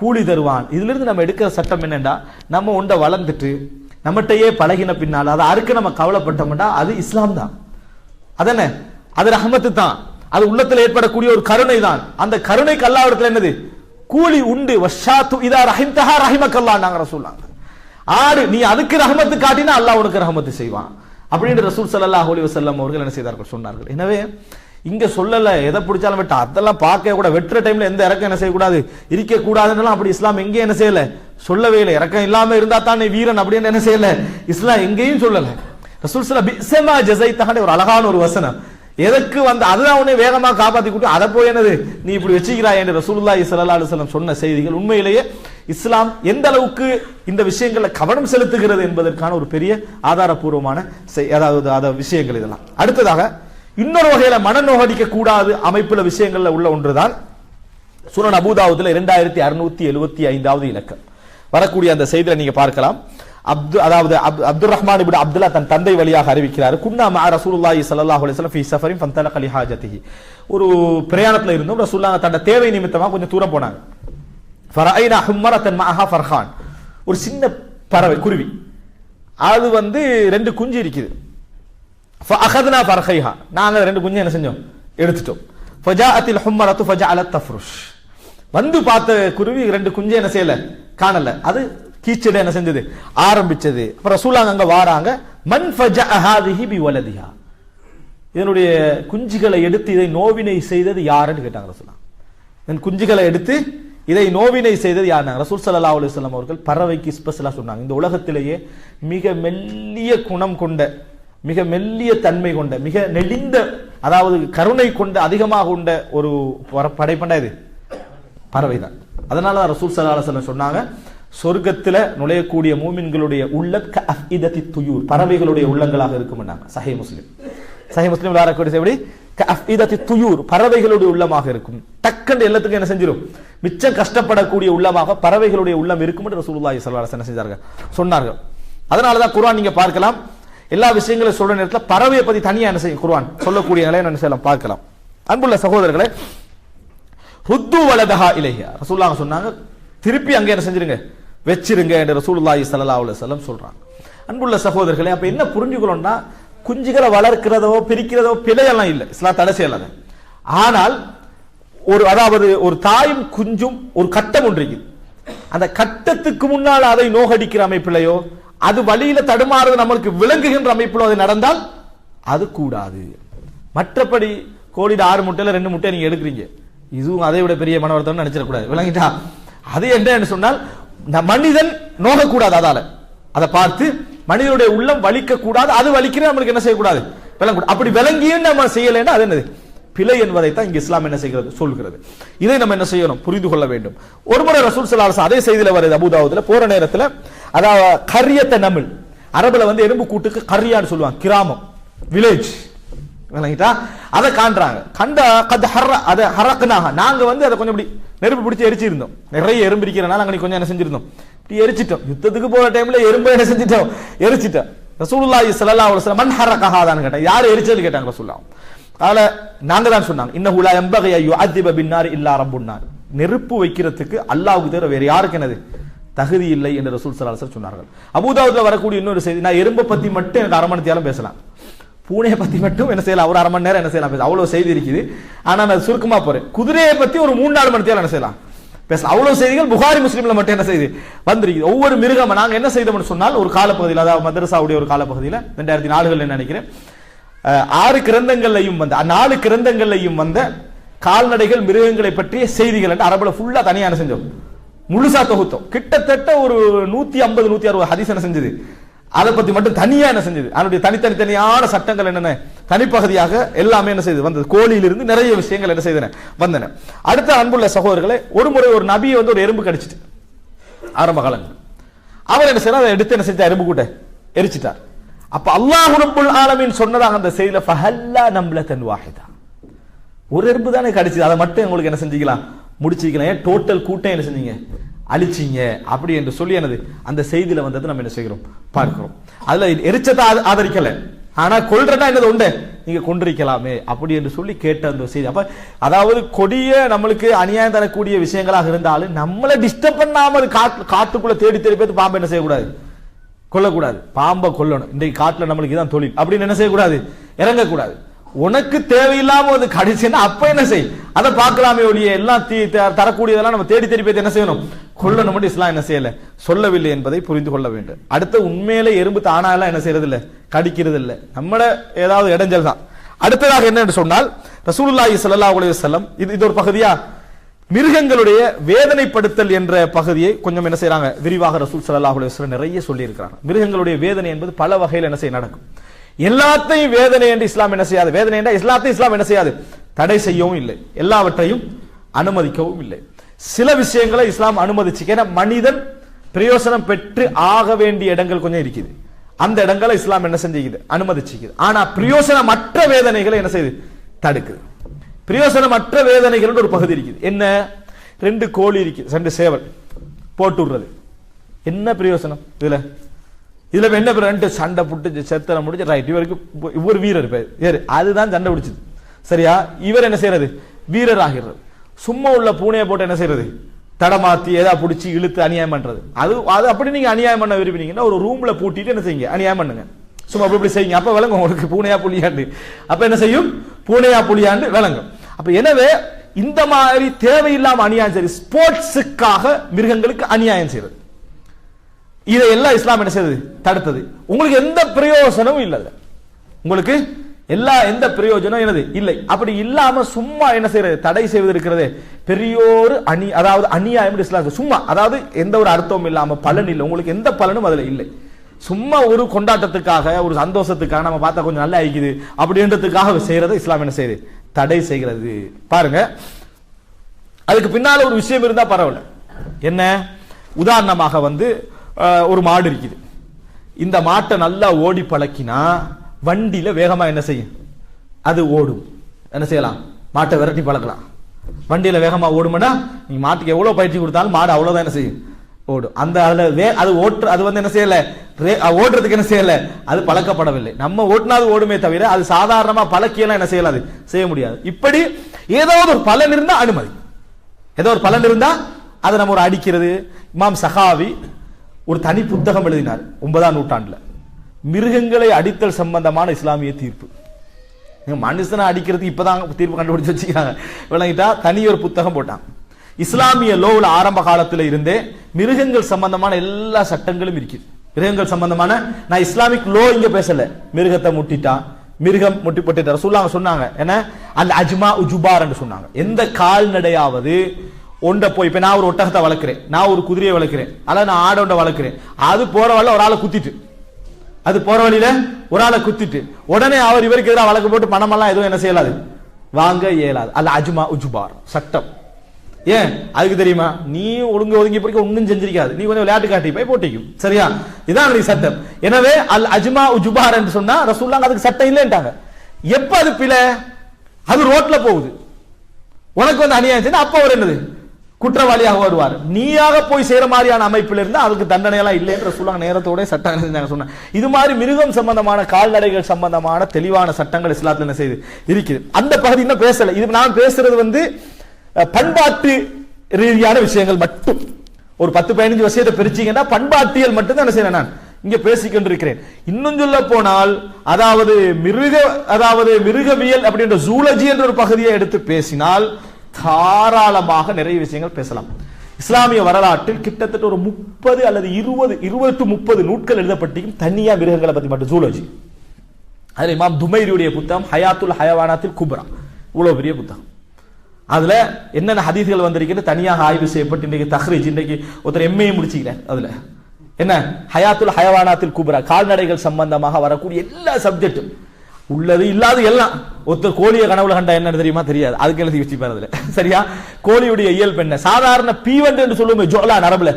கூலி தருவான். இதுல இருந்து நம்ம எடுக்கிற சட்டம் என்னன்னா, நம்ம உண்ட வளர்ந்துட்டு நம்மகிட்டயே பழகின பின்னால் அதை அறுக்க நம்ம கவலைப்பட்டோம்னா அது இஸ்லாம் தான். அதென்ன? அது ரஹ்மத்து தான், அது உள்ளத்தில் ஏற்படக்கூடிய ஒரு கருணை தான். அந்த கருணைக்கு அல்லாஹ் இடத்துல என்னது? கூலி உண்டு. வஷாத்து இதா ரஹிம்தஹா ரஹிமக்கல்லாஹ் நாங்க ரசூலுல்லாஹ். ஆடு நீ அதுக்கு ரஹ்மத்து காட்டினா அல்லாஹ் உனக்கு ரஹ்மத்து செய்வான் அப்படின்னு ரசூல் ஸல்லல்லாஹு அலைஹி வஸல்லம் அவர்கள் என்ன செய்தார்கள்? சொன்னார்கள். எனவே இங்க சொல்லல எதை பிடிச்சாலும் வெட்ட, அதெல்லாம் பார்க்க கூட, வெட்டுற டைம்ல எந்த இறக்கம் என்ன செய்யக்கூடாது, இருக்க கூடாதுன்னு அப்படி இஸ்லாம் எங்கே என்ன செய்யல சொல்லவே இல்லை. இறக்கம் இல்லாம இருந்தா தான் வீரன் அப்படின்னு என்ன செய்யல, இஸ்லாம் எங்கேயும் சொல்லல. ரசூல் ஸல்லல்லாஹு அலைஹி வஸல்லம் பிஸமா ஜஸைத்தஹு ஒரு அழகான ஒரு வசனம். எதற்கு வந்து அதுதான் உன்னை வேகமா காப்பாத்தி கூட்டு அதை போய் என்னது நீ இப்படி வச்சுக்கிறாய் என்று ரசூலுல்லாஹி ஸல்லல்லாஹு அலைஹி வஸல்லம் சொன்ன செய்திகள் உண்மையிலேயே இஸ்லாம் எந்த அளவுக்கு இந்த விஷயங்கள்ல கவனம் செலுத்துகிறது என்பதற்கான ஒரு பெரிய ஆதாரபூர்வமான அதாவது விஷயங்கள் இதெல்லாம். அடுத்ததாக இன்னொரு வகையில மனநோகடிக்க கூடாது அமைப்புல விஷயங்கள்ல உள்ள ஒன்றுதான் சுனன் அபூதாவுதுல 2675வது இலக்கம் வரக்கூடிய அந்த செய்தியை நீங்க பார்க்கலாம். அதாவது அப்துல் ரஹ்மான் இப்னு அப்துல்லா தன் தந்தை வழியாக அறிவிக்கிறார், குன்னா மஅ ரசூலுல்லாஹி ஸல்லல்லாஹு அலைஹி வஸல்லம் ஃபீ ஸஃபரின் ஃபந்தலக லிஹாஜதிஹி. ஒரு பிரயாணத்துல இருந்தோம், ரசூலுல்லாஹ் தன்னுடைய தேவை நிமித்தமா கொஞ்சம் தூரம் போனாங்க. ஃபரஐனா ஹும்மரத்தன் மஅஹா ஃபர்ஹான், ஒரு சின்ன பறவை குருவி, அது வந்து 2 குஞ்சு இருக்குது. ஃபஅഖذنا ஃபர்ஹைஹா, நாங்க 2 குஞ்சு என்ன செஞ்சோம், எடுத்துட்டோம். ஃபஜாஅத்தில் ஹும்மரத்து ஃபஜஅலத் தஃப்ருஷ், வந்து பார்த்த குருவி 2 குஞ்சு என்ன செய்யல, காணல, அது கீச்சட என்ன செஞ்சது, ஆரம்பிச்சது. அப்புறம் ரசூலுல்லாஹ் அங்க வாராங்க, மன் ஃபஜஅ ஹாதிஹி பிவலதிஹா, இதனுடைய குஞ்சுகளை எடுத்து இதை நோவினை செய்தது யாருன்னு கேட்டாங்க ரசூலுல்லாஹ். என் குஞ்சுகளை எடுத்து இதை நோவினை செய்தது யார்? ரசூல் ஸல்லல்லாஹு அலைஹி வஸல்லம் அவர்கள் பறவைக்கு ஸ்பெஷலா சொன்னாங்க, இந்த உலகத்திலேயே மிக மெல்லிய குணம் கொண்ட, மிக மெல்லிய தன்மை கொண்ட, மிக நெளிந்த, அதாவது கருணை கொண்ட, அதிகமாக கொண்ட ஒரு படைப்பண்டா இது பறவை தான். அதனால ரசூல் ஸல்லல்லாஹு அலைஹி வஸல்லம் சொன்னாங்க, சொர்க்கத்துல நுழையக்கூடிய மூமின்களுடைய உள்ளம் கஅஃஇதத்தி துயூர், பறவைகளுடைய உள்ளங்களாக இருக்கும்னாங்க. சஹீஹ் முஸ்லிம், சஹீஹ் முஸ்லிம்ல வரக்கூடிய எப்படி கஅஃஇதத்தி துயூர், பறவைகளுடைய உள்ளமாக இருக்கும். டக்குன்னு எல்லாத்துக்கும் என்ன செஞ்சிரும், மிச்சம் கஷ்டப்படக்கூடிய உள்ளமாக பறவைகளுடைய உள்ளம் இருக்கும் என்று ரசூலுல்லாஹி ஸல்லல்லாஹு அலைஹி வஸல்லம் சொன்னார்கள். அதனாலதான் குர்ஆன் நீங்க பார்க்கலாம், எல்லா விஷயங்களும் சொல்ற நேரத்தில் பறவையை பத்தி தனியா என்ன செய்யும் குர்ஆன் சொல்லக்கூடிய நிலையை என்ன செய்யலாம் பார்க்கலாம். அன்புள்ள சகோதரர்களே, ஹுத்து வலதஹா இலைஹா, ரசூலுல்லாஹ் சொன்னாங்க திருப்பி அங்க என்ன செஞ்சிருங்க, வச்சிருங்க என்று ரசூலுல்லாஹி ஸல்லல்லாஹு அலைஹி வஸல்லம் சொல்றாங்க. அன்புள்ள சகோதரர்களே, அப்ப என்ன புரிஞ்சுக்கணும்னா, குஞ்சுகளை வளர்க்கிறதோ பிரிக்கிறதோ பிழையெல்லாம் இல்லை, இஸ்லாம் தடை செய்யலாத. ஆனால் ஒரு, அதாவது ஒரு தாயும் குஞ்சும் ஒரு கட்டம் ஒன்று இருக்குது, அந்த கட்டத்துக்கு முன்னால் அதை நோகடிக்கிற அமைப்பிலையோ, அது வழியில தடுமாறுது நம்மளுக்கு விளங்குகின்ற அமைப்பிலோ அது நடந்தால் அது கூடாது. மற்றபடி கோழிட 6 முட்டையில 2 முட்டை நீங்க எடுக்கிறீங்க, இதுவும் அதை விட பெரிய மனவர்த்தம் நினைச்சிடக்கூடாது, விளங்கிட்டா? அது என்ன சொன்னால் மனிதன் நோகக்கூடாது, அதால அதை பார்த்து மனிதனுடைய உள்ளம் வலிக்க கூடாது, அது வலிக்கிறது நம்மளுக்கு என்ன செய்யக்கூடாது, விளங்கக்கூடாது. அப்படி விளங்கியும் நம்ம செய்யலைன்னா அது என்னது, பிழை என்பதைத்தான் இங்க இஸ்லாம் என்ன செய்கிறது, சொல்கிறது. இதை நம்ம என்ன செய்யணும், புரிந்து கொள்ள வேண்டும். ஒருமுறை ரசூல் ஸல்லல்லாஹு அலைஹி வஸல்லம் அதே செய்தியில வருது அபூதாவுதுல, போற நேரத்துல அதாவது கரியத்த நமிழ், அரபுல வந்து எறும்பு கூட்டுக்கு கரியான்னு சொல்லுவாங்க, கிராமம், வில்லேஜ், விளங்கிட்டா? அதை காண்றாங்க, கண்டா கத் ஹர்ர, அதை ஹரக்னாஹா, நாங்க வந்து அதை கொஞ்சம் இப்படி நெருப்பு பிடிச்சி எரிச்சிருந்தோம், நிறைய எறும்பு இருக்கிறனால அங்க கொஞ்சம் என்ன செஞ்சிருந்தோம், இப்படி எரிச்சிட்டோம். யுத்தத்துக்கு போற டைம்ல எறும்பு என்ன செஞ்சிட்டோம், எரிச்சிட்டோம். ரசூலுல்லாஹி ஸல்லல்லாஹு அலைஹி வஸல்லம் மன் ஹரகஹாதான்னு கேட்டாங்க, யார் எரிச்சல் கேட்டாங்க ரசூலுல்லாஹ். அதனால நாங்க தான் சொன்னாங்க, இன்னஹு லா யம்பகி யுஅதிப பின்னார் இல்லா ரப்புன் நார், நெருப்பு வைக்கிறதுக்கு அல்லாஹ்வுக்கு தவிர வேற யாருக்கு என்னது தகுதி இல்லை என்று ரசூல் ஸல்லல்லாஹு அலைஹி வஸல்லம் சொன்னார்கள். அபூதாவுதுல வரக்கூடிய இன்னொரு செய்தி, நான் எறும்பை பத்தி மட்டும் எனக்கு 1/2 மணி நேரம் பேசலாம், பூனையை பத்தி மட்டும் என்ன செய்யலாம், ஒரு 1/2 மணி நேரம் என்ன செய்யலாம் பேச, அவ்வளவு செய்தி இருக்குது. ஆனா நான் சுருக்கமா போறேன், குதிரையை பத்தி ஒரு 3-4 மணி நேரம் என்ன செய்யலாம் பேசலாம், அவ்வளவு செய்திகள் புகாரி முஸ்லிம்ல மட்டும் என்ன செய்து வந்திருக்கு. ஒவ்வொரு மிருகம் நாங்க என்ன செய்தோம்னு சொன்னால், ஒரு காலப்பகுதியில், அதாவது மதரசாவுடைய ஒரு காலப்பகுதியில் 2004 நினைக்கிறேன், 6 கிரந்தங்கள்லையும் வந்த 4 கிரந்தங்கள்லையும் வந்த கால்நடைகள் மிருகங்களை பற்றிய செய்திகள் என்று அரபுல ஃபுல்லா தனியா என்ன செஞ்சோம், முழுசா தொகுத்தோம். கிட்டத்தட்ட ஒரு 150-160 ஹதீஸ் என்ன செஞ்சது, அதை பத்தி மட்டும் தனியா என்ன செஞ்சது, அதனுடைய தனித்தனியான சட்டங்கள் என்னென்ன தனிப்பகுதியாக எல்லாமே என்ன செய்து வந்தது. கோழியிலிருந்து நிறைய விஷயங்கள் என்ன செய்தன வந்தன. அடுத்த அன்புள்ள சகோதரர்களே, ஒரு முறை ஒரு நபியை வந்து ஒரு எறும்பு கடிச்சிட்டு ஆரம்ப காலங்கள், அவர் என்ன செய்யறார், அதை எடுத்து என்ன செஞ்சா எறும்பு கூட்ட எரிச்சிட்டார். அப்ப அல்லாஹ் ரப்புல் ஆலமீன் சொன்னதாக அந்த செய்தியில ஃபஹல்லா நம்லத்தன் வாஹிதா, ஒரு எறும்பு தானே கடிச்சது, அதை மட்டும் உங்களுக்கு என்ன செஞ்சுக்கலாம், முடிச்சுக்கலாம், டோட்டல் கூட்டம் என்ன செஞ்சீங்க, அழிச்சிங்க அப்படி என்று சொல்லி என்னது அந்த செய்தியில வந்தது நம்ம என்ன செய்கிறோம் பார்க்கிறோம். அதுல எரிச்சத்தை ஆதரிக்கல, ஆனா கொல்றதா என்னது உண்டு, நீங்க கொண்டிருக்கலாமே அப்படி என்று சொல்லி கேட்ட அந்த செய்தி. அப்ப அதாவது கொடிய நம்மளுக்கு அநியாயம் தரக்கூடிய விஷயங்களாக இருந்தாலும் நம்மளை டிஸ்டர்ப் பண்ணாமல் காட்டுக்குள்ள தேடி போய் பாம்பை என்ன செய்யக்கூடாது, கொல்லக்கூடாது. பாம்பை கொல்லணும், இன்றைக்கு காட்டுல நம்மளுக்கு இதான் தொழில் அப்படின்னு என்ன செய்யக்கூடாது, இறங்கக்கூடாது. உனக்கு தேவையில்லாம அது கடிச்சுன்னா அப்ப என்ன செய், அதை பார்க்கலாமே ஒழிய எல்லாம் தரக்கூடியதெல்லாம் நம்ம தேடி போய் என்ன செய்யணும், கொல்லணும் மட்டும் இஸ்லாம் என்ன செய்யல சொல்லவில்லை என்பதை புரிந்து கொள்ள வேண்டும். அடுத்த உண்மையிலே எறும்பு தானாலாம் என்ன செய்யறது இல்ல, கடிக்கிறது இல்ல, நம்மள ஏதாவது இடைஞ்சல் தான். அடுத்ததாக என்ன என்று சொன்னால், ரசூலுல்லாஹி ஸல்லல்லாஹு அலைஹி வஸல்லம், இது ஒரு பகுதியா, மிருகங்களுடைய வேதனைப்படுத்தல் என்ற பகுதியை கொஞ்சம் என்ன செய்யறாங்க விரிவாக ரசூல் ஸல்லல்லாஹு அலைஹி வஸல்லம் நிறைய சொல்லி இருக்கிறாங்க. மிருகங்களுடைய வேதனை என்பது பல வகையில் என்ன செய்ய நடக்கும். எல்லாத்தையும் வேதனை என்று இஸ்லாம் என்ன செய்யாது. வேதனை என்றால் எல்லாத்தையும் இஸ்லாம் என்ன செய்யாது, தடை செய்யவும் இல்லை, எல்லாவற்றையும் அனுமதிக்கவும் இல்லை. சில விஷயங்களை இஸ்லாம் அனுமதிச்சு. ஏன்னா மனிதன் பிரயோசனம் பெற்று ஆக வேண்டிய இடங்கள் கொஞ்சம் இருக்குது. அந்த இடங்களை இஸ்லாம் என்ன செஞ்சுக்குது, அனுமதிச்சுக்குது. ஆனா பிரயோசனமற்ற வேதனைகளை என்ன செய்யுது, தடுக்குது. பிரயோசனமற்ற வேதனைகள் ஒரு பகுதி இருக்குது. என்ன, 2 கோழி இருக்குது, 2 சேவல் போட்டு விடுறது. என்ன பிரயோசனம் இதுல? இதுல என்ன 2 சண்டை புட்டு செத்தனை முடிச்சு ரைட். இவருக்கு இவர் வீரர் பேர், அதுதான் சண்டை பிடிச்சது. சரியா? இவர் என்ன செய்யறது, வீரர் ஆகிறது. சும்மா உள்ள பூனையை போட்டு என்ன செய்யறது, தடமாத்தி ஏதா பிடிச்சி இழுத்து அநியாயம் பண்றது. அது அப்படி நீங்க அநியாயம் பண்ண விரும்பினீங்கன்னா ஒரு ரூம்ல பூட்டிட்டு என்ன செய்யுங்க, அநியாயம் பண்ணுங்க. சும்மா அப்படி செய்யுங்க. அப்ப விளங்கும் உங்களுக்கு பூனையா புலியாண்டு. அப்ப என்ன செய்யும், பூனையா புலியாண்டு விளங்கும். அப்ப எனவே இந்த மாதிரி தேவையில்லாம அநியாயம் சரி, ஸ்போர்ட்ஸுக்காக மிருகங்களுக்கு அநியாயம் செய்யறது, இதையெல்லாம் இஸ்லாம் என்ன செய்யுது, தடுத்தது. உங்களுக்கு எந்த பிரயோஜனமும் இல்லை, உங்களுக்கு எந்த பிரயோஜனம் என்னது இல்லை. அப்படி இல்லாம சும்மா என்ன செய்யறது, தடை செய்வது இருக்கிறது பெரியோரு அதாவது அநியாயம் இஸ்லாம். சும்மா அதாவது எந்த ஒரு அர்த்தமும் இல்லாம பலன் இல்லை, உங்களுக்கு எந்த பலனும் அதுல இல்லை. சும்மா ஒரு கொண்டாட்டத்துக்காக ஒரு சந்தோஷத்துக்காக நம்ம பார்த்தா கொஞ்சம் நல்லா இருக்குது அப்படின்றதுக்காக செய்யறது இஸ்லாம் என்ன செய்யுது, தடை செய்கிறது. பாருங்க, அதுக்கு பின்னால ஒரு விஷயம் இருந்தா பரவாயில்ல. என்ன, உதாரணமாக ஒரு மாடு இருக்குது. இந்த மாட்டை நல்லா ஓடி பழக்கினா வண்டியில வேகமா என்ன செய்யும், அது ஓடும். என்ன செய்யலாம், மாட்டை விரட்டி பழக்கலாம். வண்டியில வேகமா ஓடும்னா நீங்க மாட்டுக்கு எவ்வளவு பயிற்சி கொடுத்தாலும் மாடு அவ்வளவுதான் என்ன செய்யும், ஓடும். அந்த அது ஓட்டு அது என்ன செய்யல, ஓடுறதுக்கு என்ன செய்யல, அது பழக்கப்படவில்லை. நம்ம ஓட்டுனாது ஓடுமே தவிர அது சாதாரணமா பழக்கியெல்லாம் என்ன செய்யலாது, செய்ய முடியாது. இப்படி ஏதாவது ஒரு பலன் இருந்தா அனுமதி, ஏதோ ஒரு பலன் இருந்தா அதை நம்ம ஒரு அடிக்கிறது. இமாம் சகாவி ஒரு தனி புத்தகம் எழுதினார் 9ஆம் நூற்றாண்டுல, மிருகங்களை அடித்தல் சம்பந்தமான இஸ்லாமிய தீர்ப்பு. மனுஷனை அடிக்கிறதுக்கு இப்பதான் தீர்ப்பு கண்டுபிடிச்சு வச்சுக்கிறாங்க, விளங்கிட்டா தனி ஒரு புத்தகம் போட்டாங்க. இஸ்லாமிய லோவுல ஆரம்ப காலத்தில் இருந்தே மிருகங்கள் சம்பந்தமான எல்லா சட்டங்களும் இருக்குது. மிருகங்கள் சம்பந்தமான, நான் இஸ்லாமிக் லோ இங்க பேசல, மிருகத்தை முட்டிட்டா, மிருகம் முட்டி போட்டு ரசூலுல்லாஹ் சொன்னாங்க என்ன, அல் அஜ்மா உஜுபார் என்று சொன்னாங்க. எந்த கால்நடையாவது ஒன்றை போய், இப்ப நான் ஒரு ஒட்டகத்தை வளர்க்கிறேன், நான் ஒரு குதிரையை வளர்க்கிறேன், அல்ல நான் ஆட ஒன்றை வளர்க்கிறேன், அது போற வழியில ஒரு ஆளை குத்திட்டு, அது போற வழியில ஒரு ஆளை குத்திட்டு உடனே அவர் இவருக்கு எதிராக வழக்கு போட்டு பணமெல்லாம் எதுவும் என்ன செய்யலாது, வாங்க இயலாது. அல்ல அஜ்மா உஜுபார் சட்டம். ஏன் அதுக்கு தெரியுமா, நீ ஒழுங்கு ஒதுங்கி பிடிக்க ஒன்னும் செஞ்சிருக்காது, நீ கொஞ்சம் விளையாட்டு காட்டி போய் போட்டிக்கும். சரியா? இதான் நீ சட்டம். எனவே அல் அஜ்மா உஜுபார் என்று சொன்னா ரசூலுல்லாஹ் அதுக்கு சட்டம் இல்லைன்ட்டாங்க. எப்ப அது பிழை, அது ரோட்ல போகுது, உனக்கு அநியாயம் செய்ய, அப்ப அவர் என்னது குற்றவாளியாக வருவார். நீயாக போய் செய்யற மாதிரியான அமைப்பில் இருந்து அதுக்கு தண்டனை எல்லாம் இல்லை என்று ரசூலுல்லாஹ் நேரத்தோட சட்டம் செஞ்சாங்க. சொன்ன இது மாதிரி மிருகம் சம்பந்தமான கால்நடைகள் சம்பந்தமான தெளிவான சட்டங்கள் இஸ்லாத்தில் என்ன செய்து இருக்குது. அந்த பகுதி இன்னும் பேசல. இது நான் பேசுறது பண்பாட்டு ரீதியான விஷயங்கள் மட்டும். ஒரு 10-15 விஷயத்தை பிரிச்சீங்கன்னா பண்பாட்டியல் மட்டும் தான் என்ன செய்யறேன் நான் இங்க பேசிக்கொண்டிருக்கிறேன். இன்னும் சொல்ல போனால் அதாவது மிருகவியல் அப்படின்ற ஜூலஜி என்ற ஒரு பகுதியை எடுத்து பேசினால் தாராளமாக நிறைய விஷயங்கள் பேசலாம். இஸ்லாமிய வரலாற்றில் கிட்டத்தட்ட ஒரு 30 அல்லது 20 to 30 நூட்கள் எழுதப்பட்டிருக்கும் தனியா மிருகங்களை பத்தி மட்டும் ஜூலஜி. அதுல இமாம் துமைரியுடைய புத்தகம் ஹயாத்துல் ஹயவானாத்தில் குப்ரா, இவ்வளவு பெரிய புத்தகம். அதுல என்னென்ன ஹதீஸ்கள் வந்திருக்கிறது தனியாக ஆய்வு செய்யப்பட்டு இன்றைக்கு தஹ்ரீஜ், இன்றைக்கு ஒருத்தர் எம்ஏ முடிச்சுக்கிறேன். அதுல என்ன ஹயாத்துல் ஹயவானாத்தில் குப்ரா, கால்நடைகள் சம்பந்தமாக வரக்கூடிய எல்லா சப்ஜெக்டும் உள்ளது இல்லாத எல்லாம். ஒருத்தர் கோழியை கனவுல கண்டா என்ன தெரியுமா, தெரியாது, அதுக்கு எழுதி வச்சுப்பாரு அதுல. சரியா? கோழியுடைய இயல்பு என்ன, சாதாரண பீவண்ட் என்று சொல்லுவோம் ஜோலா நரம்புல,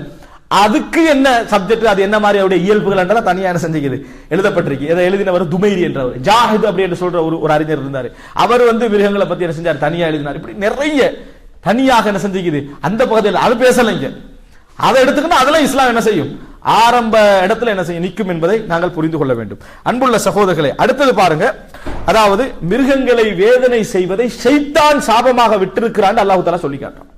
அதுக்கு என்ன சப்ஜெக்ட், அது என்ன மாதிரி அவருடைய இயல்புகள் என்றால் தனியா என்ன செஞ்சுக்குது எழுதப்பட்டிருக்கு. இதை எழுதினவர் துமைரி என்றவர், ஜாஹித் அப்படி என்று சொல்ற ஒரு அறிஞர் இருந்தார். அவர் மிருகங்களை பத்தி என்ன செஞ்சார், தனியா எழுதினார். இப்படி நிறைய தனியாக என்ன செஞ்சுக்குது அந்த பகுதியில். அது பேசலைங்க, அதை எடுத்துக்கணும். அதெல்லாம் இஸ்லாம் என்ன செய்யும், ஆரம்ப இடத்துல என்ன செய்யும் நிற்கும் என்பதை நாங்கள் புரிந்து கொள்ள வேண்டும். அன்புள்ள சகோதரர்களே, அடுத்தது பாருங்க, அதாவது மிருகங்களை வேதனை செய்வதை ஷைத்தான் சாபமாக விட்டிருக்கிறான் அல்லாஹ் தஆலா சொல்லி காட்டுறான்.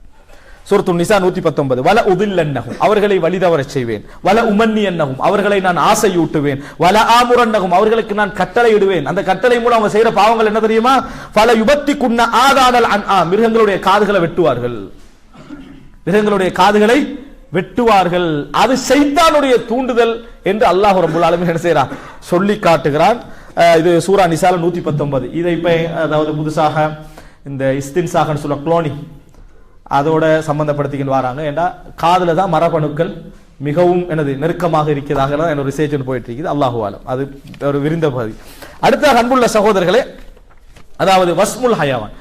சூரத்துன் நிசா 119, வல உதில்லன்னஹும் அவர்களை வழிதவறச் செய்வேன், வல உமன்னியன்னஹும் அவர்களை நான் ஆசையூட்டுவேன், வல ஆமுரன்னஹும் அவர்களுக்கு நான் கட்டளையிடுவேன். அந்த கட்டளை மூலம் அவங்க செய்யற பாவங்கள் என்ன தெரியுமா, ஃபல யுபத்திகுன்ன ஆதானல் அன்ஆ மிருகங்களுடைய காதுகளை வெட்டுவார்கள், மிருகங்களுடைய காதுகளை வெட்டுவார்கள். அது ஷைத்தானுடைய தூண்டுதல் என்று அல்லாஹ் ரப்பல் ஆலமீன் என்ன செய்றான் சொல்லி காட்டுகிறான். இது சூரா நிசால 119. இதை இப்ப அதாவது புதுசாக இந்த இஸ்தின்சாகன்னு சொல்ல குளோனிங், அதோட சம்பந்தப்படுத்திக்கிட்டு வராங்க. ஏன்னா காதுல தான் மரபணுக்கள் மிகவும் நெருக்கமாக இருக்கிறதாக ஒரு ரிசர்ச் போயிட்டு இருக்குது. அல்லாஹு ஆலம், அது ஒரு விரிந்த பகுதி. அடுத்த அன்புள்ள சகோதரர்களே, அதாவது வஸ்முல் ஹயாவான்,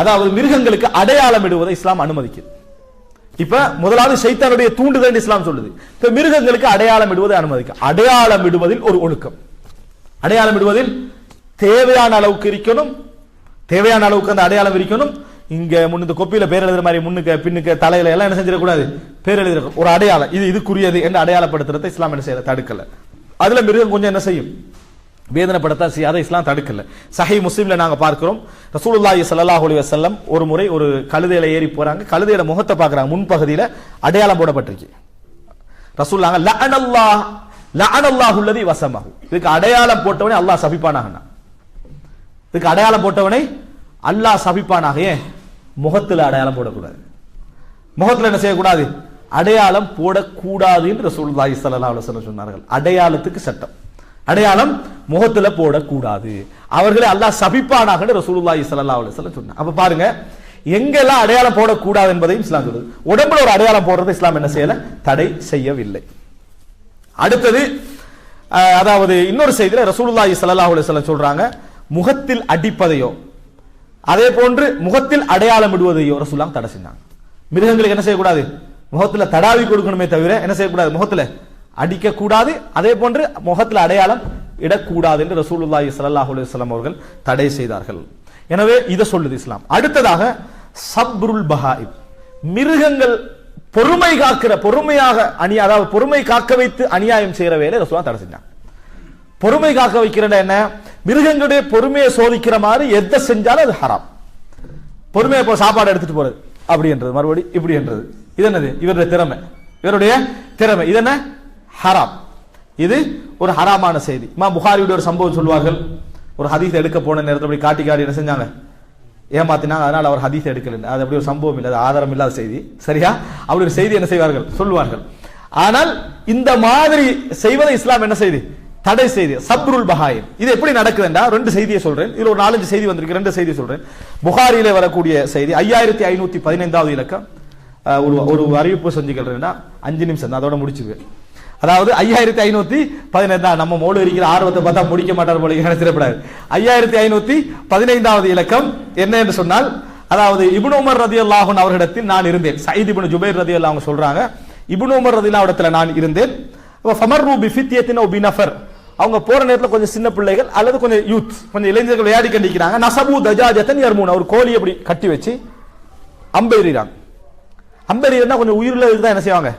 அதாவது மிருகங்களுக்கு அடையாளம் இடுவதை இஸ்லாம் அனுமதிக்குது. இப்ப முதலாவது ஷைத்தானுடைய தூண்டுதல் இஸ்லாம் சொல்லுது. இப்ப மிருகங்களுக்கு அடையாளம் இடுவதை அனுமதிக்க, அடையாளம் இடுவதில் ஒரு ஒழுக்கம். அடையாளம் இடுவதில் தேவையான அளவுக்கு இருக்கணும், தேவையான அளவுக்கு அந்த அடையாளம் இருக்கணும். இங்க முன்னுக்கு கொப்பியில பேர் எழுதுற மாதிரி முன்னுக்கு பின்னுக்கு தலையில எல்லாம் என்ன செஞ்சிடக்கூடாது, பேர் எழுதுற ஒரு அடையாளம், இது இதுக்குரியது என்று அடையாளப்படுத்துறதை இஸ்லாம் என்ன செய்யல, தடுக்கல. அதுல மிருகம் கொஞ்சம் என்ன செய்யும், வேதனைப்படுத்த செய்யாத இஸ்லாம் தடுக்கல. சஹீஹ் முஸ்லிம்ல நாங்க பார்க்கிறோம், ரசூலுல்லாஹி ஸல்லல்லாஹு அலைஹி வஸல்லம் ஒரு முறை ஒரு கழுதையில ஏறி போறாங்க, கழுதையோட முகத்தை பார்க்கறாங்க, முன்பகுதியில அடையாளம் போடப்பட்டிருக்கு. ரசூலுல்லாஹ் லஅனல்லாஹு அல்லதி வஸமஹு, இதுக்கு அடையாளம் போட்டவனே அல்லாஹ் சபிப்பானாக, இதுக்கு அடையாளம் போட்டவனை அல்லாஹ் சபிப்பானாக. ஏன் முகத்துல அடையாளம் போடக்கூடாது, முகத்துல என்ன செய்யக்கூடாது, அடையாளம் போடக்கூடாது என்று ரசூலுல்லாஹி ஸல்லல்லாஹு அலைஹி வஸல்லம் சொன்னார்கள். அடையாளத்துக்கு சட்டம், அடையாளம் முகத்துல போடக்கூடாது, அவர்களை அல்லாஹ் சபிப்பானாக ரசூலுல்லாஹி ஸல்லல்லாஹு அலைஹி வஸல்லம் சொன்னாங்க. அப்ப பாருங்க, எங்கெல்லாம் அடையாளம் போடக்கூடாது என்பதையும் இஸ்லாம் சொல்லுது. உடம்புல ஒரு அடையாளம் போடுறது இஸ்லாம் என்ன செய்யல, தடை செய்யவில்லை. அடுத்தது, அதாவது இன்னொரு செய்தியில ரசூலுல்லாஹி ஸல்லல்லாஹு அலைஹி வஸல்லம் சொல்றாங்க, முகத்தில் அடிப்பதையோ அதே போன்று முகத்தில் அடையாளம் இடுவதையோ ரசூலுல்லாஹ் தடை செஞ்சாங்க. மிருகங்களுக்கு என்ன செய்யக்கூடாது, முகத்துல தடாவி கொடுக்கணுமே தவிர என்ன செய்யக்கூடாது, முகத்துல அடிக்க கூடாது, அதே போன்று முகத்துல அடையாளம் இடக்கூடாது என்று ரசூலுல்லாஹி ஸல்லல்லாஹு அலைஹி வஸல்லம் அவர்கள் தடை செய்தார்கள். எனவே இதை சொல்லுது இஸ்லாம். அடுத்ததாக சப்ருல் பஹாயிம், மிருகங்கள் பொறுமை காக்கிற, பொறுமையாக அதாவது பொறுமை காக்க வைத்து அநியாயம் செய்யற வேலை ரசூலுல்லாஹ் தடை செஞ்சாங்க. பொறுமை காக்க வைக்கிறத என்ன, மிருகங்களுடைய பொறுமையை சோதிக்கிற மாதிரி எதை செஞ்சாலும் அது ஹராம். பொறுமையை இப்போ சாப்பாடு எடுத்துட்டு போறது அப்படி என்றது, மறுபடி இப்படி என்றது, இது என்னது, இவருடைய திறமை, இவருடைய திறமை, இது என்ன ஹராம், இது ஒரு ஹராமான செய்தி. இமாம் புகாரியுடைய ஒரு சம்பவம் சொல்வார்கள், ஒரு ஹதீஸ் எடுக்க போன நேரத்தில் அப்படி காட்டி காட்டி என்ன செஞ்சாங்க, ஏமாத்தினாங்க, அதனால அவர் ஹதீஸ் எடுக்கல. அது அப்படி ஒரு சம்பவம் இல்லை, அது ஆதாரம் இல்லாத செய்தி, சரியா? அப்படி ஒரு செய்தி என்ன செய்வார்கள், சொல்லுவார்கள். ஆனால் இந்த மாதிரி செய்வதை இஸ்லாம் என்ன செய்தி, தடை செய்தி. சப்ருல் பஹாயிம், இது எப்படி நடக்குதுன்னா, ரெண்டு செய்தியை சொல்றேன், இதுல ஒரு 4-5 செய்தி வந்திருக்கு, ரெண்டு செய்தி சொல்றேன். புகாரியிலே வரக்கூடிய செய்தி 5515வது இலக்கம். ஒரு அறிவிப்பு செஞ்சுக்கிறேன்னா 5 நிமிஷம் தான், அதோட முடிச்சுக்குவேன். அதாவது 5515, நம்ம மோடு இருக்கிற ஆர்வத்தை பார்த்தா முடிக்க மாட்டார் போல நினைச்சிடப்படாது. 5515வது இலக்கம் என்ன என்று சொன்னால், அதாவது இப்னு உமர் ரலியல்லாஹு அன்ஹு அவர்களிடத்தில் நான் இருந்தேன். சயீத் இப்னு ஜுபைர் ரலியல்லாஹு அன்ஹு சொல்றாங்க, இப்னு உமர் ரலியல்லாஹு அன்ஹு இடத்துல நான் இருந்தேன். ஃபமர்ரு பிஃபித்யத்தின் வ பினஃபர், அவங்க போற நேரத்தில் கொஞ்சம் சின்ன பிள்ளைகள் அல்லது கொஞ்சம் யூத், கொஞ்சம் இளைஞர்கள் விளையாடி கண்டிக்கிறாங்க. நசபு தஜாஜத்தன் யர்மூன், ஒரு கோழி அப்படி கட்டி வச்சு அம்பெறிறாங்க. அம்பெறினா கொஞ்சம் உயிரில் தான் என்ன செய்வாங்க,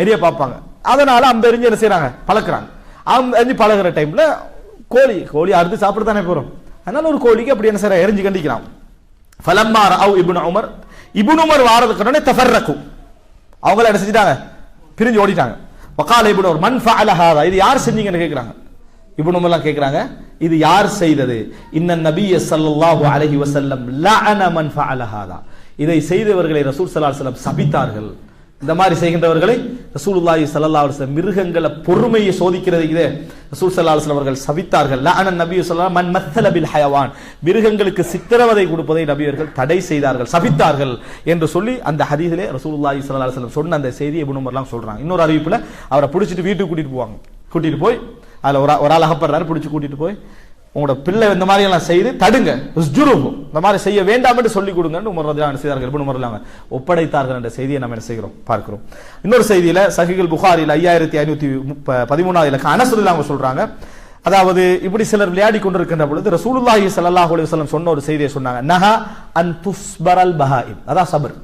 எரிய பார்ப்பாங்க. அதனால அம்பெறிஞ்சு என்ன செய்யறாங்க, பழக்கிறாங்க. அம்பெறிஞ்சு பழகிற டைம்ல கோழி அறுத்து சாப்பிட்டு தானே போறோம், அதனால ஒரு கோழிக்கு அப்படி என்ன செய்யற, எரிஞ்சு கண்டிக்கிறான். ஃபலம்மா ரஅவ் இப்னு உமர் வாரதுக்கு உடனே தஃபர்ரகு, அவங்கள என்ன செஞ்சிட்டாங்க, பிரிஞ்சு ஓடிட்டாங்க. வகால இப்னு உமர் மன் ஃபஅல ஹாதா, இது யார் செஞ்சீங்கன்னு கேக்குறாங்க. இப்னு உமர்லாம் கேக்குறாங்க, இது யார் செய்தது? இன்னன் நபிய ஸல்லல்லாஹு அலைஹி வஸல்லம் லஅன மன் ஃபஅல ஹாதா, இதை செய்தவர்களை ரசூல் ஸல்லல்லாஹு அலைஹி வஸல்லம் சபித்தார்கள். இந்த மாதிரி செய்கின்றவர்களை ரசூலுல்லாஹி ஸல்லல்லாஹு அலைஹி வஸல்லம் மிருகங்கள பொறுமையை சோதிக்கிறது இதே ரசூல் ஸல்லல்லாஹு அலைஹி வஸல்லம் அவர்கள் சபித்தார்கள். லஅன நபி ஸல்லல்லாஹு மன் மத்தல பில் ஹயவான், மிருகங்களுக்கு சித்திரவதை கொடுப்பதை நபியர்கள் தடை செய்தார்கள், சபித்தார்கள் என்று சொல்லி அந்த ஹதீஸிலே ரசூலுல்லாஹி ஸல்லல்லாஹு அலைஹி வஸல்லம் சொன்ன அந்த செய்தி இப்னு உமர்லாம் சொல்றாங்க. இன்னொரு அறிவிப்புல அவரை பிடிச்சிட்டு வீட்டுக்கு கூட்டிட்டு போவாங்க, கூட்டிட்டு போய் அதுல ஒரு ஆள் அகப்படுறாரு, பிடிச்சு கூட்டிட்டு போய் உங்களோட பிள்ளை இந்த மாதிரி எல்லாம் செய்து தடுங்க, இந்த மாதிரி செய்ய வேண்டாம் என்று சொல்லிக் கொடுங்க உமர் ரலியல்லாஹு செய்தார்கள். இப்னு உமர் ஒப்படைத்தார்கள் என்ற செய்தியை நம்ம என்ன செய்கிறோம், பார்க்கிறோம். இன்னொரு செய்தியில சஹீஹுல் புகாரியில் 5513வது இலக்கம் அனஸ் ரலியல்லாஹு அன்ஹு சொல்றாங்க, அதாவது இப்படி சிலர் விளையாடி கொண்டிருக்கின்ற பொழுது ரசூலுல்லாஹி ஸல்லல்லாஹு அலைஹி வஸல்லம் சொன்ன ஒரு செய்தியை சொன்னாங்க, நஹா அன் துஸ்பரல் பஹாயிம், அதான் சபர்,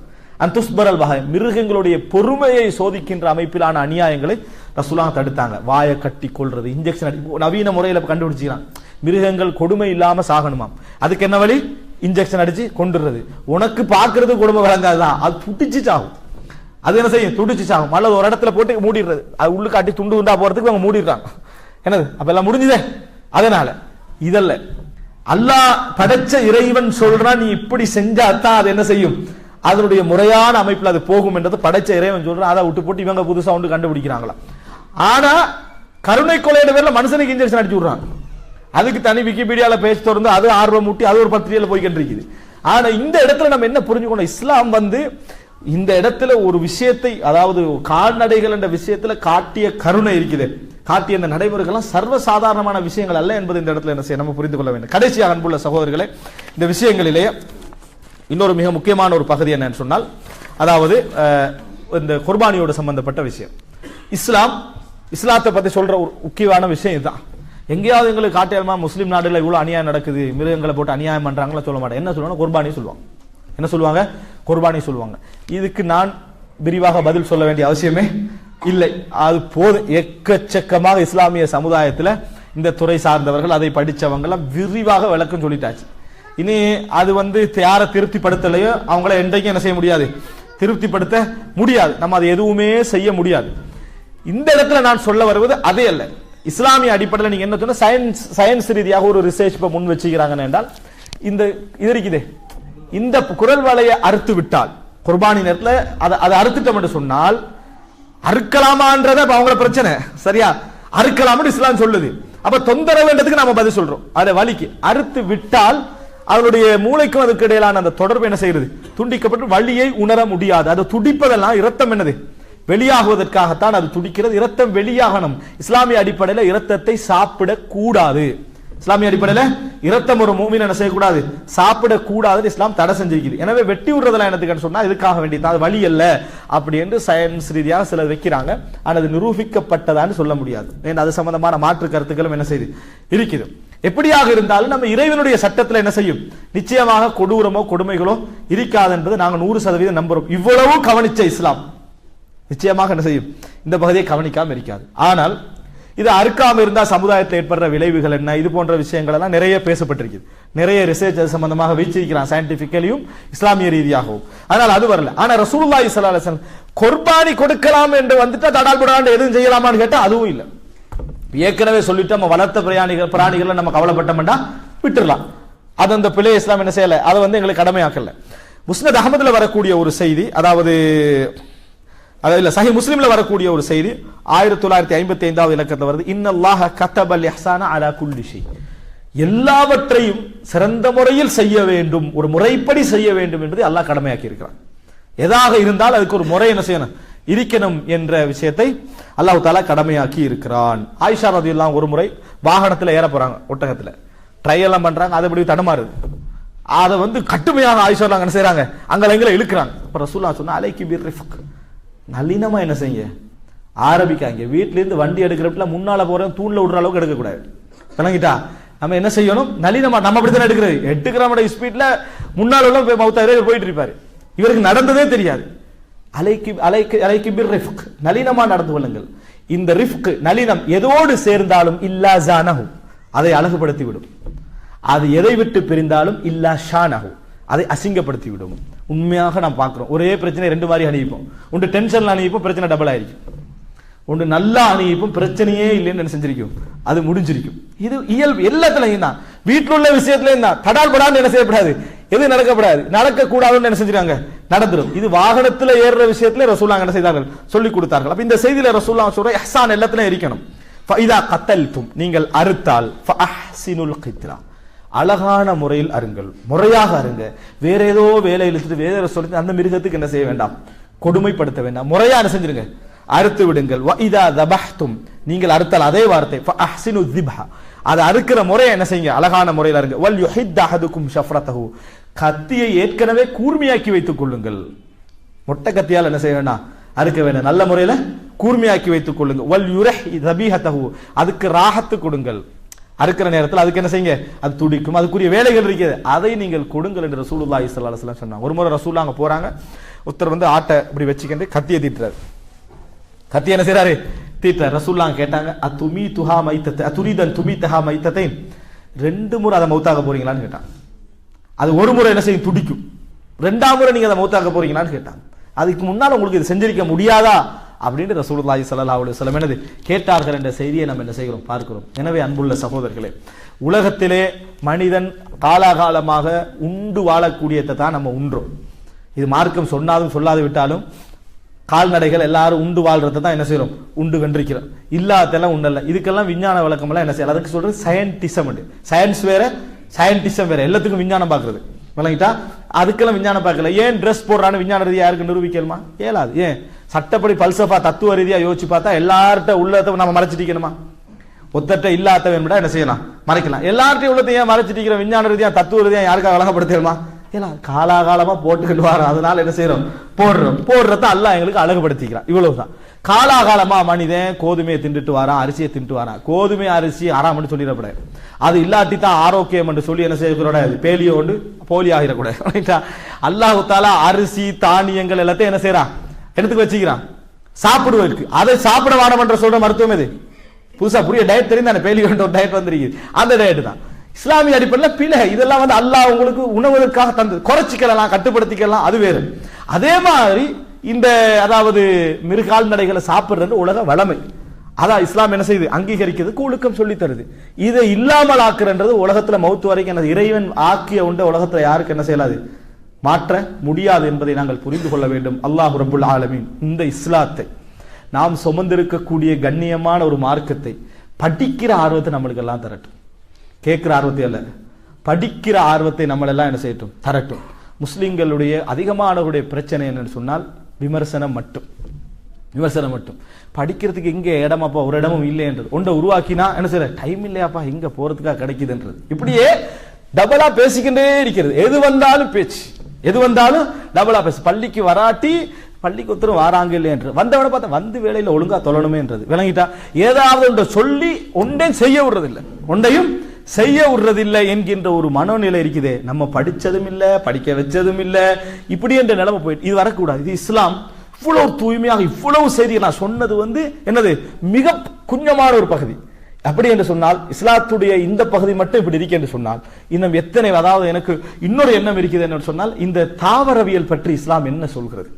அன் துஸ்பரல் பஹாயிம், மிருகங்களுடைய பொறுமையை சோதிக்கின்ற அமைப்பிலான அநியாயங்களை ரசூலுல்லாஹ் தடுத்தாங்க. வாயை கட்டி கொள்றது, இன்ஜெக்ஷன் அடி, நவீன முறையில் கண்டுபிடிச்சிக்கிறான், மிருகங்கள் கொடுமை இல்லாம சாகணுமாம், அதுக்கு என்ன வழி, இன்ஜெக்ஷன் அடிச்சு கொண்டுறது. உனக்கு பாக்குறது கொடுமை வழங்காதுதான், அது துடிச்சு சாகும், அது என்ன செய்யும், துடிச்சு சாகும். அல்லது ஒரு இடத்துல போட்டு மூடிடுறது, அது உள்ள காட்டி துண்டு துண்டா போறதுக்கு அவங்க மூடிடுறாங்க. என்னது அப்ப எல்லாம் முடிஞ்சுதே. அதனால இதல்ல, அல்லாஹ் படைச்ச இறைவன் சொல்றான், நீ இப்படி செஞ்சாதான் அது என்ன செய்யும், அதனுடைய முறையான அமைப்பில் அது போகும் என்றது படைச்ச இறைவன் சொல்றான். அதை விட்டு போட்டு இவங்க புதுசா ஒன்று கண்டுபிடிக்கிறாங்களா. ஆனா கருணை கொலையிட பேர்ல மனுஷனுக்கு இன்ஜெக்ஷன் அடிச்சு விடுறாங்க, அதுக்கு தனி விக்கிபீடியால பேஜ் திறந்து அது ஆர்வம் மூட்டி அது ஒரு பத்திரிகையில போய்கிட்டு இருக்குது. ஆனா இந்த இடத்துல நம்ம என்ன புரிஞ்சுக்கணும், இஸ்லாம் இந்த இடத்துல ஒரு விஷயத்தை, அதாவது கால்நடைகள் என்ற விஷயத்துல காட்டிய கருணை இருக்குது, காட்டிய இந்த நடைமுறைகள்லாம் சர்வசாதாரணமான விஷயங்கள் அல்ல என்பது இந்த இடத்துல என்ன செய்ய நம்ம புரிந்து கொள்ள வேண்டும். கடைசியாக அன்புள்ள சகோதரர்களே, இந்த விஷயங்களிலேயே இன்னொரு மிக முக்கியமான ஒரு பகுதி என்னன்னு சொன்னால், அதாவது இந்த குர்பானியோடு சம்பந்தப்பட்ட விஷயம். இஸ்லாத்தை பத்தி சொல்ற ஒரு முக்கியமான விஷயம் இதுதான். எங்கேயாவது எங்களுக்கு காட்டியமா முஸ்லீம் நாடுல இவ்வளவு அநியாயம் நடக்குது, மிருகங்களை போட்டு அநியாயம் பண்றாங்களா சொல்ல மாட்டேன். என்ன சொல்லுவாங்க? குர்பானி சொல்லுவாங்க. என்ன சொல்லுவாங்க? குர்பானி சொல்லுவாங்க. இதுக்கு நான் விரிவாக பதில் சொல்ல வேண்டிய அவசியமே இல்லை. அது போதும். எக்கச்சக்கமாக இஸ்லாமிய சமுதாயத்தில் இந்த துறை சார்ந்தவர்கள், அதை படித்தவங்க எல்லாம் விரிவாக விளக்கம் சொல்லிட்டாச்சு. இனி அது யாரை திருப்திப்படுத்தலையோ அவங்கள என்றைக்கும் என்ன செய்ய முடியாது, திருப்திப்படுத்த முடியாது. நம்ம அது எதுவுமே செய்ய முடியாது. இந்த இடத்துல நான் சொல்ல வருவது அதே அல்ல. இஸ்லாமிய அடிப்படையில் நீங்க என்ன சொன்ன சயின்ஸ் ரீதியாக ஒரு ரிசர்ச் இப்ப முன் வச்சுக்கிறாங்க என்றால், இந்த இது இருக்குதே, இந்த குரல் வலையை அறுத்து விட்டால் குர்பானி நேரத்தில் அதை அறுத்துட்டோம் என்று சொன்னால் அறுக்கலாமான்றத அவங்கள பிரச்சனை. சரியா? அறுக்கலாம்னு இஸ்லாம் சொல்லுது. அப்ப தொந்தரவுன்றதுக்கு நாம பதில் சொல்றோம். அதை வலிக்கு அறுத்து விட்டால் அவருடைய மூளைக்கும் அதுக்கு இடையிலான அந்த தொடர்பு என்ன செய்யறது, துண்டிக்கப்பட்டு வலியை உணர முடியாது. அது துடிப்பதெல்லாம் இரத்தம் என்னது, வெளியாகுவதற்காகத்தான் அது துடிக்கிறது. இரத்தம் வெளியாகணும். இஸ்லாமிய அடிப்படையில் இரத்தத்தை சாப்பிட கூடாது. இஸ்லாமிய அடிப்படையில் இரத்தம் ஒரு மூமின் என்ன செய்யக்கூடாது, சாப்பிடக்கூடாது. இஸ்லாம் தடை செஞ்சிருக்குது. எனவே வெட்டி விடுறதெல்லாம் என்னதுன்னு சொன்னா இதுக்காக வேண்டி தான், அது வழி அல்ல அப்படி என்று சயின்ஸ் ரீதியாக சிலர் வைக்கிறாங்க. ஆனால் அது நிரூபிக்கப்பட்டதான்னு சொல்ல முடியாது. ஏன்னா அது சம்பந்தமான மாற்று கருத்துக்களும் என்ன செய்யுது, இருக்குது. எப்படியாக இருந்தாலும் நம்ம இறைவனுடைய சட்டத்தில் என்ன செய்யும், நிச்சயமாக கொடூரமோ கொடுமைகளோ இருக்காது என்பது நாங்கள் 100% நம்புறோம். இவ்வளவு கவனிச்ச இஸ்லாம் நிச்சயமாக என்ன செய்யும், இந்த பகுதியை கவனிக்காம இருக்காது. ஆனால் இது அறுக்காம இருந்தா சமுதாயத்தில் ஏற்படுற விளைவுகள் என்ன, இது போன்ற விஷயங்கள் எல்லாம் நிறைய பேசப்பட்டிருக்கு. நிறைய ரிசர்ச் அது சம்பந்தமாக வச்சிருக்கிறான், சயின்டிபிக்கலியும் இஸ்லாமிய ரீதியாகவும். ஆனால் அது வரல. ஆனா ரசூலுல்லாஹி ஸல்லல்லாஹு அலைஹி வஸல்லம் குர்பானி கொடுக்கலாம் என்று வந்துட்டா தடால் புடாண்டு எதுவும் செய்யலாமான்னு கேட்டா அதுவும் இல்லை. ஏற்கனவே சொல்லிட்டு நம்ம வளர்த்த பிராணிகள் நம்ம கவலைப்பட்டோம்டா விட்டுறலாம். அது அந்த பிள்ளை இஸ்லாம் என்ன செய்யல, அதை எங்களுக்கு கடமையாக்கல. முஸ்னத் அஹமதுல வரக்கூடிய ஒரு செய்தி, அதாவது சஹீஹ் முஸ்லிம்ல வரக்கூடிய ஒரு செய்தி 1955வது இலக்கத்தில் வருது. இன்னல்லாஹ கதபல் இஹ்சான அலா குல்லி ஷை, எல்லாவற்றையும் சிறந்த முறையில் செய்ய வேண்டும், ஒரு முறைப்படி செய்ய வேண்டும் என்பதை அல்லாஹ் கடமையாக்கி இருக்கிறான். எதாக இருந்தால் அதுக்கு ஒரு முறை என்ன செய்யணும், இருக்கணும் என்ற விஷயத்தை அல்லாஹ் தஆலா கடமையாக்கி இருக்கிறான். ஆயிஷா ரலியல்லாஹு ஒரு முறை வாகனத்துல ஏற போறாங்க, ஒட்டகத்துல ட்ரையெல்லாம் பண்றாங்க, அது அப்படி தடுமாறுது. அதை கட்டுமையாக ஆயிஷா என்ன செய்யறாங்க, அங்கங்களை இழுக்கிறாங்க. அப்ப ரசூலுல்லாஹ் சொன்னா அலைக்கி பிர்ரிஃப்க், நல்லினமா என்ன செய்ய ஆரம்பிக்காங்க. வீட்டுல இருந்து வண்டி எடுக்கிறப்பல முன்னால போற தூண்ல விடுற அளவுக்கு எடுக்கக்கூடாது. விளங்கிட்டா? நம்ம என்ன செய்யணும், நல்லினமா. நம்ம அப்படித்தான் எடுக்கிற ஸ்பீட்ல முன்னால உள்ள மௌத்தாரே போயிட்டு இருப்பாரு. இவருக்கு நடந்ததே தெரியாது. அலைக்கு பிர் ரிஃப்க், நளினமா நடந்து கொள்ளுங்கள். இந்த ரிஃப்க் நளினம் எதோடு சேர்ந்தாலும் இல்லா ஜானஹு, அதை அழகுபடுத்தி விடும். அது எதை விட்டு பிரிந்தாலும் இல்லா ஷானஹு, அதை அசிங்கப்படுத்தி விடும். உண்மையாக நாம் பார்க்கிறோம். ஒரே பிரச்சனை ரெண்டு மாதிரி அணிவிப்போம். ஒன்று டென்ஷன்ல அணிவிப்போம், பிரச்சனை டபுள் ஆയിരിக்கும். ஒன்று நல்லா அணிவிப்போம், பிரச்சனையே இல்லைன்னு என்ன செஞ்சிருக்கும், அது முடிஞ்சிருக்கும். இது இயல்பு, எல்லாத்துலயும் தான். வீட்டில் உள்ள விஷயத்திலையும் தான். தடால் படான்னு என்ன செய்யப்படாது, எது நடக்கப்படாது, நடக்கக்கூடாதுன்னு என்ன செஞ்சிருக்காங்க, நடந்துடும். இது வாகனத்துல ஏறுற விஷயத்துல ரசூலுல்லாஹ் என்ன செய்தார்கள், சொல்லி கொடுத்தார்கள். அப்ப இந்த செய்தியில ரசூலுல்லாஹ் சொல்ற இஹ்சான் எல்லாத்துலயும் இருக்கணும். ஃபஇதா கத்தல்தும், நீங்கள் அறுத்தால் ஃபஅஹ்சினுல் கித்லா, அழகான முறையில் அருங்கள், முறையாக அருங்க. வேற ஏதோ வேலை இழுத்துட்டு வேற சொல்லி அந்த மிருகத்துக்கு என்ன செய்ய வேண்டாம், கொடுமைப்படுத்த வேண்டாம். முறையா என்ன செஞ்சிருங்க, அறுத்து விடுங்கள். வஇதா தபஹ்தும், நீங்கள் அறுத்தால் அதே வார்த்தை ஃபஅஹ்சினு ذிப்ஹ, அது அறுக்கிற முறையை என்ன செய்யுங்க, அழகான முறையில் அருங்க. வல் யுஹித் அஹதுக்கும் ஷஃப்ரதஹு, கத்தியை ஏற்கனவே கூர்மையாக்கி வைத்துக் கொள்ளுங்கள். மொட்டை கத்தியால் என்ன செய்ய வேண்டாம், அறுக்க வேண்டாம், நல்ல முறையில கூர்மையாக்கி வைத்துக் கொள்ளுங்க. வல் யுரஹ் தபீஹதஹு, அதுக்கு ராஹத்து கொடுங்கள். அறுக்கிற நேரத்தில் அதுக்கு என்ன செய்யுங்க, அது துடிக்கும், அதுக்குரிய வேலைகள் இருக்குது, அதை நீங்கள் கொடுங்கள் என்று ரசூலுல்லாஹி ஸல்லல்லாஹு அலைஹி வஸல்லம் சொன்னாங்க. ஒரு முறை ரசூலுல்லாஹ் அங்க போறாங்க, ஒருத்தர் ஆட்டை இப்படி வச்சுக்கிட்டு கத்தியை தீட்டுறாரு. கத்தி என்ன செய்யறாரு, தீட்டார். ரசூலுல்லாஹ் கேட்டாங்க, அதுமி துஹா மைத்தத்தை அதுரிதன் துமி தஹா மைத்தத்தை, ரெண்டு முறை அதை மௌத்தாக போறீங்களான்னு கேட்டாங்க. அது ஒரு முறை என்ன செய்யும், துடிக்கும். ரெண்டாம் முறை நீங்க அதை மௌத்தாக போறீங்களான்னு கேட்டாங்க. அதுக்கு முன்னால் உங்களுக்கு இது செஞ்சிருக்க முடியாதா அப்படின்னு ரசூலுல்லாஹி ஸல்லல்லாஹு அலைஹி வஸல்லம் என்னது கேட்டார்கள் என்ற செய்தியை நம்ம என்ன செய்கிறோம், பார்க்கிறோம். எனவே அன்புள்ள சகோதரர்களே, உலகத்திலே மனிதன் காலாகாலமாக உண்டு வாழக்கூடியதை தான் நம்ம உண்றோம். இது மார்க்கம் சொன்னாலும் சொல்லாது விட்டாலும் கால்நடைகள் எல்லாரும் உண்டு வாழ்றதை தான் என்ன செய்யறோம், உண்டு வென்றிருக்கிறோம். இல்லாதெல்லாம் உண்டல்ல. இதுக்கெல்லாம் விஞ்ஞான விளக்கம் எல்லாம் என்ன செய்யலாம், அதுக்கு சொல்றது சயின்டிசம். சயின்ஸ் வேற, சயின்டிசம் வேற. எல்லாத்துக்கும் விஞ்ஞானம் பார்க்கறது. விளங்கிட்டா? அதுக்கெல்லாம் விஞ்ஞானம் பார்க்கல. ஏன் ட்ரெஸ் போடுறான்னு விஞ்ஞான ரீதியா யாருக்கு நிரூபிக்கலுமா? இயலாது. ஏன் சட்டப்படி பல்சஃபா தத்துவ ரீதியா யோசிச்சு பார்த்தா எல்லார்ட்ட உள்ளதை நம்ம மறைச்சிட்டிக்கணுமா? ஒத்தட்ட இல்லாதவன் என்ன செய்யலாம்? மறைக்கலாம். எல்லார்ட்டையும் உள்ளதை ஏன் மறைச்சிட்டிக்கிற? விஞ்ஞான ரீதியா தத்துவ ரீதியா யாருக்கா அழகப்படுத்தலுமா? இல்ல, காலாகாலமா போட்டுக்கிட்டு வரோம், அதனால என்ன செய்யறோம்? போடுறத அல்லாஹ் எங்களுக்கு அழகுபடுத்திக்கிறான். இவ்வளவுதான். காலாகாலமா மனிதன் கோதுமையை தின்றுட்டு வாரான், அரிசியை தின்ட்டு வாரான். கோதுமை அரிசி ஆறாமன்னு சொல்லிடக்கூடாது. அது இல்லாட்டி தான் ஆரோக்கியம் என்று சொல்லி என்ன செய்யக்கூடாது? பேலியோ ஒன்று போலி ஆகிடக்கூடாது. அல்லாஹ் தாலா அரிசி தானியங்கள் எல்லாத்தையும் என்ன செய்யறான்? எடுத்துக்கு வச்சுக்கிறான் சாப்பிடுவதற்கு. அதை சாப்பிட வாடம் என்ற சொல்ற மருத்துவம் எது? புதுசா புரிய டயட் தெரிந்தானே, பேலியோ ஒரு டயட் வந்திருக்கு. அந்த டயட் தான் இஸ்லாமிய அடிப்படையில் பிழை. இதெல்லாம் அல்லாஹ் உங்களுக்கு உணவுக்காக தந்தது. குறைச்சிக்கலாம், கட்டுப்படுத்திக்கலாம், அது வேறு. அதே மாதிரி இந்த அதாவது மிருகால்நடைகளை சாப்பிடுறது உலக வளமை. அதான் இஸ்லாம் என்ன செய்யுது? அங்கீகரிக்கிறது, ஒழுக்கம் சொல்லி தருது. இதை இல்லாமல் ஆக்குறது உலகத்துல மௌத்து வரைக்கும் இறைவன் ஆக்கிய உண்ட உலகத்துல யாருக்கு என்ன செய்யலாது? மாற்ற முடியாது என்பதை நாங்கள் புரிந்து கொள்ள வேண்டும். அல்லாஹ் ரப்புல் ஆலமீன் இந்த இஸ்லாத்தை, நாம் சுமந்திருக்கக்கூடிய கண்ணியமான ஒரு மார்க்கத்தை படிக்கிற ஆர்வத்தை நம்மளுக்கு எல்லாம் தரட்டும். கேட்கிற ஆர்வத்தை அல்ல, படிக்கிற ஆர்வத்தை நம்மளெல்லாம் என்ன செய்யட்டும்? தரட்டும். முஸ்லிம்களுடைய அதிகமானவருடைய பிரச்சனை என்னன்னு சொன்னால் விமர்சனம் மட்டும். படிக்கிறதுக்கு எங்க இடமாப்பா? ஒரு இடமும் இல்லை என்றது. ஒன்றை உருவாக்கினா என்ன செய்யற? டைம் இல்லையாப்பா, எங்க போறதுக்காக கிடைக்குதுன்றது. இப்படியே டபுளா பேசிக்கிட்டே இருக்கிறது. எது வந்தாலும் பேச்சு, எது வந்தாலும் டபுளா பேசு. பள்ளிக்கு வராட்டி பள்ளிக்கு ஒருத்தரும் வாராங்க இல்லை என்று வந்தவனை பார்த்தா வந்து வேலையில ஒழுங்கா தொழணுமே என்றது. விளங்கிட்டா? ஏதாவது ஒன்றை சொல்லி ஒன்றையும் செய்ய விடுறதில்லை, ஒன்றையும் செய்ய விடுறதில்லை என்கின்ற ஒரு மனோநிலை இருக்குதே. நம்ம படிச்சதும் இல்ல, படிக்க வச்சதும் இல்ல, இப்படி என்ற நிலைமை போயிட்டு இது வரக்கூடாது. இது இஸ்லாம் இவ்வளவு தூய்மையாக இவ்வளவு செய்தி நான் சொன்னது என்னது? மிக குஞ்சமான ஒரு பகுதி. அப்படி என்று சொன்னால் இஸ்லாத்துடைய இந்த பகுதி மட்டும் இப்படி இருக்கு என்று சொன்னால் இன்னும் எத்தனை, அதாவது எனக்கு இன்னொரு எண்ணம் இருக்குது என்று சொன்னால் இந்த தாவரவியல் பற்றி இஸ்லாம் என்ன சொல்கிறது?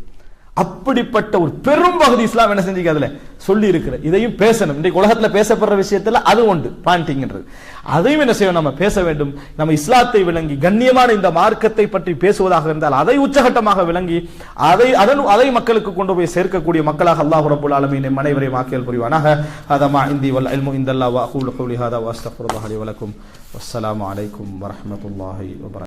அப்படிப்பட்ட ஒரு பெரும் பகுதி இஸ்லாம் என்ன செஞ்சு அதுல சொல்லி இருக்கிற. இதையும் பேசணும். இன்றைக்கு உலகத்துல பேசப்படுற விஷயத்துல அது உண்டு, பாயிண்டிங்ன்றது. அதையும் என்ன செய்யணும்? நம்ம பேச வேண்டும். நம்ம இஸ்லாத்தை விளங்கி கண்ணியமான இந்த மார்க்கத்தை பற்றி பேசுவதாக இருந்தால் அதை உச்சகட்டமாக விளங்கி அதை மக்களுக்கு கொண்டு போய் சேர்க்கக்கூடிய மக்களாக அல்லாஹ் ரப்பல் ஆலமீன் அனைவரையும் ஆக்கியல் புரிவானாக. ஹதா இந்தி வல் இல்மு இந்தல்லாஹ் வ அகூலு கௌலி ஹதா வ அஸ்தக்ஃபிருல்லாஹ் லி வ லக்கும். வஸ்ஸலாமு அலைக்கும் வ ரஹ்மத்துல்லாஹி வ பரகாத்துஹு.